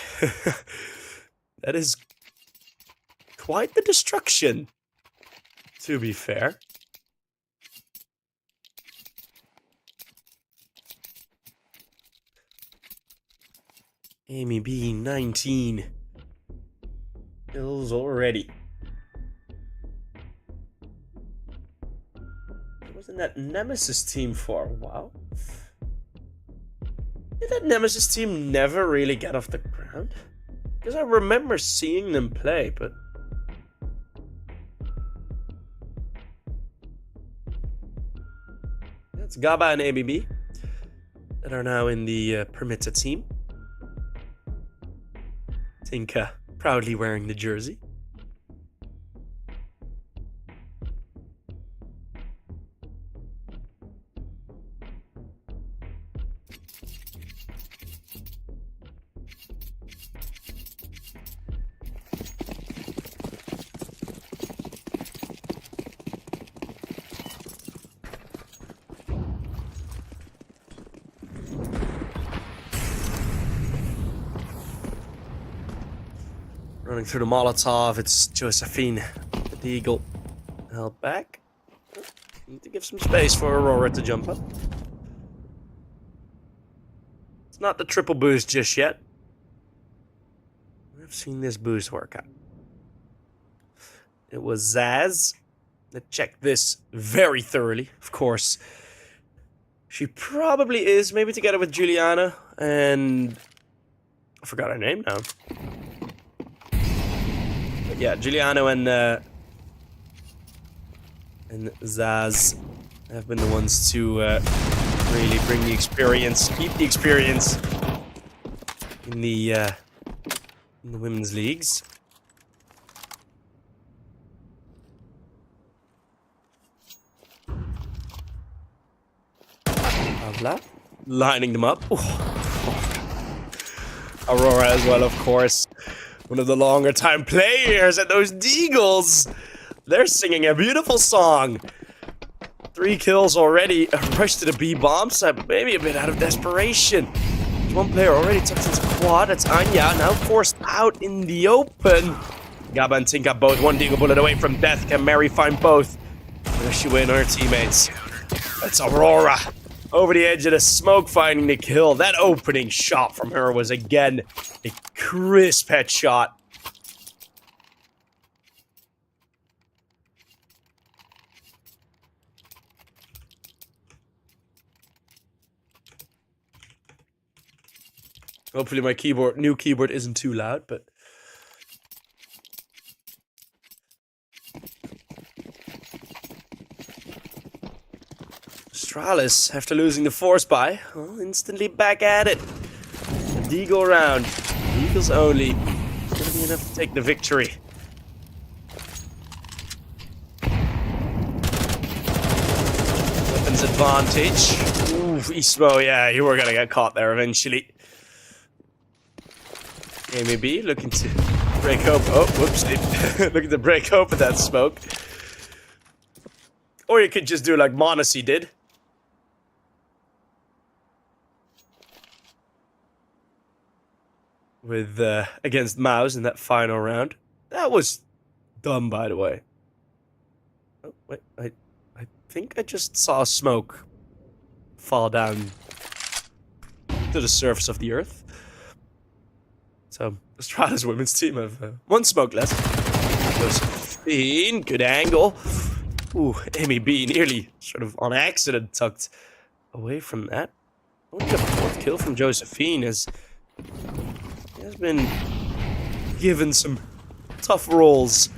That is quite the destruction, to be fair. Amy B, 19 kills already. Wasn't that Nemesis team for a while? Did that Nemesis team never really get off the ground? Because I remember seeing them play, but... That's Gaba and ABB that are now in the Permitta team. Tinka proudly wearing the jersey. Running through the Molotov, it's Josephine, the Eagle, held back. Need to give some space for Aurora to jump up. It's not the triple boost just yet. I've seen this boost work out. It was Zaz that checked this very thoroughly, of course. She probably is, maybe together with Juliana, and... I forgot her name now. Yeah, Giuliano and Zaz have been the ones to really bring the experience, keep the experience in the women's leagues. Pavla, lining them up. Ooh. Aurora as well, of course. One of the longer time players, and those Deagles, they're singing a beautiful song. 3 kills already, a rush to the B bomb site, maybe a bit out of desperation. There's 1 player already tucked into quad, it's Anya, now forced out in the open. Gaba and Tinka both 1 Deagle bullet away from death. Can Mary find both? Where she win on her teammates? That's Aurora. Over the edge of the smoke, finding the kill. That opening shot from her was, again, a crisp headshot. Hopefully my new keyboard isn't too loud, but... Astralis, after losing the force buy, well, instantly back at it. Vertigo round. Eagles only. It's gonna be enough to take the victory. Weapons advantage. Ooh, Ismo, yeah, you were gonna get caught there eventually. Amy B looking to break open. Oh, whoops. Looking to break open that smoke. Or you could just do like Monacy did. With against Mouse in that final round. That was dumb, by the way. Oh, wait, I think I just saw smoke fall down to the surface of the earth. So, Astralis women's team have one smoke less. Josephine, good angle. Ooh, Amy B nearly sort of on accident tucked away from that. Only a 4th kill from Josephine as he has been given some tough roles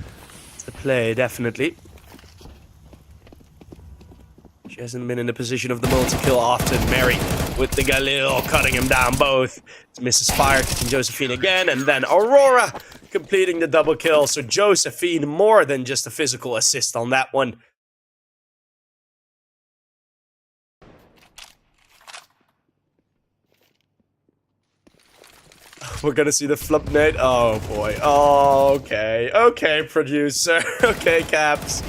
to play, definitely. She hasn't been in the position of the multi-kill often. Mary with the Galil cutting him down both. It's Mrs. Fire kicking Josephine again, and then Aurora completing the double kill. So Josephine more than just a physical assist on that one. We're gonna see the flip nade. Oh boy. Oh, okay. Okay, producer. Okay, Caps.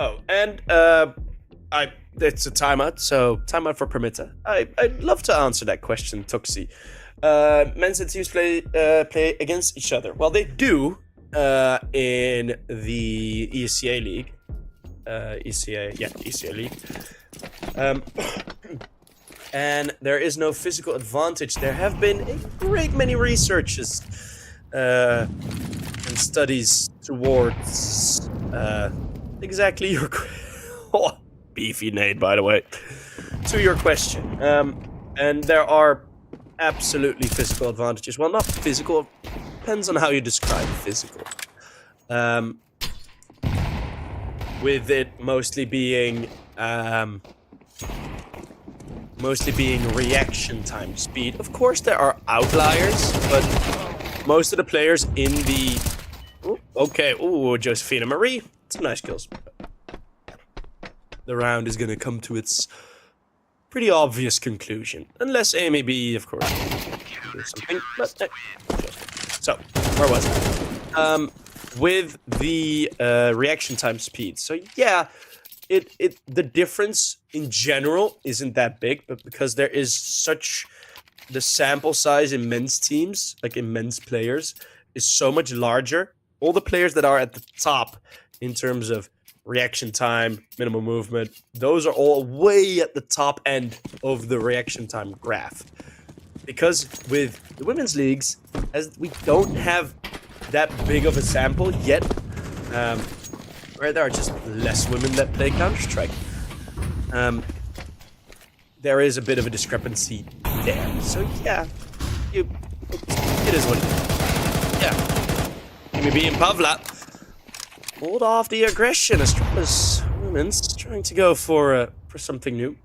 Oh, and it's a timeout, so timeout for Permitta. I'd love to answer that question, Tuxi. Men's and teams play against each other. Well, they do in the ECA League. ECA League. And there is no physical advantage. There have been a great many researches and studies towards exactly your beefy nade, by the way, to your question. And there are absolutely physical advantages. Well, not physical, depends on how you describe physical. With it mostly being reaction time speed. Of course, there are outliers, but most of the players in the... Ooh, Josephine and Marie. Some nice kills. The round is going to come to its pretty obvious conclusion. Unless Amy B, of course, do something. But, so, where was I? With the reaction time speed. So, yeah, the difference in general isn't that big, but because there is such... The sample size in men's teams, like in men's players, is so much larger. All the players that are at the top in terms of reaction time, minimal movement, those are all way at the top end of the reaction time graph. Because with the women's leagues, as we don't have that big of a sample yet, where there are just less women that play Counter-Strike, there is a bit of a discrepancy there. So yeah, it is what it is. Yeah. Maybe in Pavla. Hold off the aggression. Astralis women's trying to go for something new.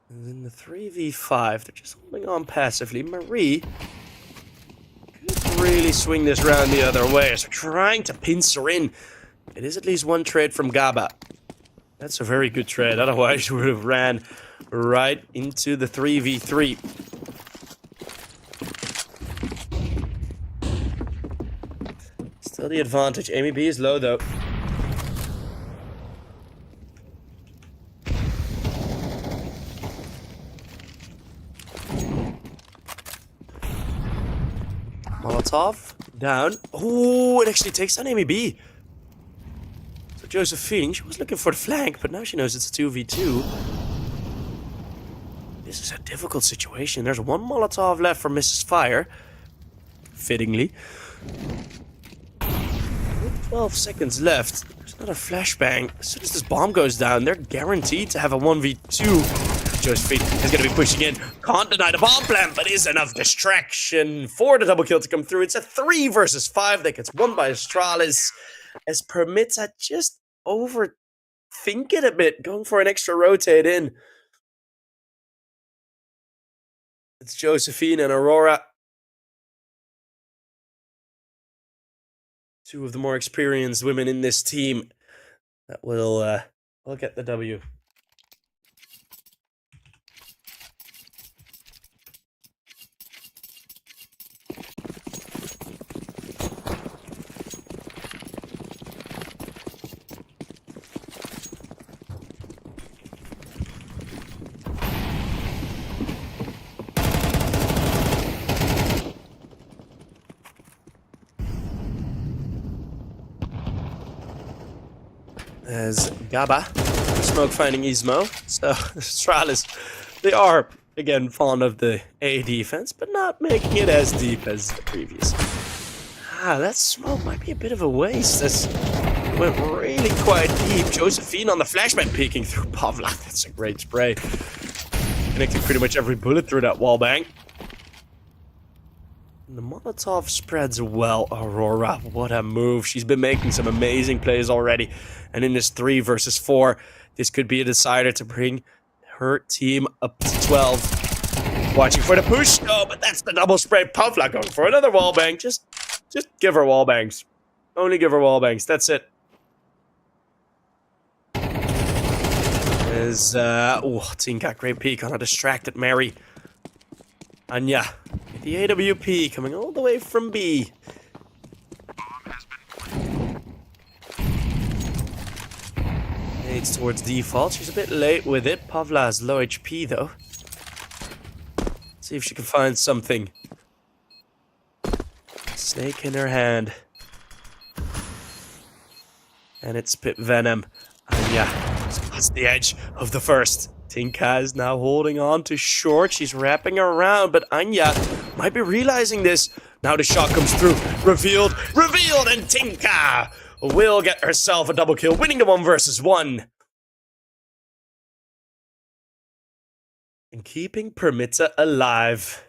And then the 3v5, they're just holding on passively. Marie could really swing this round the other way as we're trying to pincer in. It is at least one trade from Gaba. That's a very good trade, otherwise you would have ran right into the 3v3. Still the advantage. Amy B is low though. Molotov down. Oh, it actually takes down Amy B. So Josephine, she was looking for the flank, but now she knows it's a 2v2. This is a difficult situation. There's one Molotov left for Mrs. Fire. Fittingly. 12 seconds left. There's another flashbang. As soon as this bomb goes down, they're guaranteed to have a 1v2. Josephine is going to be pushing in. Can't deny the bomb plant, but is enough distraction for the double kill to come through. It's a 3 versus 5 that gets won by Astralis. As Permitta just overthink it a bit, going for an extra rotate in. It's Josephine and Aurora. Two of the more experienced women in this team that will get the W. As Gaba, smoke finding Ismo. So, Astralis, they are, again, fond of the A defense, but not making it as deep as the previous. That smoke might be a bit of a waste. This went really quite deep. Josephine on the flashbang peeking through Pavla. That's a great spray. Connecting pretty much every bullet through that wallbang. The Molotov spreads well. Aurora, what a move. She's been making some amazing plays already. And in this 3 versus 4, this could be a decider to bring her team up to 12. Watching for the push. No, but that's the double spray. Pavla going for another wallbang. Just give her wallbangs. Only give her wallbangs. That's it. As, Tinka, great peek on a distracted Mary. Anya. The AWP coming all the way from B. Aids towards default. She's a bit late with it. Pavla has low HP though. See if she can find something. Snake in her hand. And it's Pit Venom. Anya spots the edge of the first. Tinka is now holding on to short. She's wrapping around, but Anya might be realizing this. Now the shot comes through. Revealed, and Tinka will get herself a double kill, winning the 1 versus 1. And keeping Permitta alive.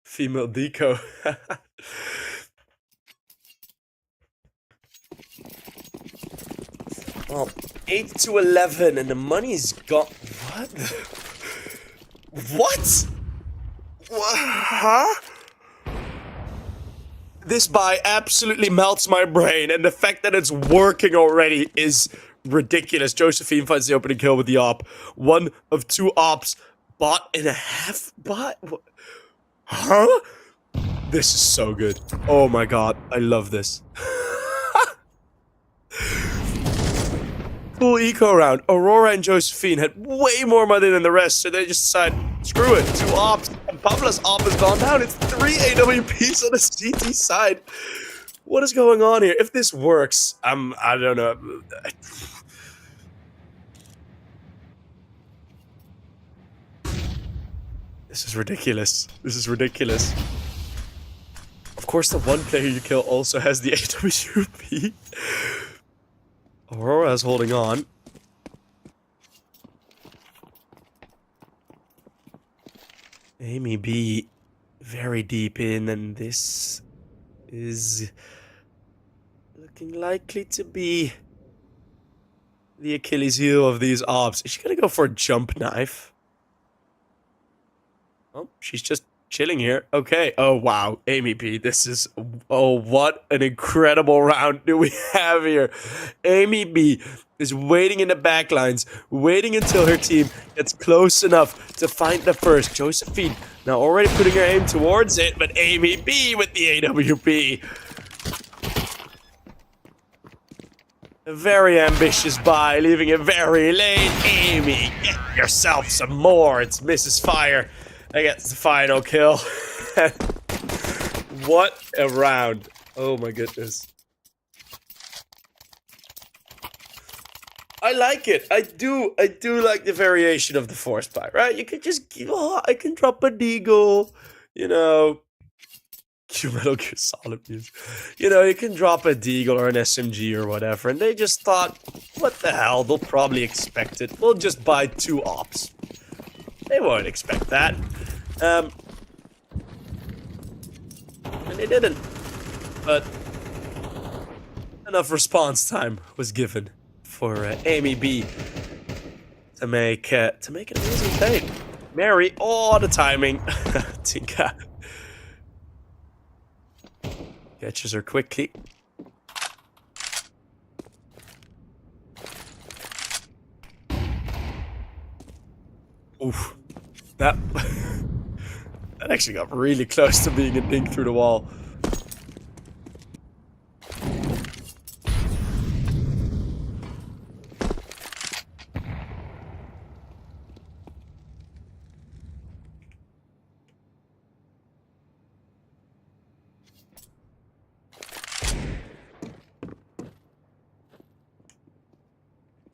Female deco. Well, 8-11, and the money's got... What? What? Huh? This buy absolutely melts my brain, and the fact that it's working already is ridiculous. Josephine finds the opening kill with the op. 1 of 2 ops. Bot and a half bot? Huh? This is so good. Oh my god, I love this. Full eco round. Aurora and Josephine had way more money than the rest, so they just decided, screw it, 2 ops. And Pavla's op has gone down. It's 3 AWPs on the CT side. What is going on here? If this works, I don't know. This is ridiculous. This is ridiculous. Of course, the one player you kill also has the AWP. Aurora's holding on. Amy B very deep in, and this is looking likely to be the Achilles heel of these ops. Is she gonna go for a jump knife? Oh, she's just chilling here. Okay. Oh, wow. Amy B, this is... Oh, what an incredible round do we have here. Amy B is waiting in the backlines, waiting until her team gets close enough to find the first. Josephine now already putting her aim towards it, but Amy B with the AWP. A very ambitious buy, leaving it very late. Amy, get yourself some more. It's Mrs. Fire that gets the final kill. What a round. Oh my goodness. I like it. I do like the variation of the force buy, right? You can just, I can drop a deagle, you know. Metal Gear Solid music. You know, you can drop a deagle or an SMG or whatever, and they just thought, what the hell, they'll probably expect it. We'll just buy 2 ops. They won't expect that. And they didn't. But enough response time was given for Amy B to make an amazing play. Mary, oh, the timing. Tinka. Catches her quickly. Oof. That actually got really close to being a dink through the wall.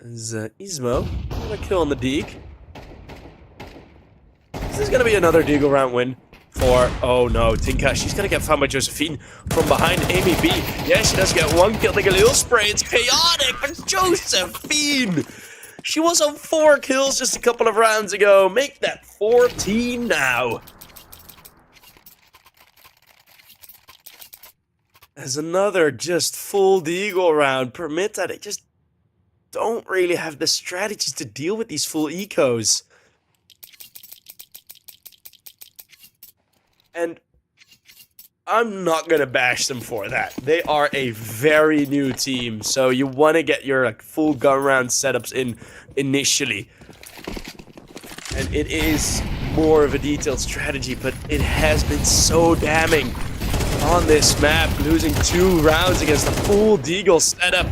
Is Ismo gonna kill on the Deeg? This is gonna be another Deagle round win for, oh no, Tinka. She's gonna get found by Josephine from behind Amy B. Yeah, she does get 1 kill. The Galil spray. It's chaotic for Josephine. She was on 4 kills just a couple of rounds ago. Make that 14 now. As another just full Deagle round. Permitta, they just don't really have the strategies to deal with these full ecos. And I'm not going to bash them for that. They are a very new team, so you want to get your full gun round setups in initially. And it is more of a detailed strategy, but it has been so damning on this map, losing 2 rounds against a full Deagle setup.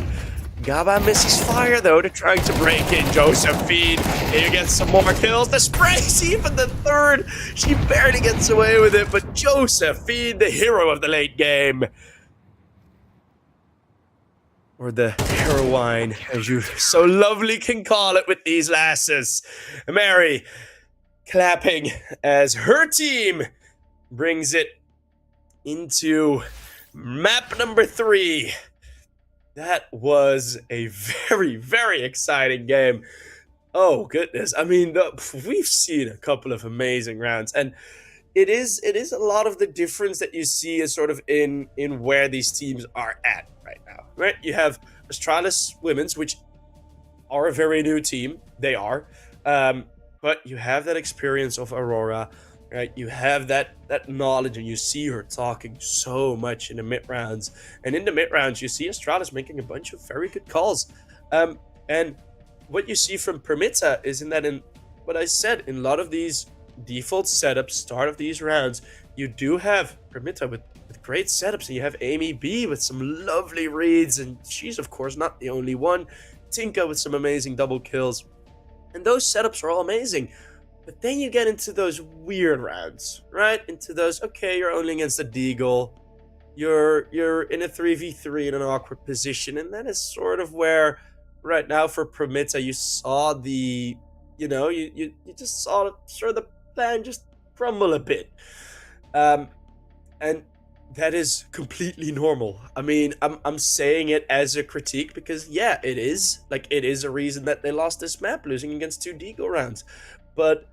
Gaba misses fire, though, to trying to break in. Josephine, here gets some more kills. The spray's even the 3rd. She barely gets away with it, but Josephine, the hero of the late game. Or the heroine, as you so lovely can call it with these lasses. Mary clapping as her team brings it into map number 3. That was a very, very exciting game. Oh, goodness. I mean, we've seen a couple of amazing rounds. And it is a lot of the difference that you see is sort of in where these teams are at right now. Right? You have Astralis Women's, which are a very new team. They are. But you have that experience of Aurora. Right, you have that knowledge, and you see her talking so much in the mid rounds. And in the mid rounds, you see Astralis making a bunch of very good calls. And what you see from Permitta is in what I said, in a lot of these default setups, start of these rounds, you do have Permitta with great setups, and you have Amy B with some lovely reads, and she's of course not the only one. Tinka with some amazing double kills, and those setups are all amazing. But then you get into those weird rounds, right? Into those, okay, you're only against a Deagle. You're in a 3v3 in an awkward position. And that is sort of where, right now for Permitta, you saw the, you just saw sort of the plan just crumble a bit. And that is completely normal. I mean, I'm saying it as a critique because, yeah, it is. Like, it is a reason that they lost this map, losing against 2 Deagle rounds. But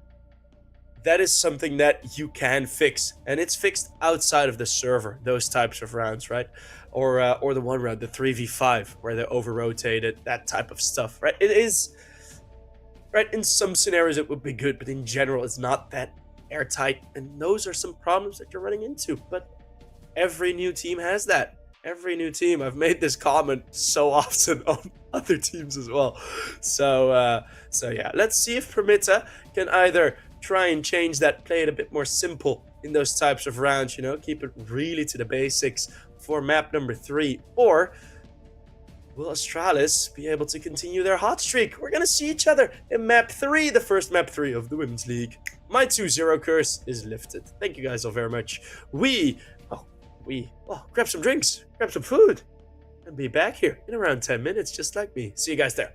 that is something that you can fix, and it's fixed outside of the server, those types of rounds, right? Or the one round, the 3v5, where they over-rotated, that type of stuff, right? It is, right, in some scenarios it would be good, but in general it's not that airtight, and those are some problems that you're running into. But every new team has that. Every new team. I've made this comment so often on other teams as well. So yeah, let's see if Permitta can either try and change that, play it a bit more simple in those types of rounds, keep it really to the basics for map number 3, or will Astralis be able to continue their hot streak? We're gonna see each other in map 3, the first map 3 of the Women's League. My 2-0 curse is lifted. Thank you guys all very much. Grab some drinks, grab some food, and be back here in around 10 minutes, just like me. See you guys there.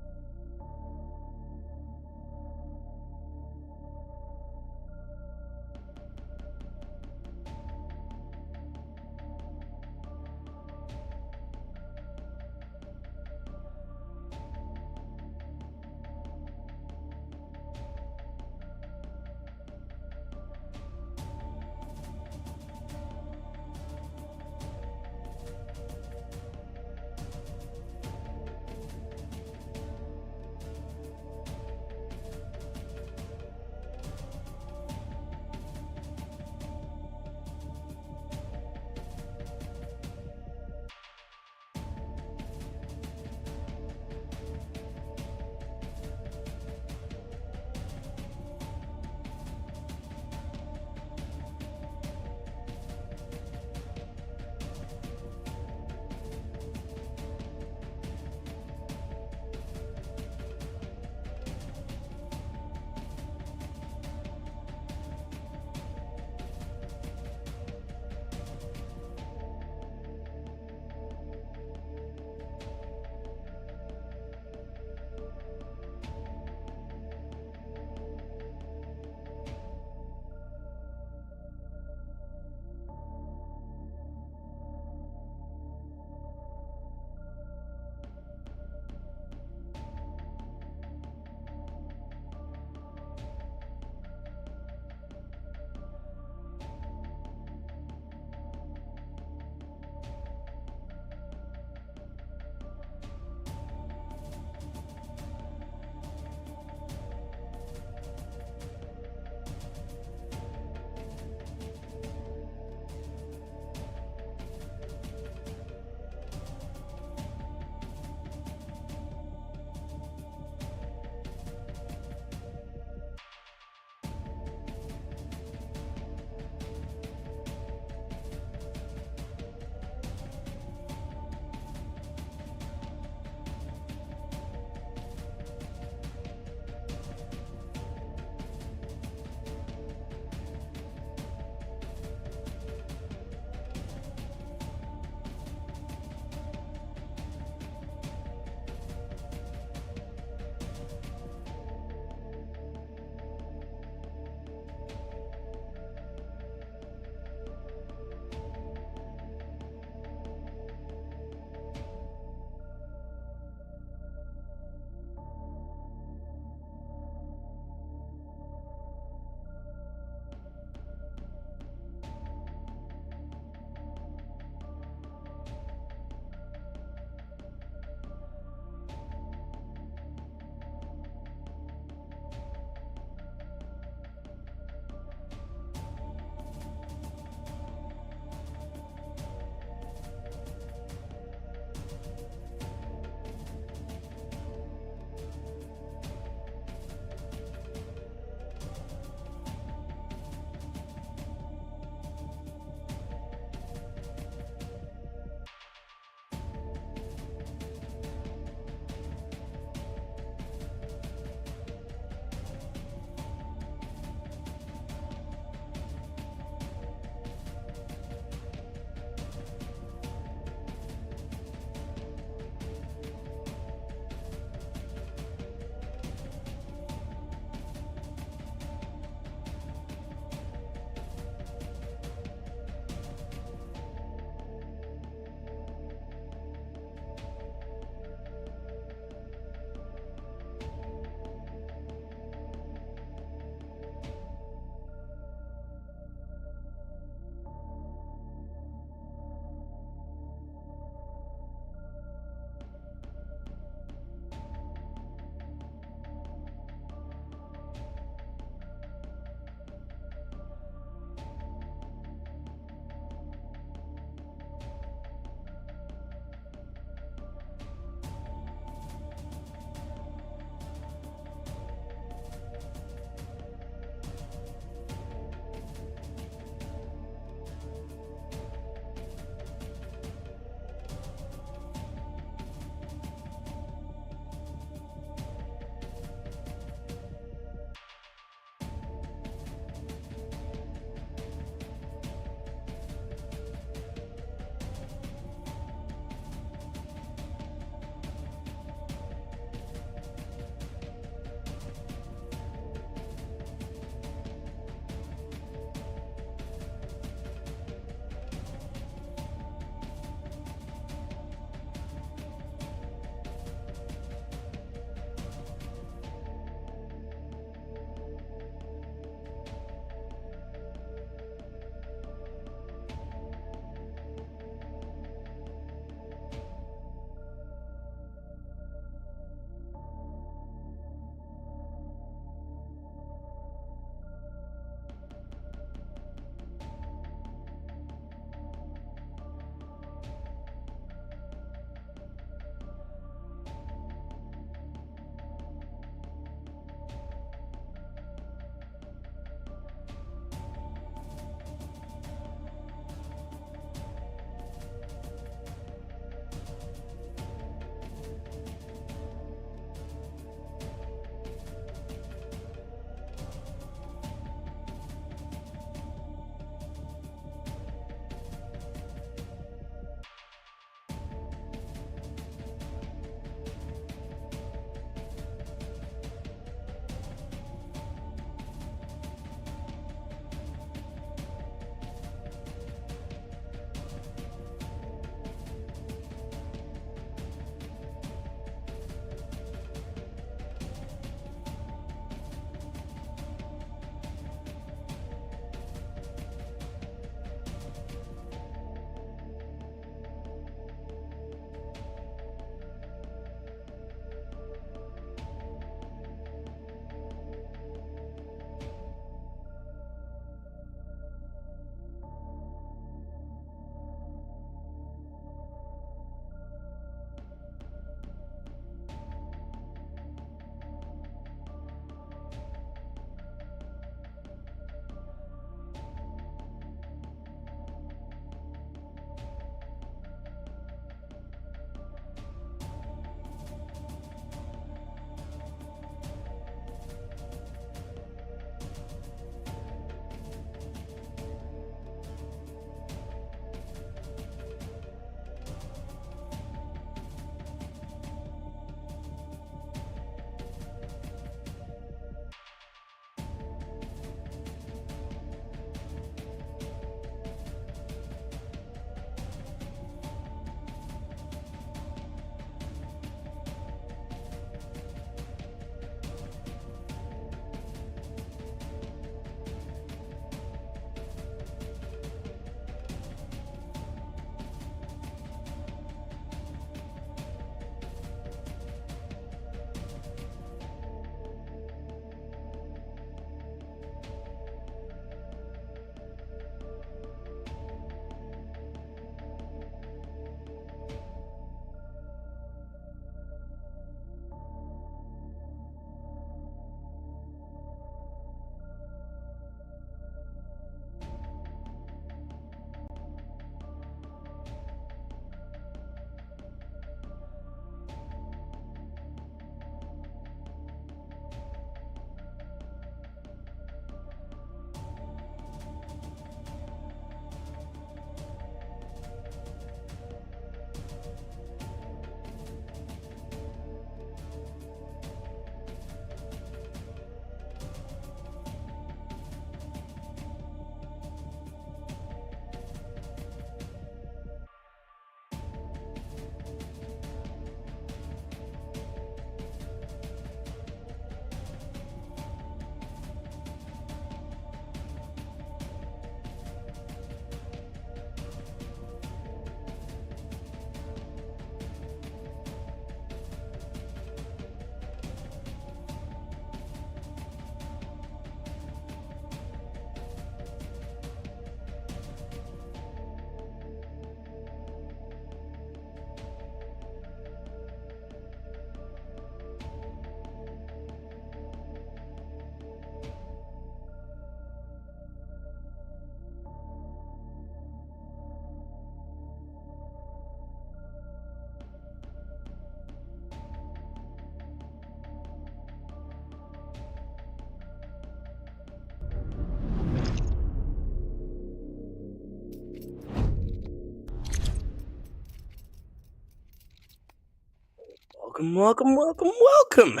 Welcome, welcome, welcome, welcome,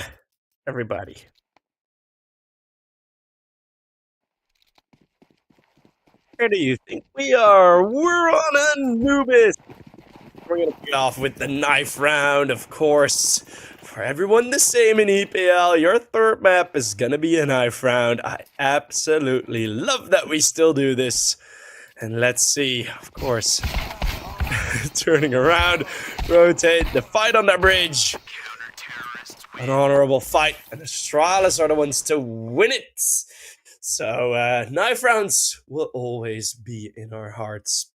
everybody. Where do you think we are? We're on Anubis. We're gonna kick off with the knife round, of course. For everyone the same in EPL, your third map is gonna be a knife round. I absolutely love that we still do this. And let's see, of course, turning around, rotate, the fight on the bridge. An honorable fight, and Astralis are the ones to win it. So, knife rounds will always be in our hearts.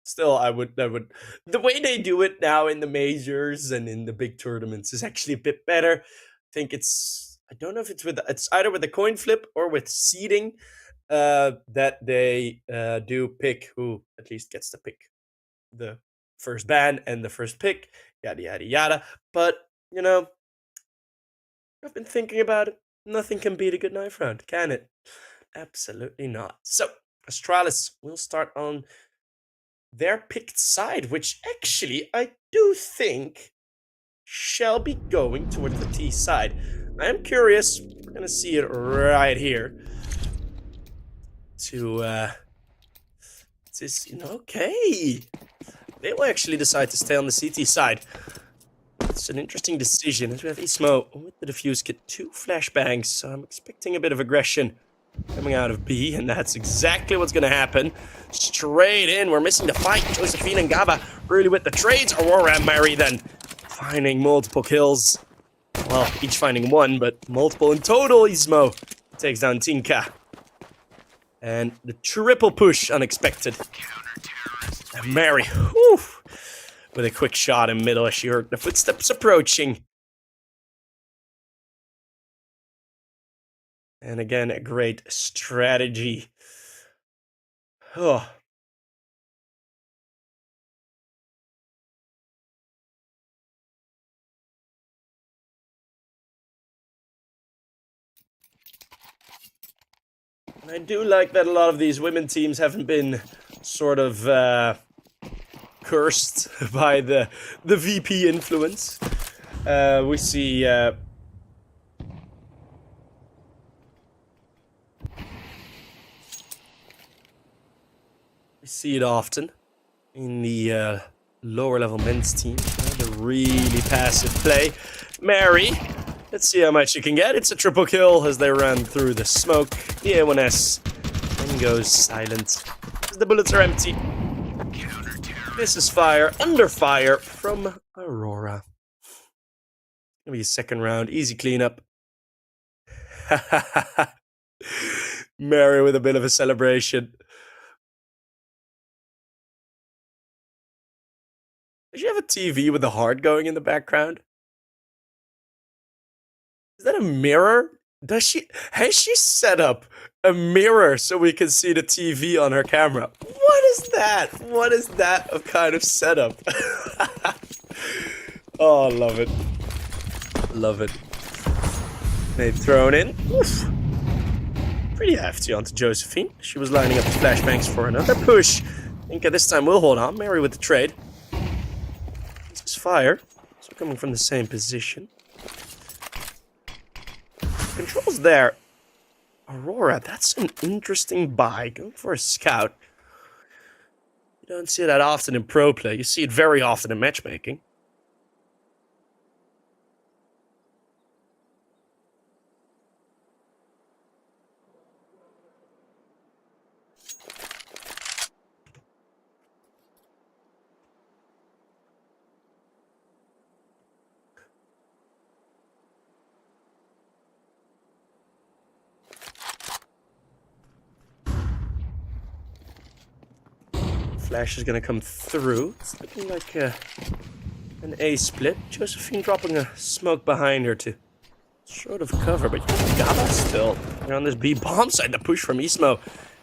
Still, I would, the way they do it now in the majors and in the big tournaments is actually a bit better. I think I don't know if it's either with the coin flip or with seeding, that they do pick who at least gets to pick the first ban and the first pick, yada, yada, yada. But, you know, I've been thinking about it. Nothing can beat a good knife round, can it? Absolutely not. So, Astralis will start on their picked side, which actually I do think shall be going towards the T side. I am curious. We're going to see it right here. Okay. They will actually decide to stay on the CT side. It's an interesting decision as we have Ismo with the defuse kit, 2 flashbangs, so I'm expecting a bit of aggression coming out of B, and that's exactly what's going to happen. Straight in, we're missing the fight. Josephine and Gaba really with the trades. Aurora and Mary then finding multiple kills. Well, each finding one, but multiple in total. Ismo takes down Tinka. And the triple push, unexpected. And Mary, whew, with a quick shot in middle as she heard the footsteps approaching. And again, a great strategy. Oh. And I do like that a lot of these women teams haven't been sort of cursed by the VP influence. We see it often in the lower level men's team. The really passive play. Mary, let's see how much you can get. It's a triple kill as they run through the smoke. The A1S then goes silent. The bullets are empty. This is fire, under fire from Aurora. Gonna be a second round, easy cleanup. Mary with a bit of a celebration. Does she have a TV with the heart going in the background? Is that a mirror? Has she set up a mirror so we can see the TV on her camera? What is that? What is that kind of setup? Oh, love it. Love it. They've thrown in. Oof. Pretty hefty onto Josephine. She was lining up the flashbangs for another push. Inca this time will hold on. Mary with the trade. This is fire. So coming from the same position. Controls there. Aurora, that's an interesting buy. Going for a scout. You don't see that often in pro play. You see it very often in matchmaking. Flash is going to come through. It's looking like an A split. Josephine dropping a smoke behind her to sort of cover, but Gaba still on this B bomb side. The push from Ismo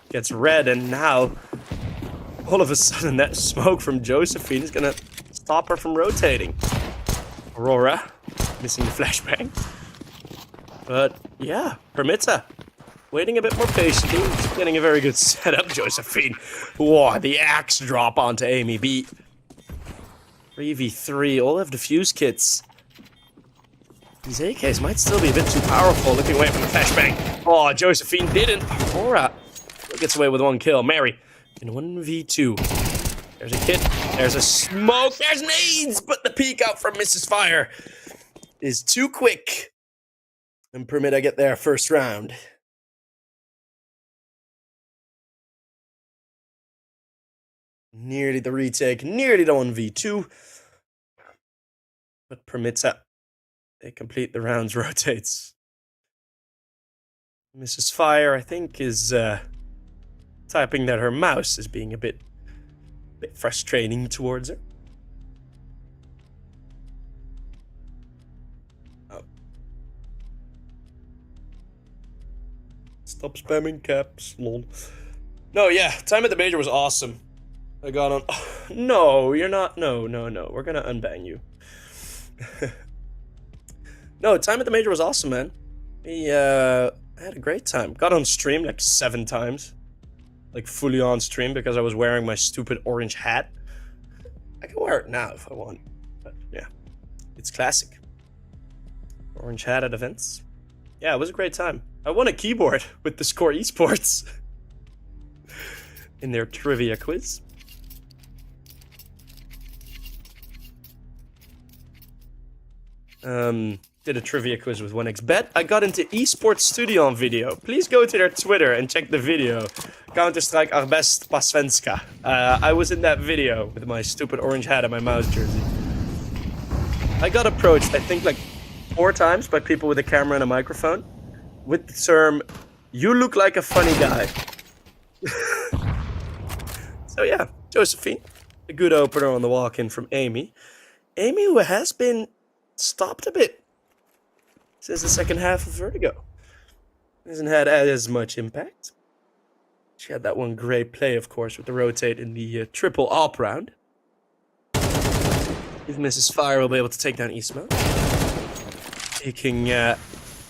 gets red, and now all of a sudden that smoke from Josephine is going to stop her from rotating. Aurora missing the flashbang. But yeah, Permitta waiting a bit more patiently. Getting a very good setup, Josephine. Whoa, the axe drop onto Amy B. 3v3, all have defuse kits. These AKs might still be a bit too powerful, looking away from the flashbang. Oh, Josephine didn't. Aura gets away with 1 kill. Mary in 1v2. There's a kit, there's a smoke, there's nades, but the peek out from Mrs. Fire is too quick. And Permitta get their first round. Nearly the retake, nearly the 1v2. But Permitta, they complete the rounds, rotates. Mrs. Fire, I think, is typing that her mouse is being a bit frustrating towards her. Oh. Stop spamming caps, lol. No, yeah, time at the major was awesome. I got on. Oh, no, you're not. No. We're gonna unbang you. No, time at the major was awesome, man. We I had a great time. Got on stream like 7 times. Like fully on stream because I was wearing my stupid orange hat. I can wear it now if I want. But yeah, it's classic. Orange hat at events. Yeah, it was a great time. I won a keyboard with the Score Esports in their trivia quiz. Did a trivia quiz with 1xBet. I got into Esports Studio on video. Please go to their Twitter and check the video. Counter-Strike Arbest Pasvenska. I was in that video with my stupid orange hat and my mouse jersey. I got approached, I think, like 4 times by people with a camera and a microphone with the term, "You look like a funny guy." So yeah, Josephine, a good opener on the walk-in from Amy. Amy, who has been stopped a bit since the second half of Vertigo. Hasn't had as much impact. She had that one great play, of course, with the rotate in the triple op round. If Mrs. Fire will be able to take down Isma. Taking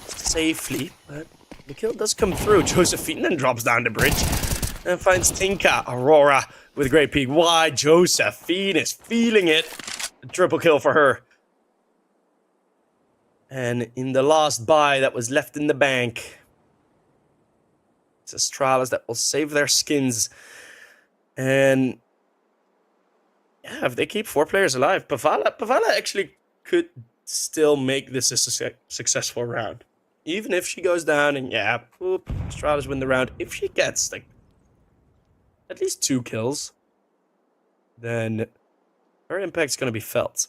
safely, but the kill does come through. Josephine then drops down the bridge and finds Tinka. Aurora with a great peek. Why, Josephine is feeling it. A triple kill for her. And in the last buy that was left in the bank, it's Astralis that will save their skins. And yeah, if they keep 4 players alive, Pavala actually could still make this a successful round. Even if she goes down and yeah, Astralis win the round. If she gets like at least 2 kills, then her impact's going to be felt.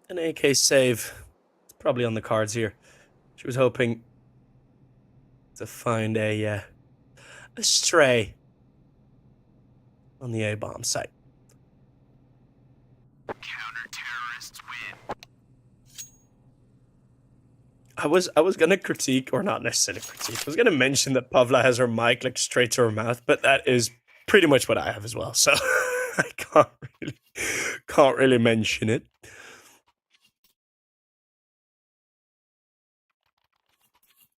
An AK save. It's probably on the cards here. She was hoping to find a stray on the A-bomb site. Counter-terrorists win. I was gonna critique, or not necessarily critique. I was gonna mention that Pavla has her mic like straight to her mouth, but that is pretty much what I have as well. So I can't really mention it.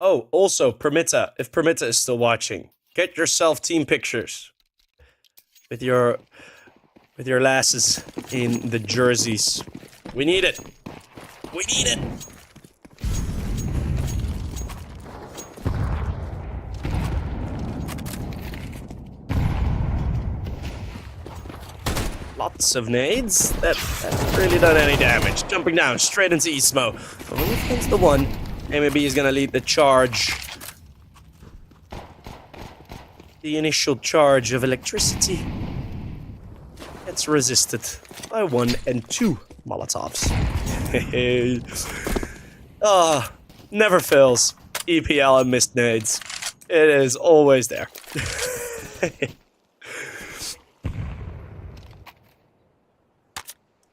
Oh, also, Permitta, if Permitta is still watching, get yourself team pictures with your lasses in the jerseys. We need it. We need it. Lots of nades. That hasn't really done any damage. Jumping down straight into Ismo. But when he finds the one, MAB is going to lead the charge. The initial charge of electricity gets resisted by 1 and 2 Molotovs. Never fails. EPL and missed nades. It is always there.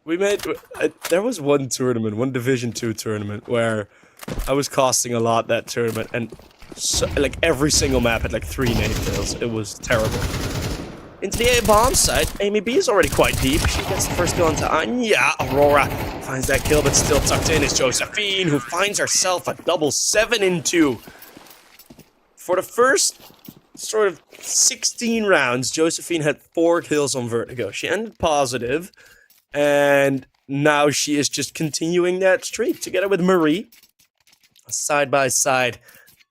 We made... there was one tournament, one Division 2 tournament, where I was costing a lot that tournament, and so, like every single map had like 3 nade kills. It was terrible. into the A bomb site. Amy B is already quite deep. She gets the first kill onto Anya. Aurora finds that kill, but still tucked in is Josephine, who finds herself a double 7-2. For the first sort of 16 rounds, Josephine had 4 kills on Vertigo. She ended positive, and now she is just continuing that streak together with Marie, side by side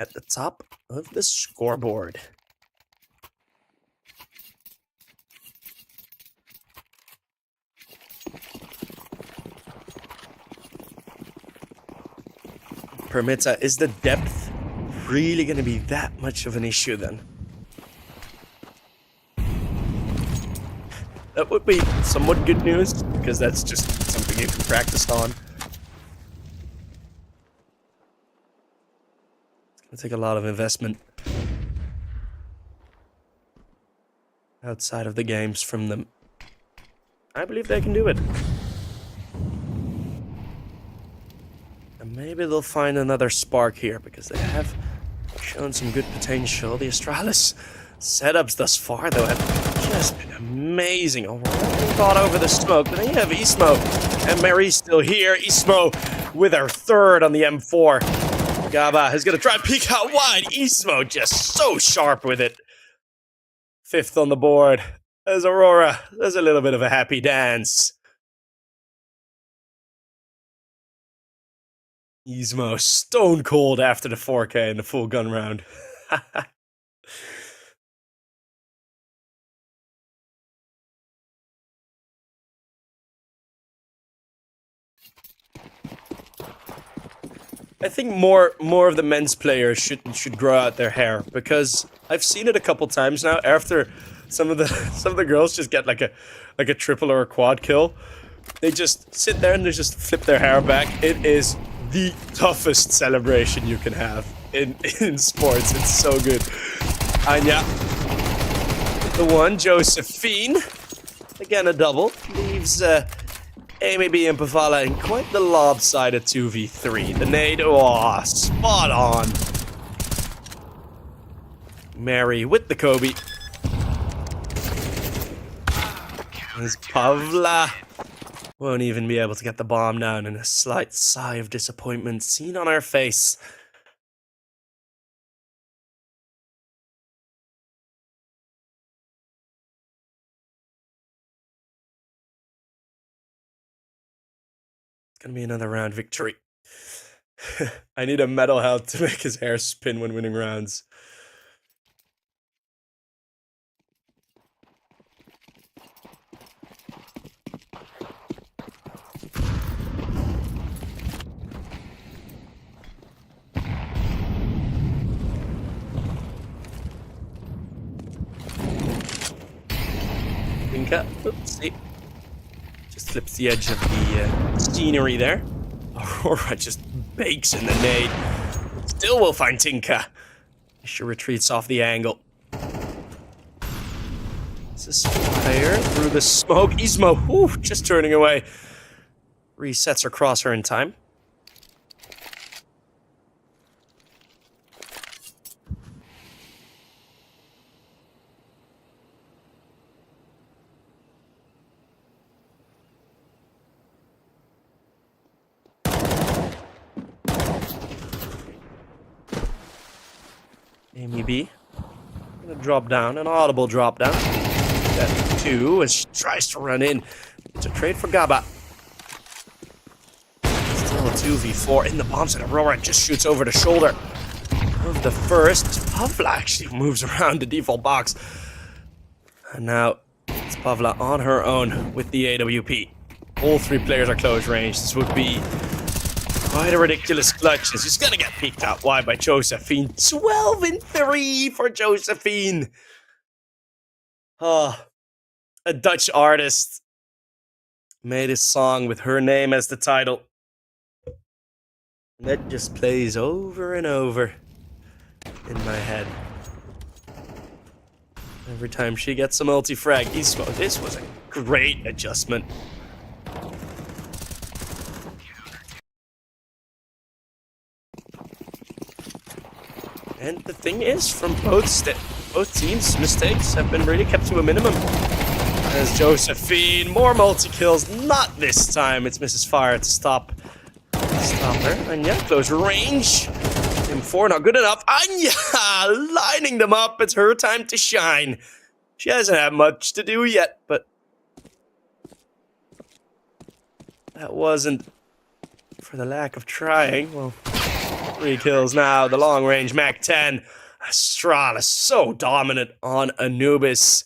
at the top of the scoreboard. Permitta, is the depth really going to be that much of an issue then? That would be somewhat good news, because that's just something you can practice on. It's going to take a lot of investment outside of the games from them. I believe they can do it. And maybe they'll find another spark here, because they have shown some good potential. The Astralis setups thus far, though, have just been amazing. Oh, we're caught over the smoke, but then you have Ismo, and Mary's still here. Ismo with her third on the M4. Gaba is going to try and peek out wide. Ismo just so sharp with it. 5th on the board. As Aurora does a little bit of a happy dance. Ismo stone cold after the 4K in the full gun round. I think more of the men's players should grow out their hair, because I've seen it a couple times now. After some of the girls just get like a triple or a quad kill, they just sit there and they just flip their hair back. It is the toughest celebration you can have in sports. It's so good. Anya, the one. Josephine, again a double, leaves Amy B and Pavala in quite the lopsided 2v3. The nade, oh, spot on. Mary with the Kobe. As Pavla won't even be able to get the bomb down, and a slight sigh of disappointment seen on her face. It's gonna be another round victory. I need a metal health to make his hair spin when winning rounds. Oopsie. Just flips the edge of the scenery there. Aurora just bakes in the nade. Still will find Tinka. She retreats off the angle. This is fire through the smoke. Ismo, just turning away. Resets her crosshair in time. Amy B. Gonna drop down, an audible drop down. That 2 as she tries to run in to trade for Gaba. Still a 2v4 in the bomb site. Aurora just shoots over the shoulder of the first. Pavla actually moves around the default box. And now it's Pavla on her own with the AWP. All 3 players are close range. This would be quite a ridiculous clutch. He's gonna get peeked out wide by Josephine. 12-3 for Josephine. Oh, a Dutch artist made a song with her name as the title. And that just plays over and over in my head. Every time she gets a multi-frag. This was a great adjustment. And the thing is, from both both teams' mistakes have been really kept to a minimum. As Josephine, more multi-kills, not this time. It's Mrs. Fire to stop her. Anya, close range. Team 4, not good enough. Anya, lining them up. It's her time to shine. She hasn't had much to do yet, but that wasn't for the lack of trying. Well, 3 kills now. The long range Mac 10. Astralis so dominant on Anubis.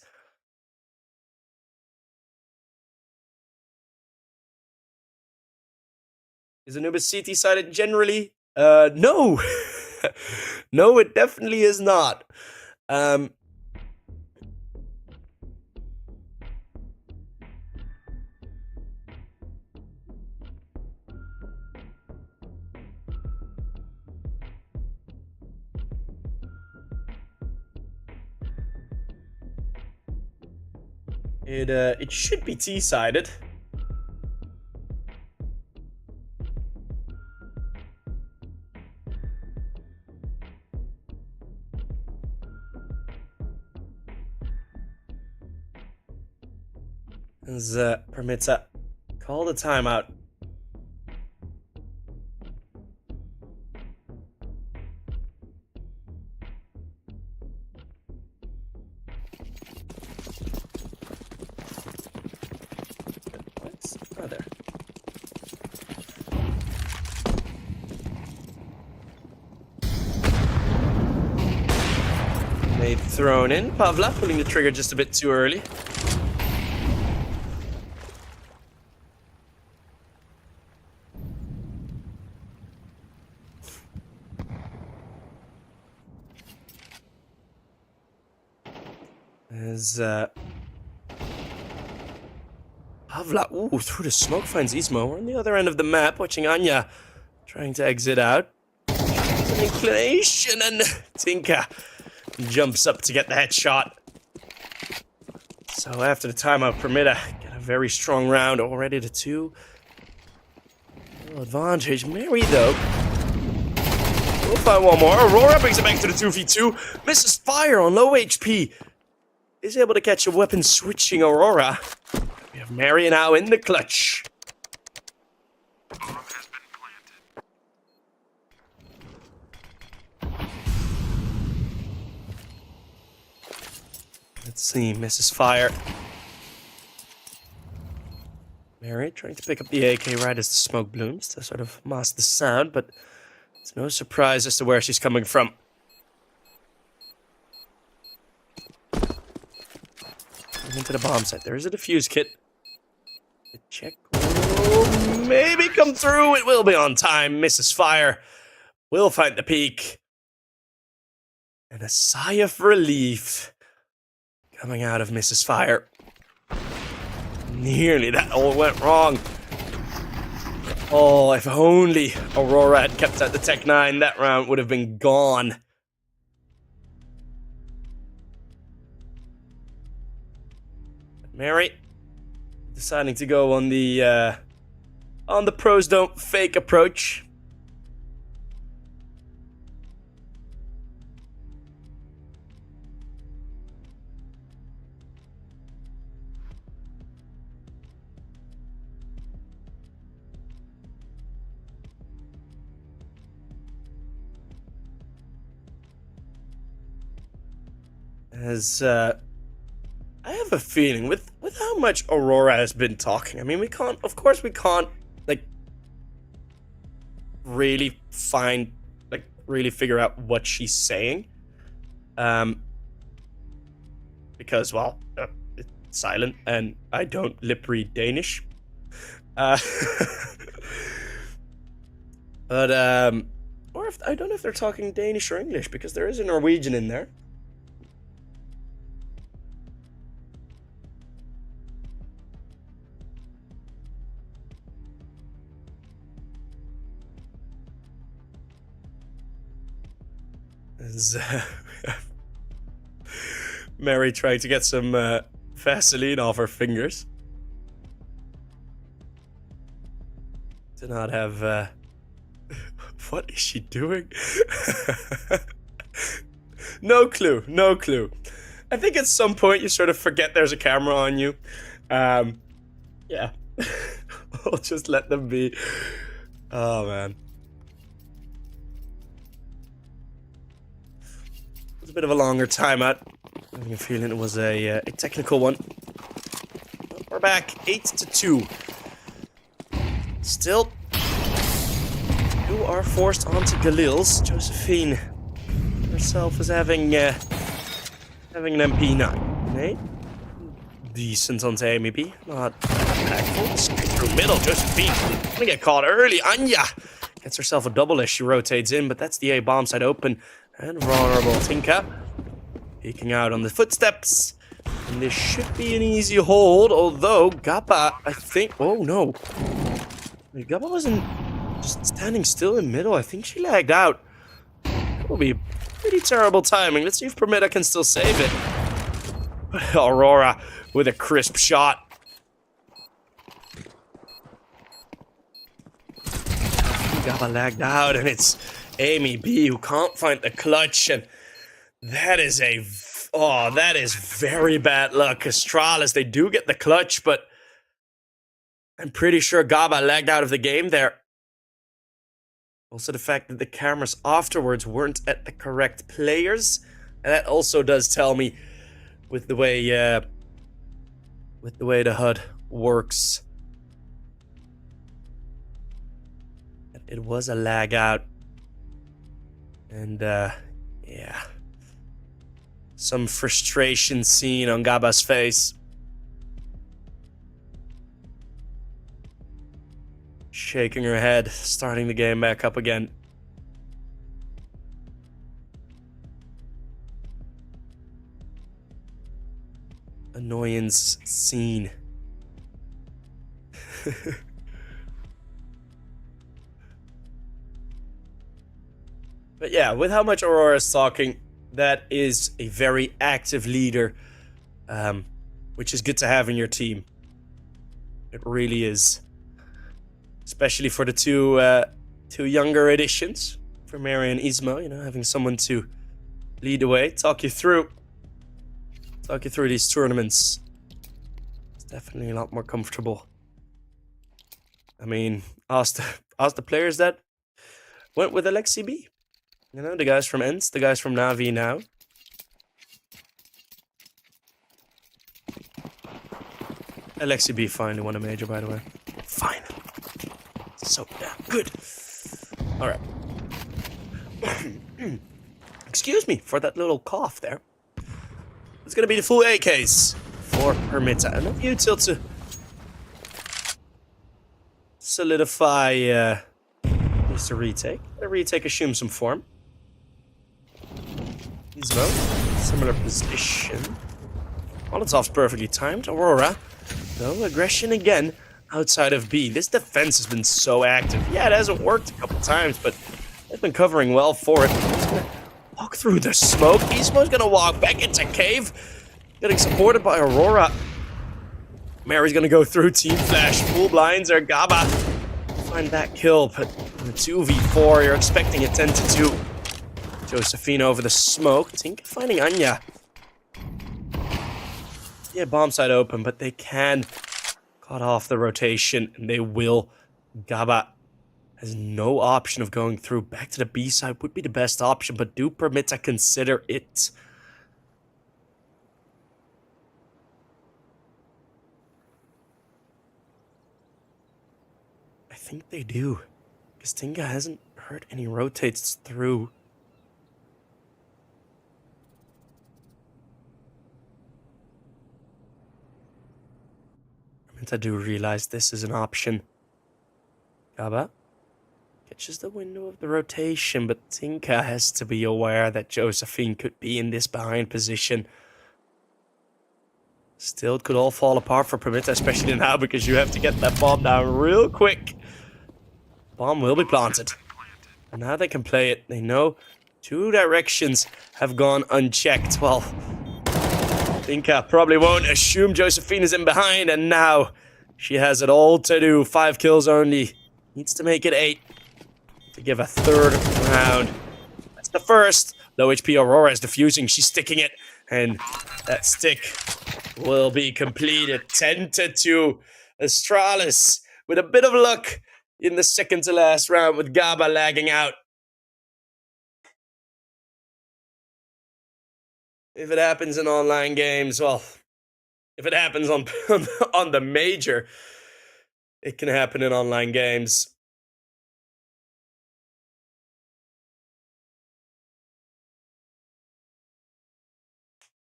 Is Anubis CT sided generally? No. No, it definitely is not. It should be T-sided. As Permitta called a timeout. Oh, there. They've thrown in. Pavla pulling the trigger just a bit too early. As Pavla, ooh, through the smoke finds Ismo. We're on the other end of the map, watching Anya trying to exit out. There's an inclination, and Tinka jumps up to get the headshot. So after the timeout, Permitta get a very strong round, already to 2. Little advantage. Mary, though, we'll find one more. Aurora brings it back to the 2v2. Misses fire on low HP. Is able to catch a weapon switching Aurora. We have Mary now in the clutch. Bomb has been planted. Let's see, misses fire. Mary trying to pick up the AK right as the smoke blooms to sort of mask the sound, but it's no surprise as to where she's coming from. Into the bomb site. There is a defuse kit. Check. Oh, maybe come through. It will be on time. Misses fire. Will find the peak. And a sigh of relief coming out of Mrs. Fire. Nearly that all went wrong. Oh, if only Aurora had kept out the Tech 9, that round would have been gone. Mary deciding to go on the pros don't fake approach. As I have a feeling with how much Aurora has been talking. I mean, we can't, like, really figure out what she's saying. Because, well, it's silent and I don't lip read Danish. But, or if, I don't know if they're talking Danish or English, because there is a Norwegian in there. As Mary trying to get some Vaseline off her fingers. Do not have... What is she doing? No clue, no clue. I think at some point you sort of forget there's a camera on you. Yeah. I'll just let them be. Oh, man. It was a bit of a longer timeout. I have a feeling it was a technical one. We're back 8-2. Still, you are forced onto Galil's. Josephine herself is having an MP9. Eh? Decent onto Amy B. Not impactful. Straight through middle. Josephine gonna get caught early. Anya gets herself a double as she rotates in, but that's the A bomb side open and vulnerable. Tinka peeking out on the footsteps. And this should be an easy hold, although Gaba, I think... Oh, no. Gaba wasn't just standing still in middle. I think she lagged out. That will be pretty terrible timing. Let's see if Permitta can still save it. Aurora with a crisp shot. Gaba lagged out, and it's Amy B who can't find the clutch, and that is that is very bad luck. Astralis, they do get the clutch, but I'm pretty sure Gaba lagged out of the game there. Also, the fact that the cameras afterwards weren't at the correct players, and that also does tell me, with the way the HUD works, that it was a lag out, and yeah, some frustration seen on Gaba's face. Shaking her head, starting the game back up again. Annoyance seen. But yeah, with how much Aurora is talking, that is a very active leader, which is good to have in your team. It really is. Especially for the two younger additions, for Mary and Ismo, you know, having someone to lead the way, talk you through these tournaments. It's definitely a lot more comfortable. I mean, ask the players that went with Alexi B. You know, the guys from Ents, the guys from Navi now. Alexi B finally won a major, by the way. Finally. So damn good. Alright. Excuse me for that little cough there. It's gonna be the full A case for Permitta. Enough util to solidify just a retake. The retake assumes some form. Ismo, similar position. Molotov's perfectly timed. Aurora, though, aggression again outside of B. This defense has been so active. Yeah, it hasn't worked a couple times, but they've been covering well for it. He's gonna walk through the smoke. Ismo's gonna walk back into cave, getting supported by Aurora. Mary's gonna go through Team Flash. Full blinds are Gaba. Find that kill, but in a 2v4, you're expecting a 10-2. Josephine over the smoke. Tinka finding Anya. Yeah, bomb side open, but they can cut off the rotation, and they will. Gaba has no option of going through. Back to the B side would be the best option, but do Permitta consider it? I think they do, because Tinka hasn't heard any rotates through. I do realize this is an option. Gaba catches the window of the rotation, but Tinka has to be aware that Josephine could be in this behind position. Still, it could all fall apart for Permitta, especially now, because you have to get that bomb down real quick. Bomb will be planted. And now they can play it. They know two directions have gone unchecked. Well, Tinka probably won't assume Josephine is in behind, and now she has it all to do. 5 kills only. Needs to make it 8 to give a third round. That's the first Low HP Aurora is defusing. She's sticking it. And that stick will be completed. 10-2. Astralis with a bit of luck in the second to last round with Gaba lagging out. If it happens in online games, well, if it happens on on the major, it can happen in online games.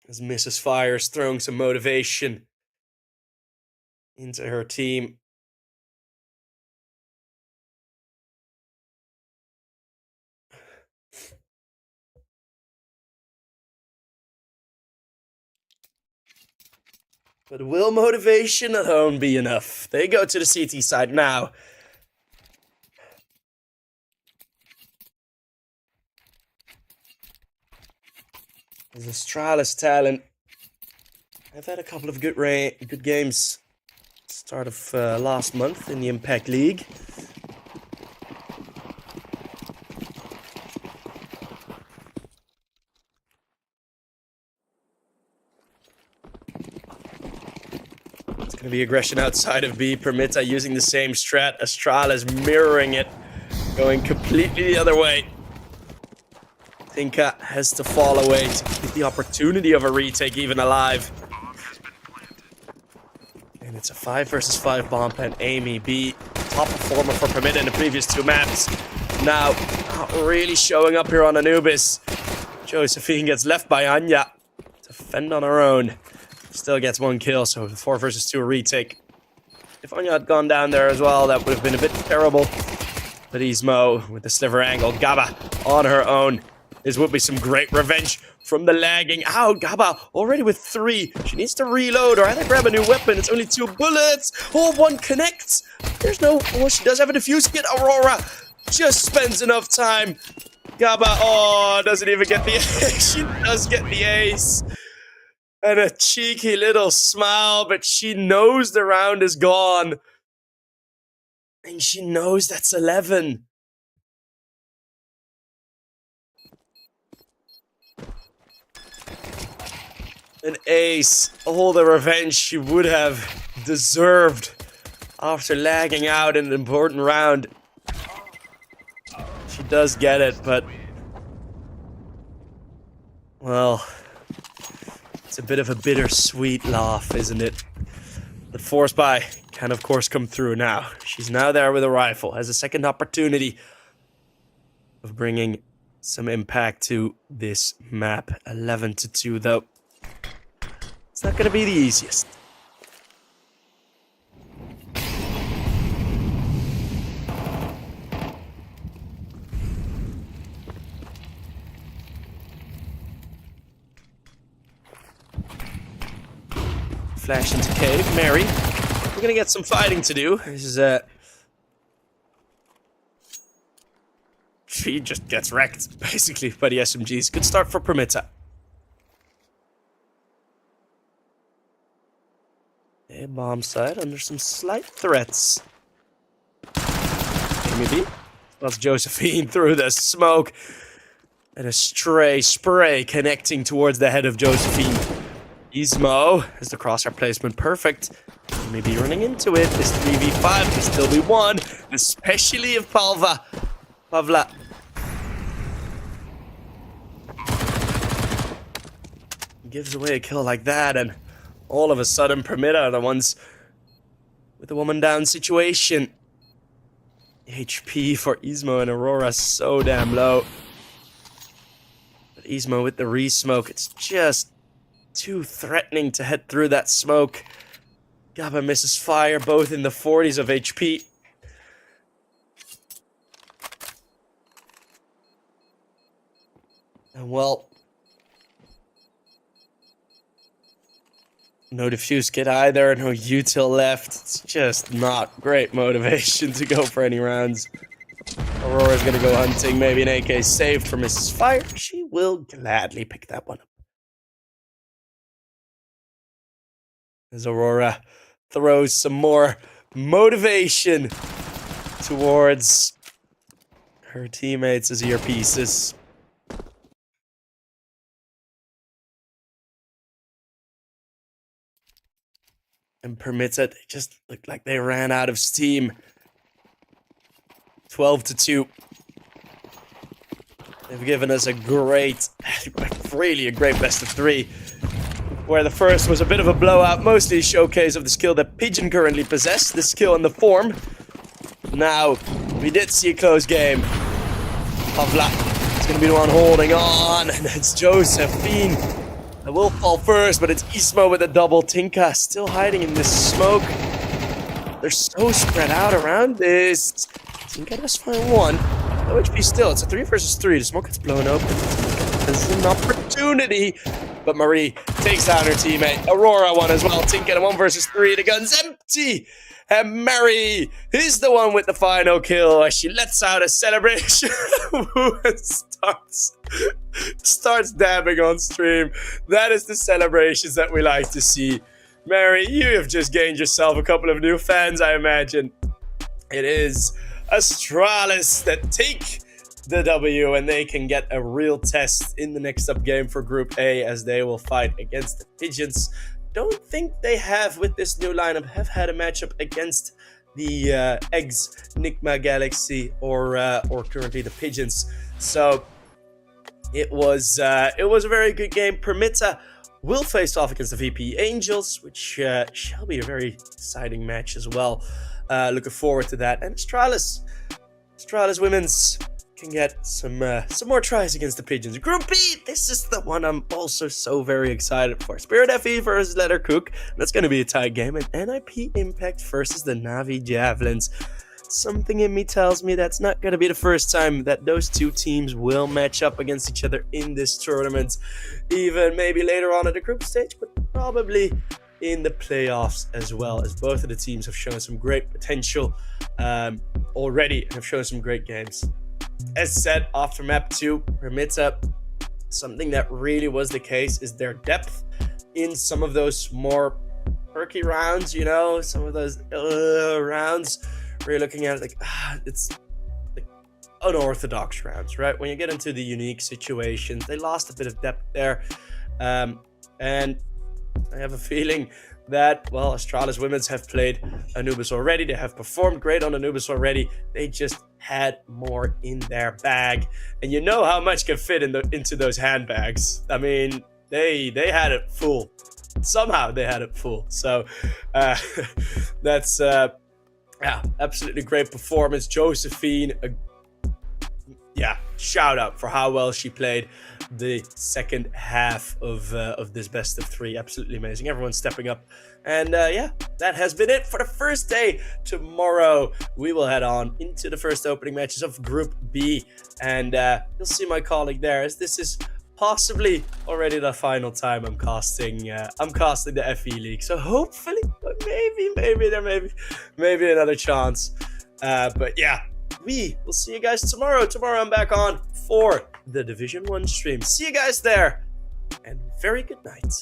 As Mrs. Fire's throwing some motivation into her team. But will motivation alone be enough? They go to the CT side now. As Astralis talent, I've had a couple of good games. Start of last month in the Impact League. It's going to be aggression outside of B. Permitta using the same strat. Astralis mirroring it, going completely the other way. Tinka has to fall away to keep the opportunity of a retake even alive. And it's a 5 versus 5 bomb pen. Amy B, top performer for Permitta in the previous 2 maps. Now, not really showing up here on Anubis. Josephine gets left by Anya to fend on her own. Still gets 1 kill, so 4 versus 2 retake. If Anya had gone down there as well, that would have been a bit terrible. But Ismo with the sliver angle. Gaba on her own. This would be some great revenge from the lagging. Ow, Gaba already with 3. She needs to reload or either grab a new weapon. It's only 2 bullets. Oh, 1 connects. There's no... Oh, she does have a defuse kit. Aurora just spends enough time. Gaba, oh, doesn't even get the ace. She does get the ace. And a cheeky little smile, but she knows the round is gone. And she knows that's 11. An ace. All the revenge she would have deserved after lagging out in an important round. She does get it, but... Well... It's a bit of a bittersweet laugh, isn't it? But Force Buy can, of course, come through now. She's now there with a rifle. Has a second opportunity of bringing some impact to this map. 11-2, though. It's not going to be the easiest. Flash into cave. Mary. We're going to get some fighting to do. This is she just gets wrecked, basically, by the SMGs. Good start for Permitta. A bomb side under some slight threats. Maybe. That's Josephine through the smoke. And a stray spray connecting towards the head of Josephine. Ismo has the crosshair placement perfect. Maybe running into it. This 3v5 can still be won, especially if Pavla gives away a kill like that, and all of a sudden Permitta are the ones with the woman down situation. HP for Ismo and Aurora so damn low. But Ismo with the re-smoke, it's just too threatening to head through that smoke. Gaba misses fire, both in the 40s of HP. And well, no defuse kit either, no util left. It's just not great motivation to go for any rounds. Aurora's gonna go hunting, maybe an AK saved for Mrs. Fire. She will gladly pick that one up. As Aurora throws some more motivation towards her teammates as earpieces. and Permitta, they just looked like they ran out of steam. 12-2. They've given us a great, really a great best of 3. Where the first was a bit of a blowout, mostly a showcase of the skill that Pigeon currently possessed, the skill and the form. Now, we did see a close game. Pavla is going to be the one holding on, and it's Josephine that will fall first, but it's Ismo with a double. Tinka still hiding in this smoke. They're so spread out around this. Tinka does find one. No HP still. It's a 3 versus 3. The smoke gets blown open. This is an opportunity. But Marie takes down her teammate. Aurora won as well. Tinka in a 1 versus 3. The gun's empty. And Mary is the one with the final kill as she lets out a celebration. starts dabbing on stream. That is the celebrations that we like to see. Mary, you have just gained yourself a couple of new fans, I imagine. It is Astralis that take the W, and they can get a real test in the next up game for Group A as they will fight against the Pigeons. Don't think they have, with this new lineup, have had a matchup against the Eggs, Nigma Galaxy, or currently the Pigeons. So it was a very good game. Permitta will face off against the VP.Angels, which shall be a very exciting match as well. Looking forward to that. And Astralis women's can get some more tries against the Pigeons. Group B, this is the one I'm also so very excited for. Spirit FE versus Letter Cook. That's going to be a tight game. And NIP Impact versus the Navi Javelins. Something in me tells me that's not going to be the first time that those two teams will match up against each other in this tournament. Even maybe later on at the group stage, but probably in the playoffs as well, as both of the teams have shown some great potential already and have shown some great games. As said, after map 2, Permitta, something that really was the case is their depth in some of those more perky rounds, you know, some of those rounds where you're looking at it like, it's like unorthodox rounds, right? When you get into the unique situations, they lost a bit of depth there. And I have a feeling that, well, Astralis women's have played Anubis already. They have performed great on Anubis already. They just had more in their bag. And you know how much can fit into those handbags. I mean, they had it full. Somehow they had it full. So that's, yeah, absolutely great performance. Josephine, shout out for how well she played the second half of this best of 3. Absolutely amazing. Everyone's stepping up. And yeah, that has been it for the first day. Tomorrow, we will head on into the first opening matches of Group B. And you'll see my colleague there, as this is possibly already the final time I'm casting the FE League. So hopefully, maybe there may be another chance. But yeah, we will see you guys tomorrow. Tomorrow I'm back on for the Division 1 stream. See you guys there, and very good night.